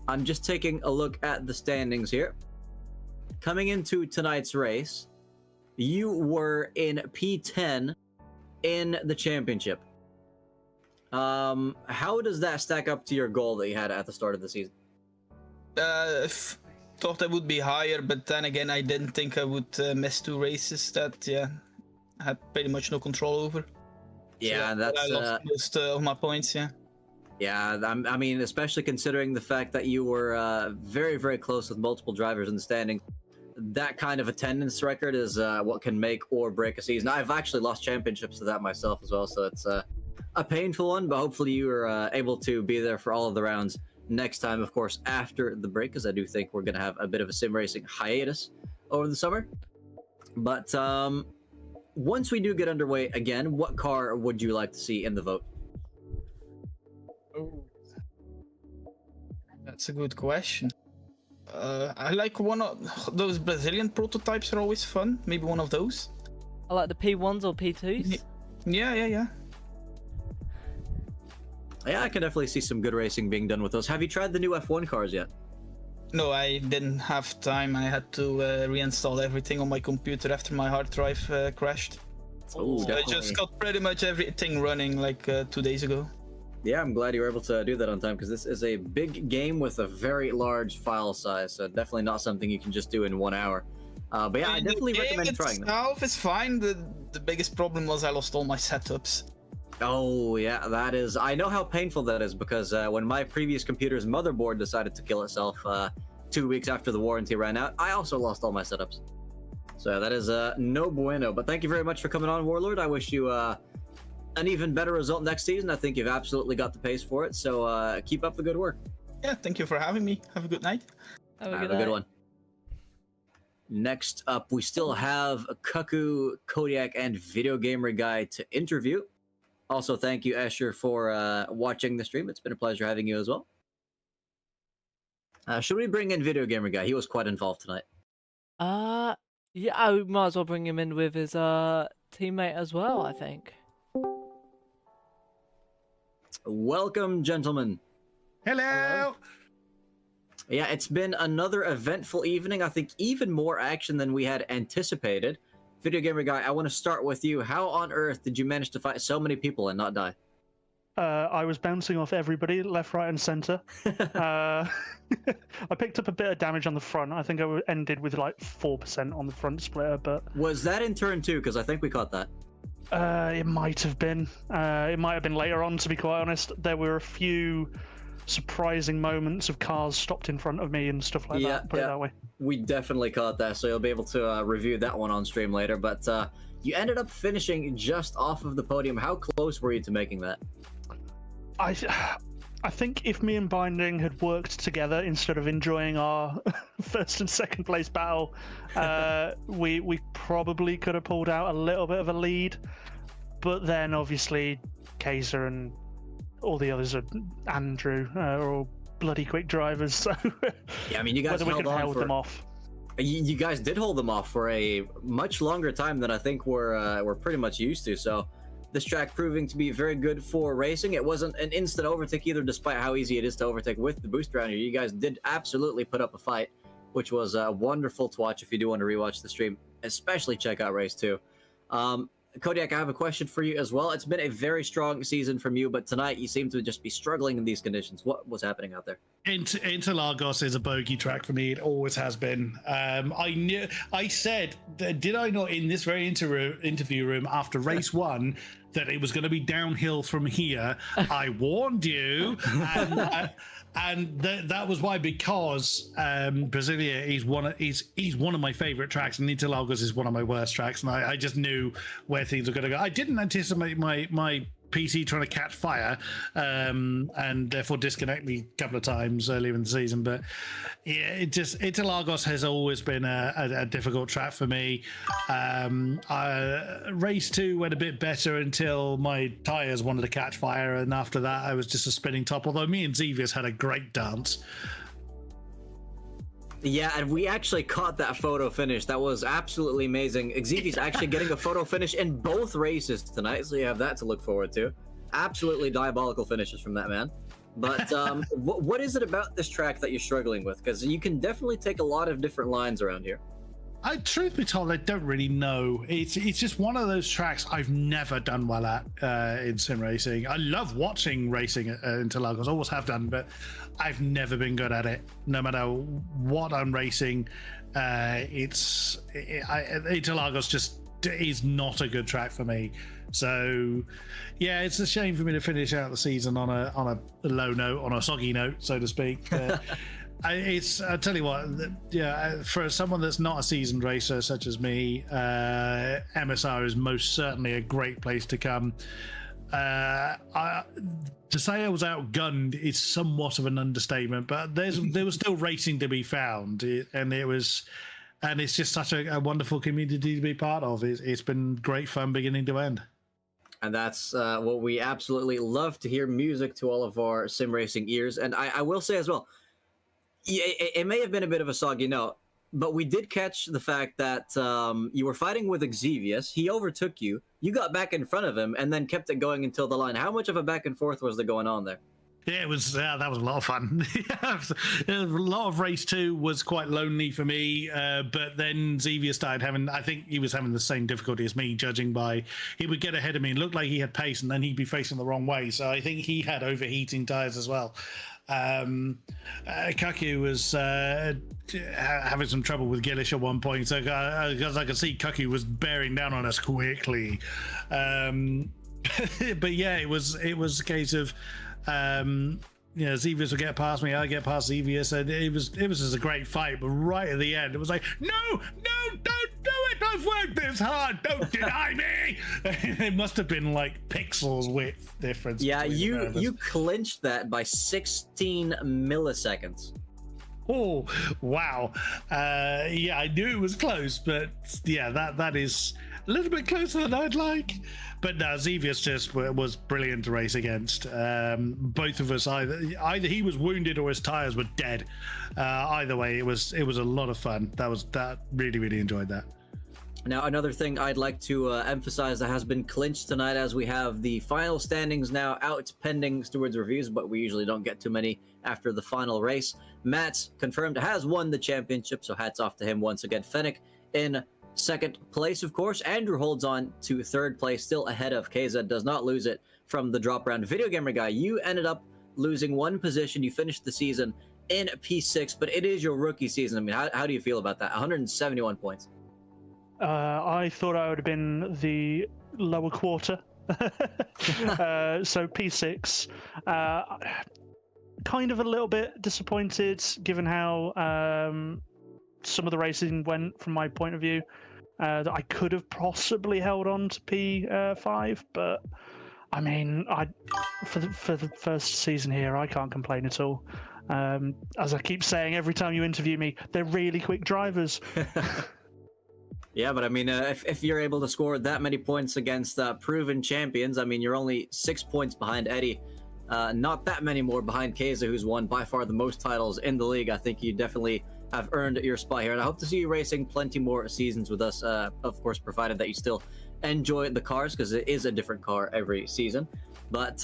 I'm just taking a look at the standings here. Coming into tonight's race, you were in P10 in the championship. How does that stack up to your goal that you had at the start of the season?
Thought I would be higher, but then again, I didn't think I would miss 2 races that I had pretty much no control over.
Yeah,
so
that's
I lost most of my points.
Yeah, I mean, especially considering the fact that you were very, very close with multiple drivers in the standings. That kind of attendance record is what can make or break a season. I've actually lost championships to that myself as well, so it's a painful one, but hopefully you are able to be there for all of the rounds next time, of course, after the break, because I do think we're going to have a bit of a sim racing hiatus over the summer. But once we do get underway again, what car would you like to see in the vote?
Oh, that's a good question. I like one of those Brazilian prototypes are always fun. Maybe one of those.
I like the P1s or P2s.
Yeah.
Yeah, I can definitely see some good racing being done with those. Have you tried the new F1 cars yet?
No, I didn't have time. I had to reinstall everything on my computer after my hard drive crashed.
Oh,
so I just got pretty much everything running like 2 days ago.
Yeah, I'm glad you were able to do that on time because this is a big game with a very large file size, so definitely not something you can just do in 1 hour. But yeah, I definitely recommend trying that.
Itself is fine. The biggest problem was I lost all my setups.
Oh yeah, that is. I know how painful that is because when my previous computer's motherboard decided to kill itself 2 weeks after the warranty ran out, I also lost all my setups. So that is no bueno. But thank you very much for coming on, Warlord. I wish you an even better result next season. I think you've absolutely got the pace for it. So keep up the good work.
Yeah, thank you for having me. Have a good night.
Have
Have a good one. Next up, we still have Cuckoo, Kodiak, and Video Gamer Guy to interview. Also, thank you, Escher, for watching the stream. It's been a pleasure having you as well. Should we bring in Video Gamer Guy? He was quite involved tonight.
Yeah, I might as well bring him in with his teammate as well, I think.
Welcome, gentlemen.
Hello.
Yeah, it's been another eventful evening. I think even more action than we had anticipated. Video Gamer Guy, I want to start with you. How on earth did you manage to fight so many people and not die?
I was bouncing off everybody, left, right, and centre. I picked up a bit of damage on the front. I think I ended with like 4% on the front splitter, but...
Was that in turn 2? Because I think we caught that.
It might have been. It might have been later on, to be quite honest. There were a few surprising moments of cars stopped in front of me and stuff like that, put it that way.
We definitely caught that, so you'll be able to review that one on stream later. But you ended up finishing just off of the podium. How close were you to making that?
I think if me and Binding had worked together instead of enjoying our first and second place battle, we probably could have pulled out a little bit of a lead. But then obviously Kaiser and all the others Andrew are all bloody quick drivers. So
yeah, I mean, you guys
whether we could have held them off.
You guys did hold them off for a much longer time than I think we're pretty much used to. So this track proving to be very good for racing. It wasn't an instant overtake either, despite how easy it is to overtake with the boost around here. You guys did absolutely put up a fight, which was wonderful to watch. If you do want to rewatch the stream, especially check out race 2. Kodiak, I have a question for you as well. It's been a very strong season from you, but tonight you seem to just be struggling in these conditions. What was happening out there?
Interlagos is a bogey track for me. It always has been. I said, did I not in this very interview room after race 1 that it was going to be downhill from here? I warned you, and that was why, because Brasilia is one of my favorite tracks, and Interlagos is one of my worst tracks, and I just knew where things were going to go. I didn't anticipate my PC trying to catch fire and therefore disconnect me a couple of times earlier in the season, but yeah, Interlagos has always been a difficult track for me. Race 2 went a bit better until my tires wanted to catch fire, and after that I was just a spinning top, although me and Xevious had a great dance.
Yeah, and we actually caught that photo finish. That was absolutely amazing. Xevious actually getting a photo finish in both races tonight, so you have that to look forward to. Absolutely diabolical finishes from that man. But what is it about this track that you're struggling with? Because you can definitely take a lot of different lines around here.
Truth be told, I don't really know. It's just one of those tracks I've never done well at in sim racing. I love watching racing at Interlagos, always have done, but I've never been good at it. No matter what I'm racing, Interlagos just is not a good track for me. So yeah, it's a shame for me to finish out the season on a low note, on a soggy note, so to speak. I tell you what, yeah, for someone that's not a seasoned racer such as me, MSR is most certainly a great place to come. To say I was outgunned is somewhat of an understatement, but there was still racing to be found, and it's just such a wonderful community to be part of. It's been great fun beginning to end.
And that's what we absolutely love to hear, music to all of our sim racing ears. And I will say as well, it may have been a bit of a soggy note, but we did catch the fact that you were fighting with Xevious. He overtook you. You got back in front of him and then kept it going until the line. How much of a back and forth was there going on there?
Yeah, it was. That was a lot of fun. A lot of race 2 was quite lonely for me, but then Xavier started having. I think he was having the same difficulty as me, judging by he would get ahead of me and look like he had pace, and then he'd be facing the wrong way. So I think he had overheating tires as well. Kaku was having some trouble with Gillish at one point, so because I could see Kaku was bearing down on us quickly. But yeah, it was a case of Xevious would get past me, I get past Xevious, and it was just a great fight. But right at the end, it was like, no, don't do it! I've worked this hard. Don't deny me. It must have been like pixels width difference.
Yeah, you clinched that by 16 milliseconds.
Oh wow! Yeah, I knew it was close, but yeah, that is a little bit closer than I'd like. But no, Xevious just was brilliant to race against. Both of us, either he was wounded or his tires were dead. Either way, it was a lot of fun. That really enjoyed that.
Now, another thing I'd like to emphasize that has been clinched tonight, as we have the final standings now out pending stewards reviews, but we usually don't get too many after the final race. Matt confirmed has won the championship, so hats off to him once again. Fennec in second place, of course. Andrew holds on to third place, still ahead of Keza, does not lose it from the drop round. Video Gamer Guy, you ended up losing one position. You finished the season in P6, but it is your rookie season. I mean, how do you feel about that? 171 points.
I thought I would have been the lower quarter. So P6. Kind of a little bit disappointed given how some of the racing went from my point of view. That I could have possibly held on to P5, but I mean, for the first season here, I can't complain at all. As I keep saying every time you interview me, they're really quick drivers.
Yeah, but I mean, if you're able to score that many points against proven champions, I mean, you're only 6 points behind Eddie. Not that many more behind Keza, who's won by far the most titles in the league. I think you definitely have earned your spot here, and I hope to see you racing plenty more seasons with us, of course, provided that you still enjoy the cars, because it is a different car every season. But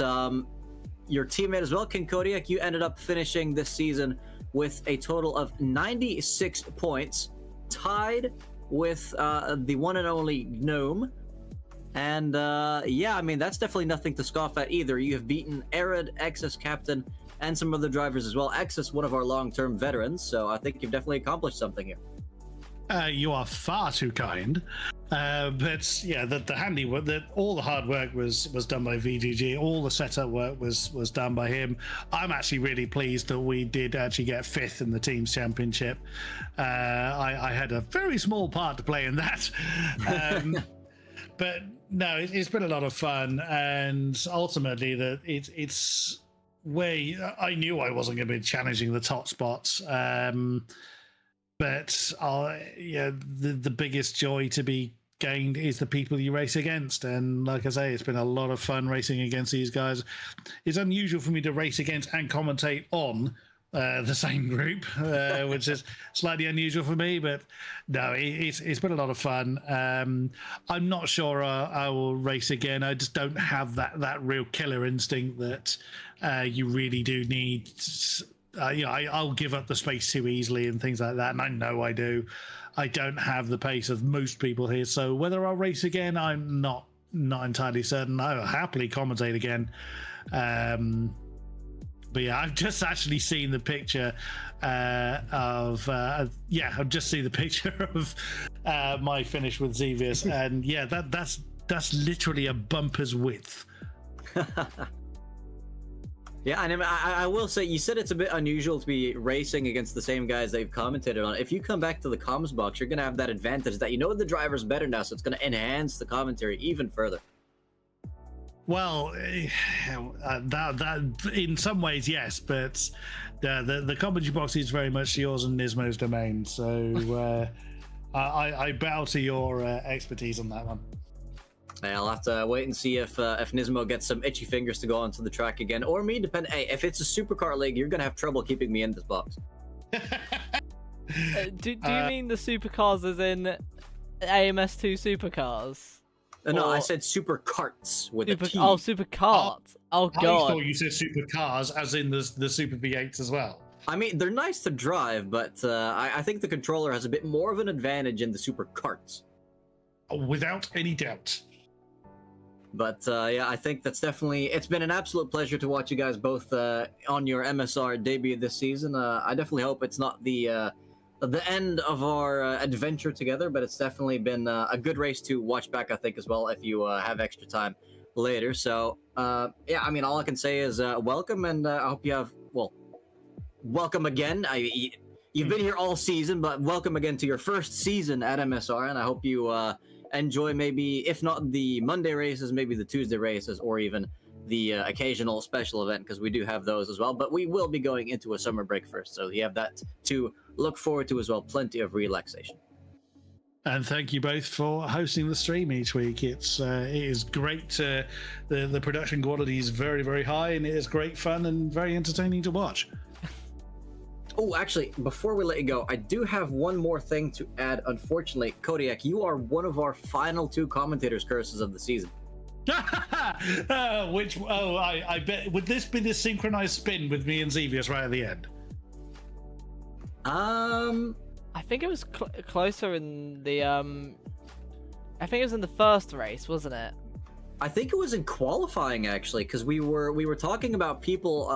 your teammate as well, King Kodiak, you ended up finishing this season with a total of 96 points, tied with the one and only Gnome. And yeah, I mean, that's definitely nothing to scoff at either. You have beaten Arid, Exus Captain, and some other drivers as well. Exus, one of our long-term veterans, so I think you've definitely accomplished something here.
You are far too kind. But yeah, the handiwork, all the hard work was done by VGG. All the setup work was done by him. I'm actually really pleased that we did actually get 5th in the team's championship. I had a very small part to play in that. But no, it's been a lot of fun, and ultimately that it's where I knew I wasn't going to be challenging the top spots. But yeah, the biggest joy to be gained is the people you race against. And like I say, it's been a lot of fun racing against these guys. It's unusual for me to race against and commentate on the same group, which is slightly unusual for me. But no, it's been a lot of fun. I'm not sure I will race again. I just don't have that real killer instinct that you really do need. I'll give up the space too easily and things like that, and I know I do. I don't have the pace of most people here, so whether I'll race again, I'm not entirely certain. I'll happily commentate again. But yeah, I've just actually seen the picture I've just seen the picture of my finish with Xevious, and yeah, that's literally a bumper's width.
Yeah, and I will say, you said it's a bit unusual to be racing against the same guys that you've commentated on. If you come back to the comms box, you're going to have that advantage that you know the driver's better now, so it's going to enhance the commentary even further. Well,
that in some ways, yes, but the commentary box is very much yours and Nismo's domain, so I bow to your expertise on that one.
I'll have to wait and see if Nismo gets some itchy fingers to go onto the track again, or me. Hey, if it's a supercar league, you're gonna have trouble keeping me in this box.
Do you mean the supercars as in AMS2 supercars?
No, I
Or-
said super carts with a T.
Super carts. Oh
I
god.
thought you said supercars, as in the Super V8s as well.
I mean, they're nice to drive, but I think the controller has a bit more of an advantage in the super carts.
Without any doubt.
But yeah, I think that's definitely. It's been an absolute pleasure to watch you guys both on your MSR debut this season. I definitely hope it's not the end of our adventure together, but it's definitely been a good race to watch back, I think, as well, if you have extra time later. So yeah, I mean, all I can say is welcome, and I hope you have welcome again. You've been here all season, but welcome again to your first season at MSR, and I hope you enjoy, maybe if not the Monday races, maybe the Tuesday races, or even the occasional special event, because we do have those as well. But we will be going into a summer break first, so you have that to look forward to as well. Plenty of relaxation.
And thank you both for hosting the stream each week. It is great. The production quality is very, very high, and it is great fun and very entertaining to watch.
Oh, actually, before we let you go, I do have one more thing to add. Unfortunately, Kodiak, you are one of our final 2 commentators' curses of the season.
I bet, would this be the synchronized spin with me and Xevious right at the end?
I think it was closer in the I think it was in the first race, wasn't it?
I think it was in qualifying, actually, because we were talking about people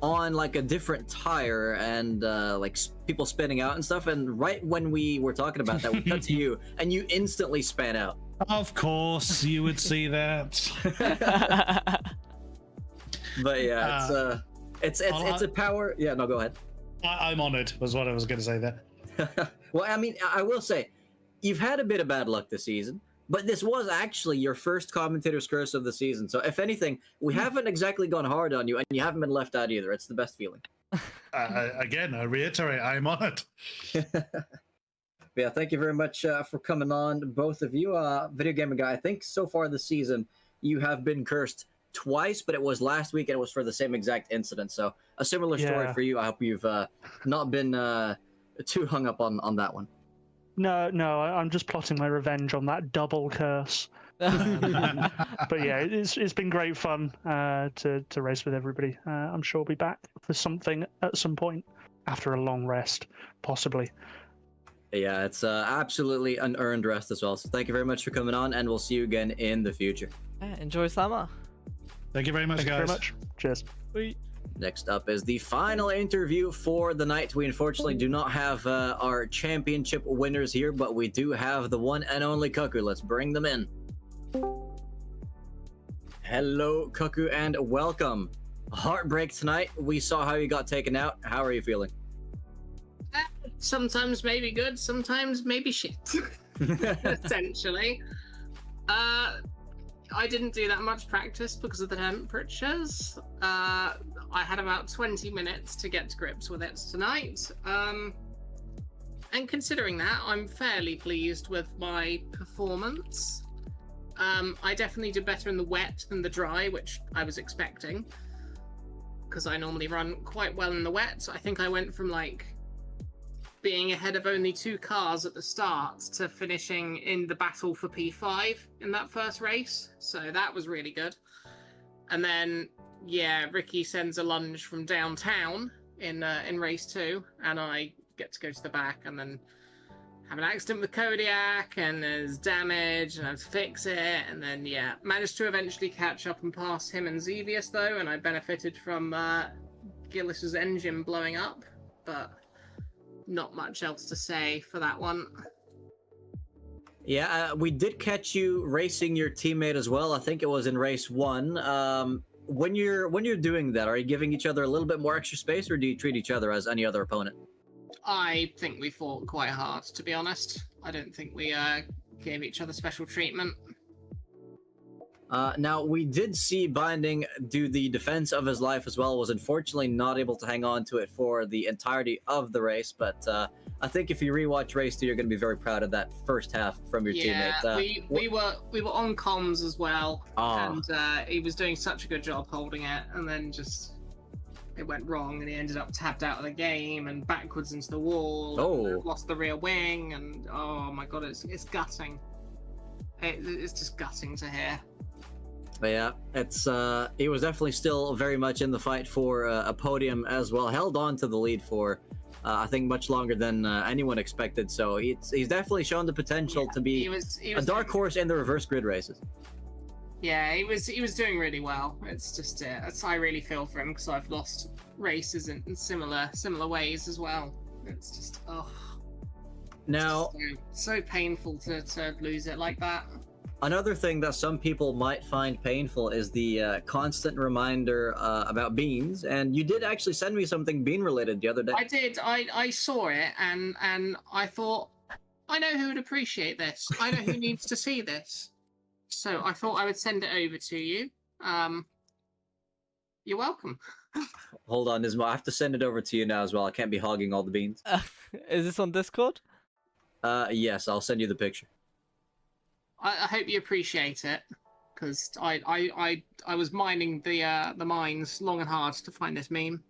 on like a different tire and like people spinning out and stuff, and right when we were talking about that, we cut to you and you instantly span out.
Of course, you would see that.
But yeah, it's a power. Yeah, no, go ahead.
I'm honored, was what I was going to say there.
Well, I mean, I will say, you've had a bit of bad luck this season, but this was actually your first commentator's curse of the season. So if anything, we haven't exactly gone hard on you, and you haven't been left out either. It's the best feeling.
Again, I reiterate, I'm honored.
Yeah, thank you very much for coming on, both of you. Video Gamer Guy, I think so far this season, you have been cursed twice, but it was last week, and it was for the same exact incident. So a similar story for you. I hope you've not been too hung up on that one.
No, I'm just plotting my revenge on that double curse. But yeah, it's been great fun to race with everybody. I'm sure we'll be back for something at some point after a long rest, possibly.
Yeah, it's absolutely an earned rest as well. So thank you very much for coming on, and we'll see you again in the future.
Yeah, enjoy summer.
Thank you very much,
Thank
guys.
you very much. Cheers.
Next up is the final interview for the night. We unfortunately do not have our championship winners here, but we do have the one and only Cuckoo. Let's bring them in. Hello, Cuckoo, and welcome. Heartbreak tonight. We saw how you got taken out. How are you feeling?
Sometimes maybe good, sometimes maybe shit. Essentially. I didn't do that much practice because of the temperatures. I had about 20 minutes to get to grips with it tonight. And considering that, I'm fairly pleased with my performance. I definitely did better in the wet than the dry, which I was expecting, because I normally run quite well in the wet. I think I went from like being ahead of only 2 cars at the start to finishing in the battle for P5 in that first race. So that was really good. And then, yeah, Ricky sends a lunge from downtown in race 2, and I get to go to the back and then have an accident with Kodiak, and there's damage, and I have to fix it, and then, yeah, managed to eventually catch up and pass him and Xevious, though, and I benefited from Gillis's engine blowing up, but not much else to say for that one.
Yeah, we did catch you racing your teammate as well. I think it was in race 1. When you're doing that, are you giving each other a little bit more extra space, or do you treat each other as any other opponent?
I think we fought quite hard, to be honest. I don't think we gave each other special treatment.
Now, we did see Binding do the defense of his life as well, was unfortunately not able to hang on to it for the entirety of the race, but I think if you rewatch race 2, you're going to be very proud of that first half from your teammate.
We were on comms as well,
Ah.
and he was doing such a good job holding it, and then just it went wrong, and he ended up tapped out of the game and backwards into the wall.
Oh.
And lost the rear wing, and oh my god, it's gutting. It's just gutting to hear.
But yeah, it's he was definitely still very much in the fight for a podium as well. Held on to the lead for I think much longer than anyone expected. So he's definitely shown the potential to be
He was
a dark horse in the reverse grid races.
Yeah, he was doing really well. It's just I really feel for him because I've lost races in similar ways as well. It's just
Now,
so painful to lose it like that.
another thing that some people might find painful is the constant reminder about beans. And you did actually send me something bean related the other day.
I did. I saw it and I thought, I know who would appreciate this. I know who needs to see this. So I thought I would send it over to you. You're welcome.
Hold on, Nismo. I have to send it over to you now as well. I can't be hogging all the beans.
Is this on Discord?
Yes, I'll send you the picture.
I hope you appreciate it, because I was mining the mines long and hard to find this meme.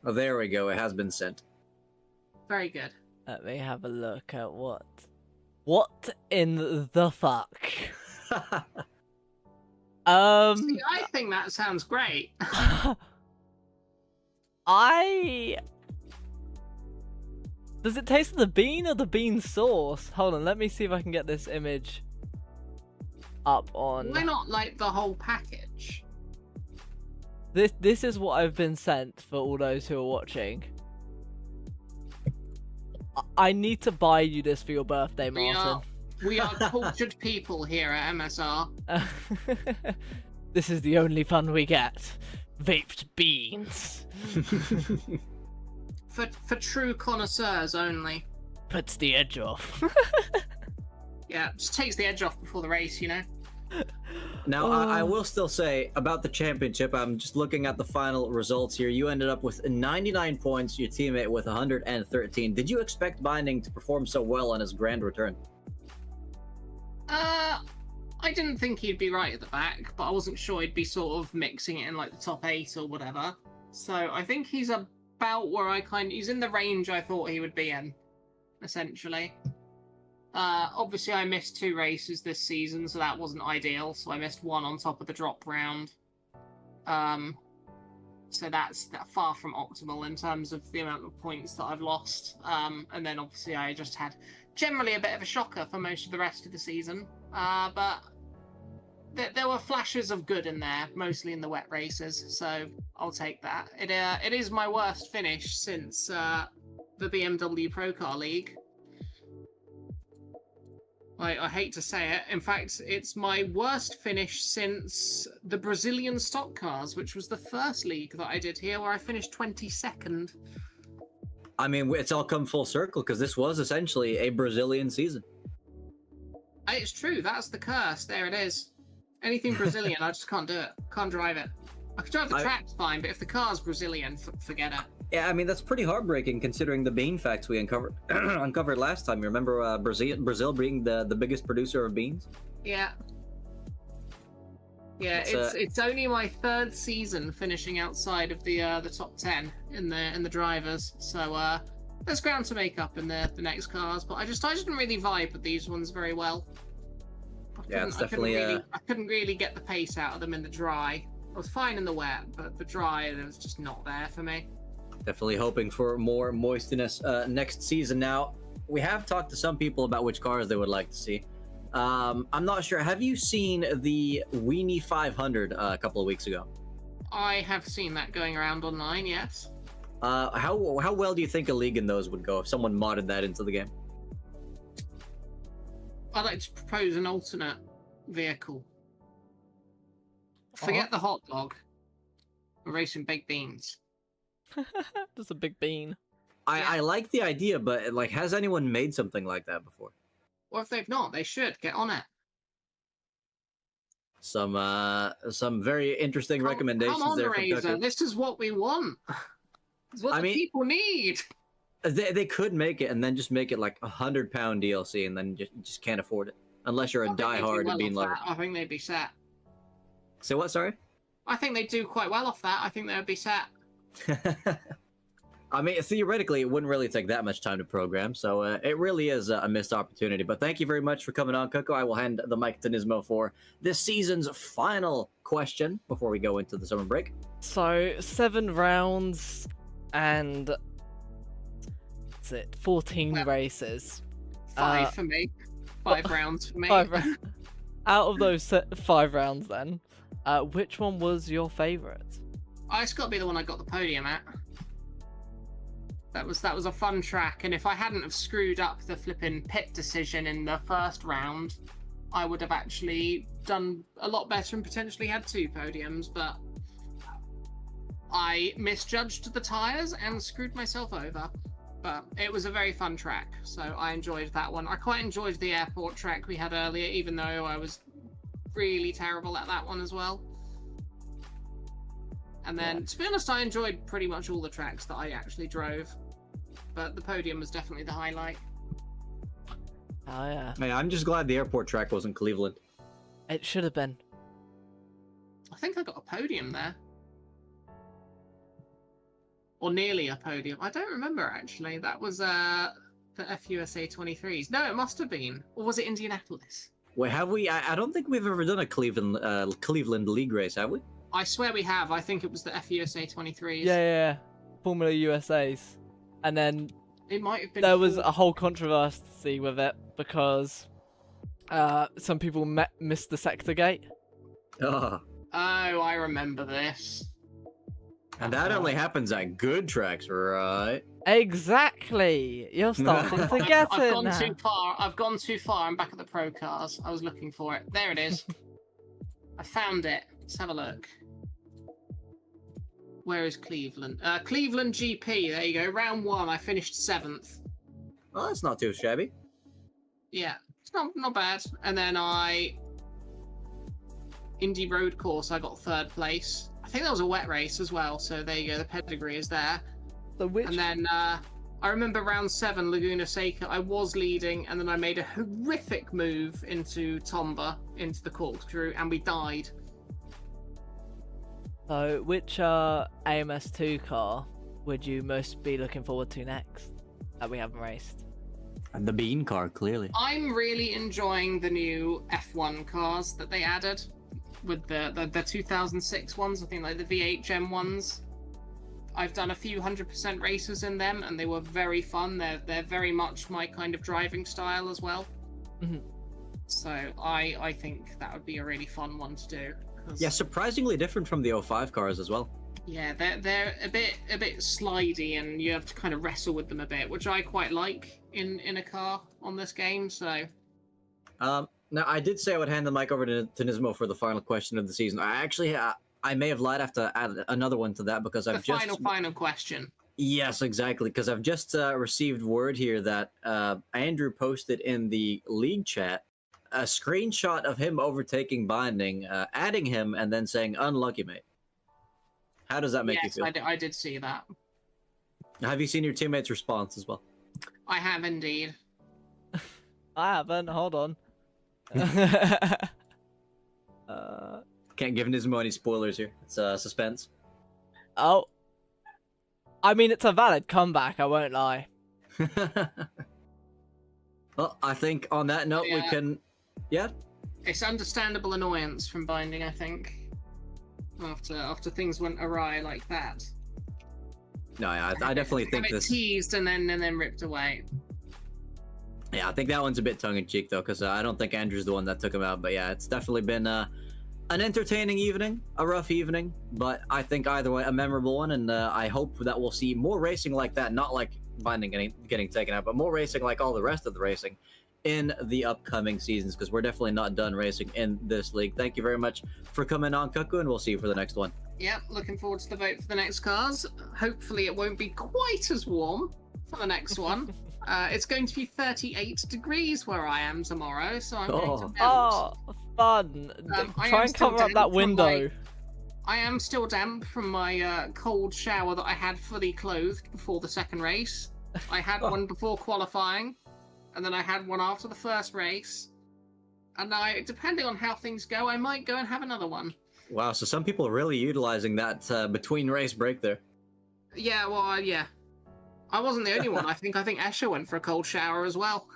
Oh, there we go. It has been sent.
Very good.
Let me have a look at what in the fuck?
See, I think that sounds great.
Does it taste of the bean or the bean sauce? Hold on, let me see if I can get this image up on.
Why not like the whole package?
This is what I've been sent for all those who are watching. I need to buy you this for your birthday, Martin.
We are cultured people here at MSR.
This is the only fun we get. Vaped beans.
For true connoisseurs only.
Puts the edge off.
Yeah, just takes the edge off before the race, you know?
Now, I will still say about the championship, I'm just looking at the final results here. You ended up with 99 points, your teammate with 113. Did you expect Binding to perform so well on his grand return?
I didn't think he'd be right at the back, but I wasn't sure he'd be sort of mixing it in like the top 8 or whatever. So I think he's about where he's in the range I thought he would be in, essentially. Obviously I missed 2 races this season, so that wasn't ideal. So I missed 1 on top of the drop round. So that's far from optimal in terms of the amount of points that I've lost. And then obviously I just had generally a bit of a shocker for most of the rest of the season. But there were flashes of good in there, mostly in the wet races. So I'll take that. It is my worst finish since the BMW Pro Car League. I hate to say it. In fact, it's my worst finish since the Brazilian stock cars, which was the first league that I did here, where I finished 22nd.
I mean, it's all come full circle because this was essentially a Brazilian season.
It's true. That's the curse. There it is. Anything Brazilian, I just can't do it. Can't drive it. I can drive the track fine, but if the car's Brazilian, forget it.
Yeah, I mean, that's pretty heartbreaking considering the bean facts we uncovered last time. You remember Brazil being the biggest producer of beans?
Yeah. Yeah, it's only my 3rd season finishing outside of the top 10 in the drivers. So there's ground to make up in the next cars, but I didn't really vibe with these ones very well.
Yeah, it's definitely
I couldn't really get the pace out of them in the dry. I was fine in the wet, but the dry, it was just not there for me.
Definitely hoping for more moistiness next season. Now, we have talked to some people about which cars they would like to see. I'm not sure. Have you seen the Weenie 500 a couple of weeks ago?
I have seen that going around online, yes.
How well do you think a league in those would go if someone modded that into the game?
I'd like to propose an alternate vehicle. Forget the hot dog. We're racing baked beans.
Just a big bean.
I like the idea, but like, has anyone made something like that before?
Or if they've not, they should get on it.
Some very interesting recommendations
come on,
there from
Razor.
Cookie.
This is what we want. It's what the people need.
They could make it and then just make it like £100 DLC, and then you just can't afford it unless you're a diehard bean lover.
I think they'd be set.
Say what? Sorry.
I think they do quite well off that. I think they would be set.
I mean, theoretically, it wouldn't really take that much time to program, so it really is a missed opportunity. But thank you very much for coming on, Coco. I will hand the mic to Nismo for this season's final question before we go into the summer break.
So 7 rounds and what's it? 14
Well,
races.
5 for me. 5 rounds for me.
5 out of those 5 rounds, then, which one was your favourite?
It's got to be the one I got the podium at. That was a fun track, and if I hadn't have screwed up the flipping pit decision in the first round, I would have actually done a lot better and potentially had 2 podiums, but I misjudged the tyres and screwed myself over. But it was a very fun track, so I enjoyed that one. I quite enjoyed the airport track we had earlier, even though I was really terrible at that one as well. And then, to be honest, I enjoyed pretty much all the tracks that I actually drove. But the podium was definitely the highlight.
Oh yeah,
Hey, I'm just glad the airport track wasn't Cleveland.
it should have been.
I think I got a podium there. Or nearly a podium. I don't remember, actually. That was the FUSA 23s. No, it must have been. Or was it Indianapolis?
Wait, have we? I don't think we've ever done a Cleveland League race, have we?
I swear we have. I think it was the FUSA 23s.
Yeah. Formula USA's, and then
It might have been.
there was
4.
a whole controversy with it because some people missed the sector gate.
Oh,
Oh, I remember this.
and that only happens at good tracks, right?
Exactly. You're starting to get
I've
it
gone
now.
too far. I've gone too far. I'm back at the pro cars. I was looking for it. There it is. I found it. Let's have a look. Where is Cleveland? Cleveland GP. There you go. Round 1. I finished 7th.
Well, that's not too shabby.
Yeah, it's not bad. And then Indy Road Course. I got 3rd place. I think that was a wet race as well. So there you go. The pedigree is there.
So which?
And then I remember round 7, Laguna Seca, I was leading, and then I made a horrific move into Tomba, into the corkscrew, and we died.
So which AMS2 car would you most be looking forward to next that we haven't raced?
And the bean car, clearly.
I'm really enjoying the new F1 cars that they added with the 2006 ones, I think like the VHM ones. I've done a few 100% races in them, and they were very fun. They're very much my kind of driving style as well.
Mhm.
So I think that would be a really fun one to do. 'Cause,
Yeah, surprisingly different from the 05 cars as well.
yeah, they're a bit slidey, and you have to kind of wrestle with them a bit, which I quite like in a car on this game. So
Now, I did say I would hand the mic over to Nismo for the final question of the season. I may have lied. I have to add another one to that because I've
the
just...
final question.
Yes, exactly, because I've just received word here that Andrew posted in the league chat a screenshot of him overtaking Binding, adding him, and then saying, "Unlucky, mate." How does that make you
Yes,
feel?
I did see that.
Have you seen your teammates' response as well?
I have indeed.
I haven't. Hold on.
Can't give Nismo any spoilers here. It's suspense.
Oh. I mean, it's a valid comeback, I won't lie.
Well, I think on that note, we
Yeah.
can... Yeah?
It's understandable annoyance from Binding, I think. After things went awry like that.
No, yeah, I definitely
Have
think
it
this...
teased and then ripped away.
Yeah, I think that one's a bit tongue-in-cheek, though, because I don't think Andrew's the one that took him out. But yeah, it's definitely been an entertaining evening, a rough evening, but I think either way, a memorable one, and I hope that we'll see more racing like that, not like Binding getting taken out, but more racing like all the rest of the racing in the upcoming seasons, because we're definitely not done racing in this league. Thank you very much for coming on, Kuku, and we'll see you for the next one.
Yep, looking forward to the vote for the next cars. Hopefully it won't be quite as warm for the next one. It's going to be 38 degrees where I am tomorrow, so I'm going to melt.
Oh, fun.
I
Try
am
and
still
cover up
damp
that
from
window.
I am still damp from my cold shower that I had fully clothed before the second race. I had one before qualifying, and then I had one after the first race. And depending on how things go, I might go and have another one.
Wow, so some people are really utilizing that between race break there.
Yeah, well, yeah. I wasn't the only one. I think Escher went for a cold shower as well.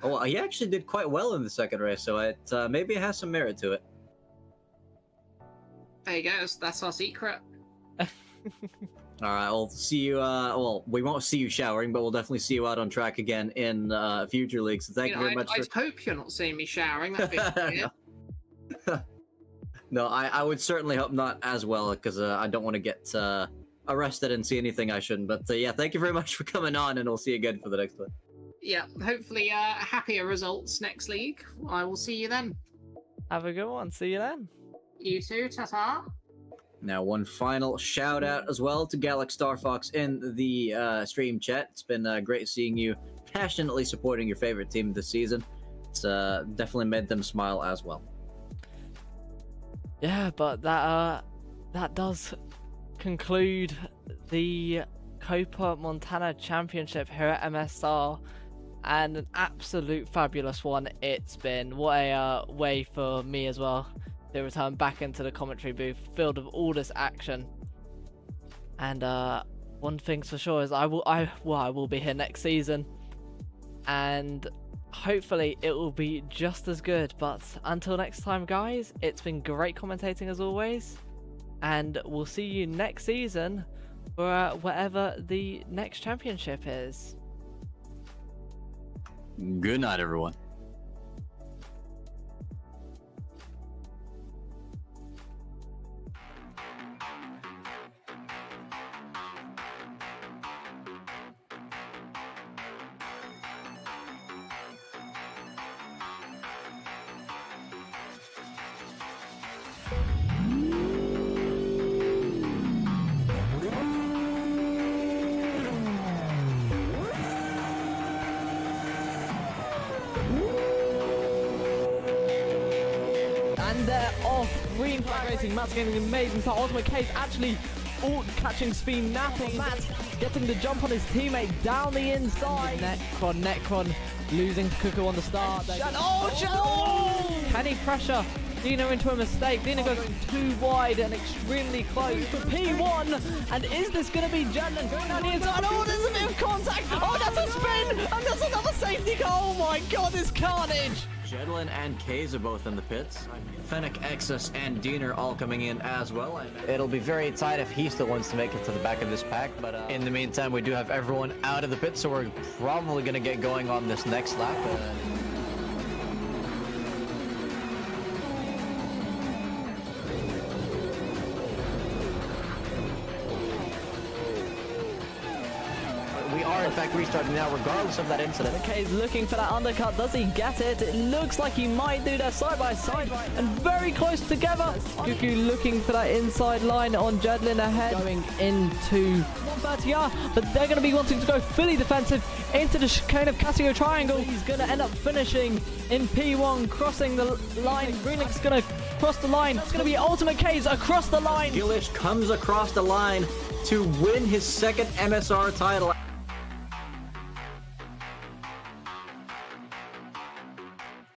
Oh, well, he actually did quite well in the second race, so it maybe it has some merit to it.
There you go. That's our secret.
All right, we'll see you. Well, we won't see you showering, but we'll definitely see you out on track again in future leagues. So thank you very much.
I'd hope you're not seeing me showering. That'd be weird.
No, I would certainly hope not as well, because I don't want to get arrested and see anything I shouldn't. But yeah, thank you very much for coming on, and we'll see you again for the next one.
Yeah, hopefully happier results next league. I will see you then.
Have a good one. See you then.
You too. Ta-ta.
Now, one final shout out as well to Galax Star Fox in the stream chat. It's been great seeing you passionately supporting your favorite team this season. It's definitely made them smile as well.
Yeah, but that does conclude the Copa Montana Championship here at MSR, and an absolute fabulous one it's been. What a way for me as well to return back into the commentary booth, filled with all this action. And one thing's for sure is I will be here next season, and hopefully it will be just as good. But until next time, guys, it's been great commentating as always, and we'll see you next season for whatever the next championship is.
Good night, everyone.
Green flag racing, Matt's getting an amazing start. Ultimate Case actually catching speed, napping. Matt getting the jump on his teammate down the inside. Necron losing to Cuckoo on the start. Can he pressure Dino into a mistake? Dino goes too wide and extremely close for P1. And is this going to be Jedlin going down the inside? Oh, there's a bit of contact. Oh, that's a spin. And that's another safety car. Oh my god, this carnage.
Jedlin and Kaze are both in the pits. Fennec, Exus, and Dean are all coming in as well. It'll be very tight if he still wants to make it to the back of this pack, but in the meantime, we do have everyone out of the pit, so we're probably going to get going on this next lap. We are, in fact, restarting now, regardless of that incident.
Okay, he's looking for that undercut. Does he get it? It looks like he might do that side by side and very close together. Cuckoo looking for that inside line on Jedlin ahead. Going into 130R, but they're going to be wanting to go fully defensive into the chicane of Casio Triangle. He's going to end up finishing in P1, crossing the line. Greenlink's going to cross the line. It's going to be Ultimate K's across the line.
Gilish comes across the line to win his second MSR title.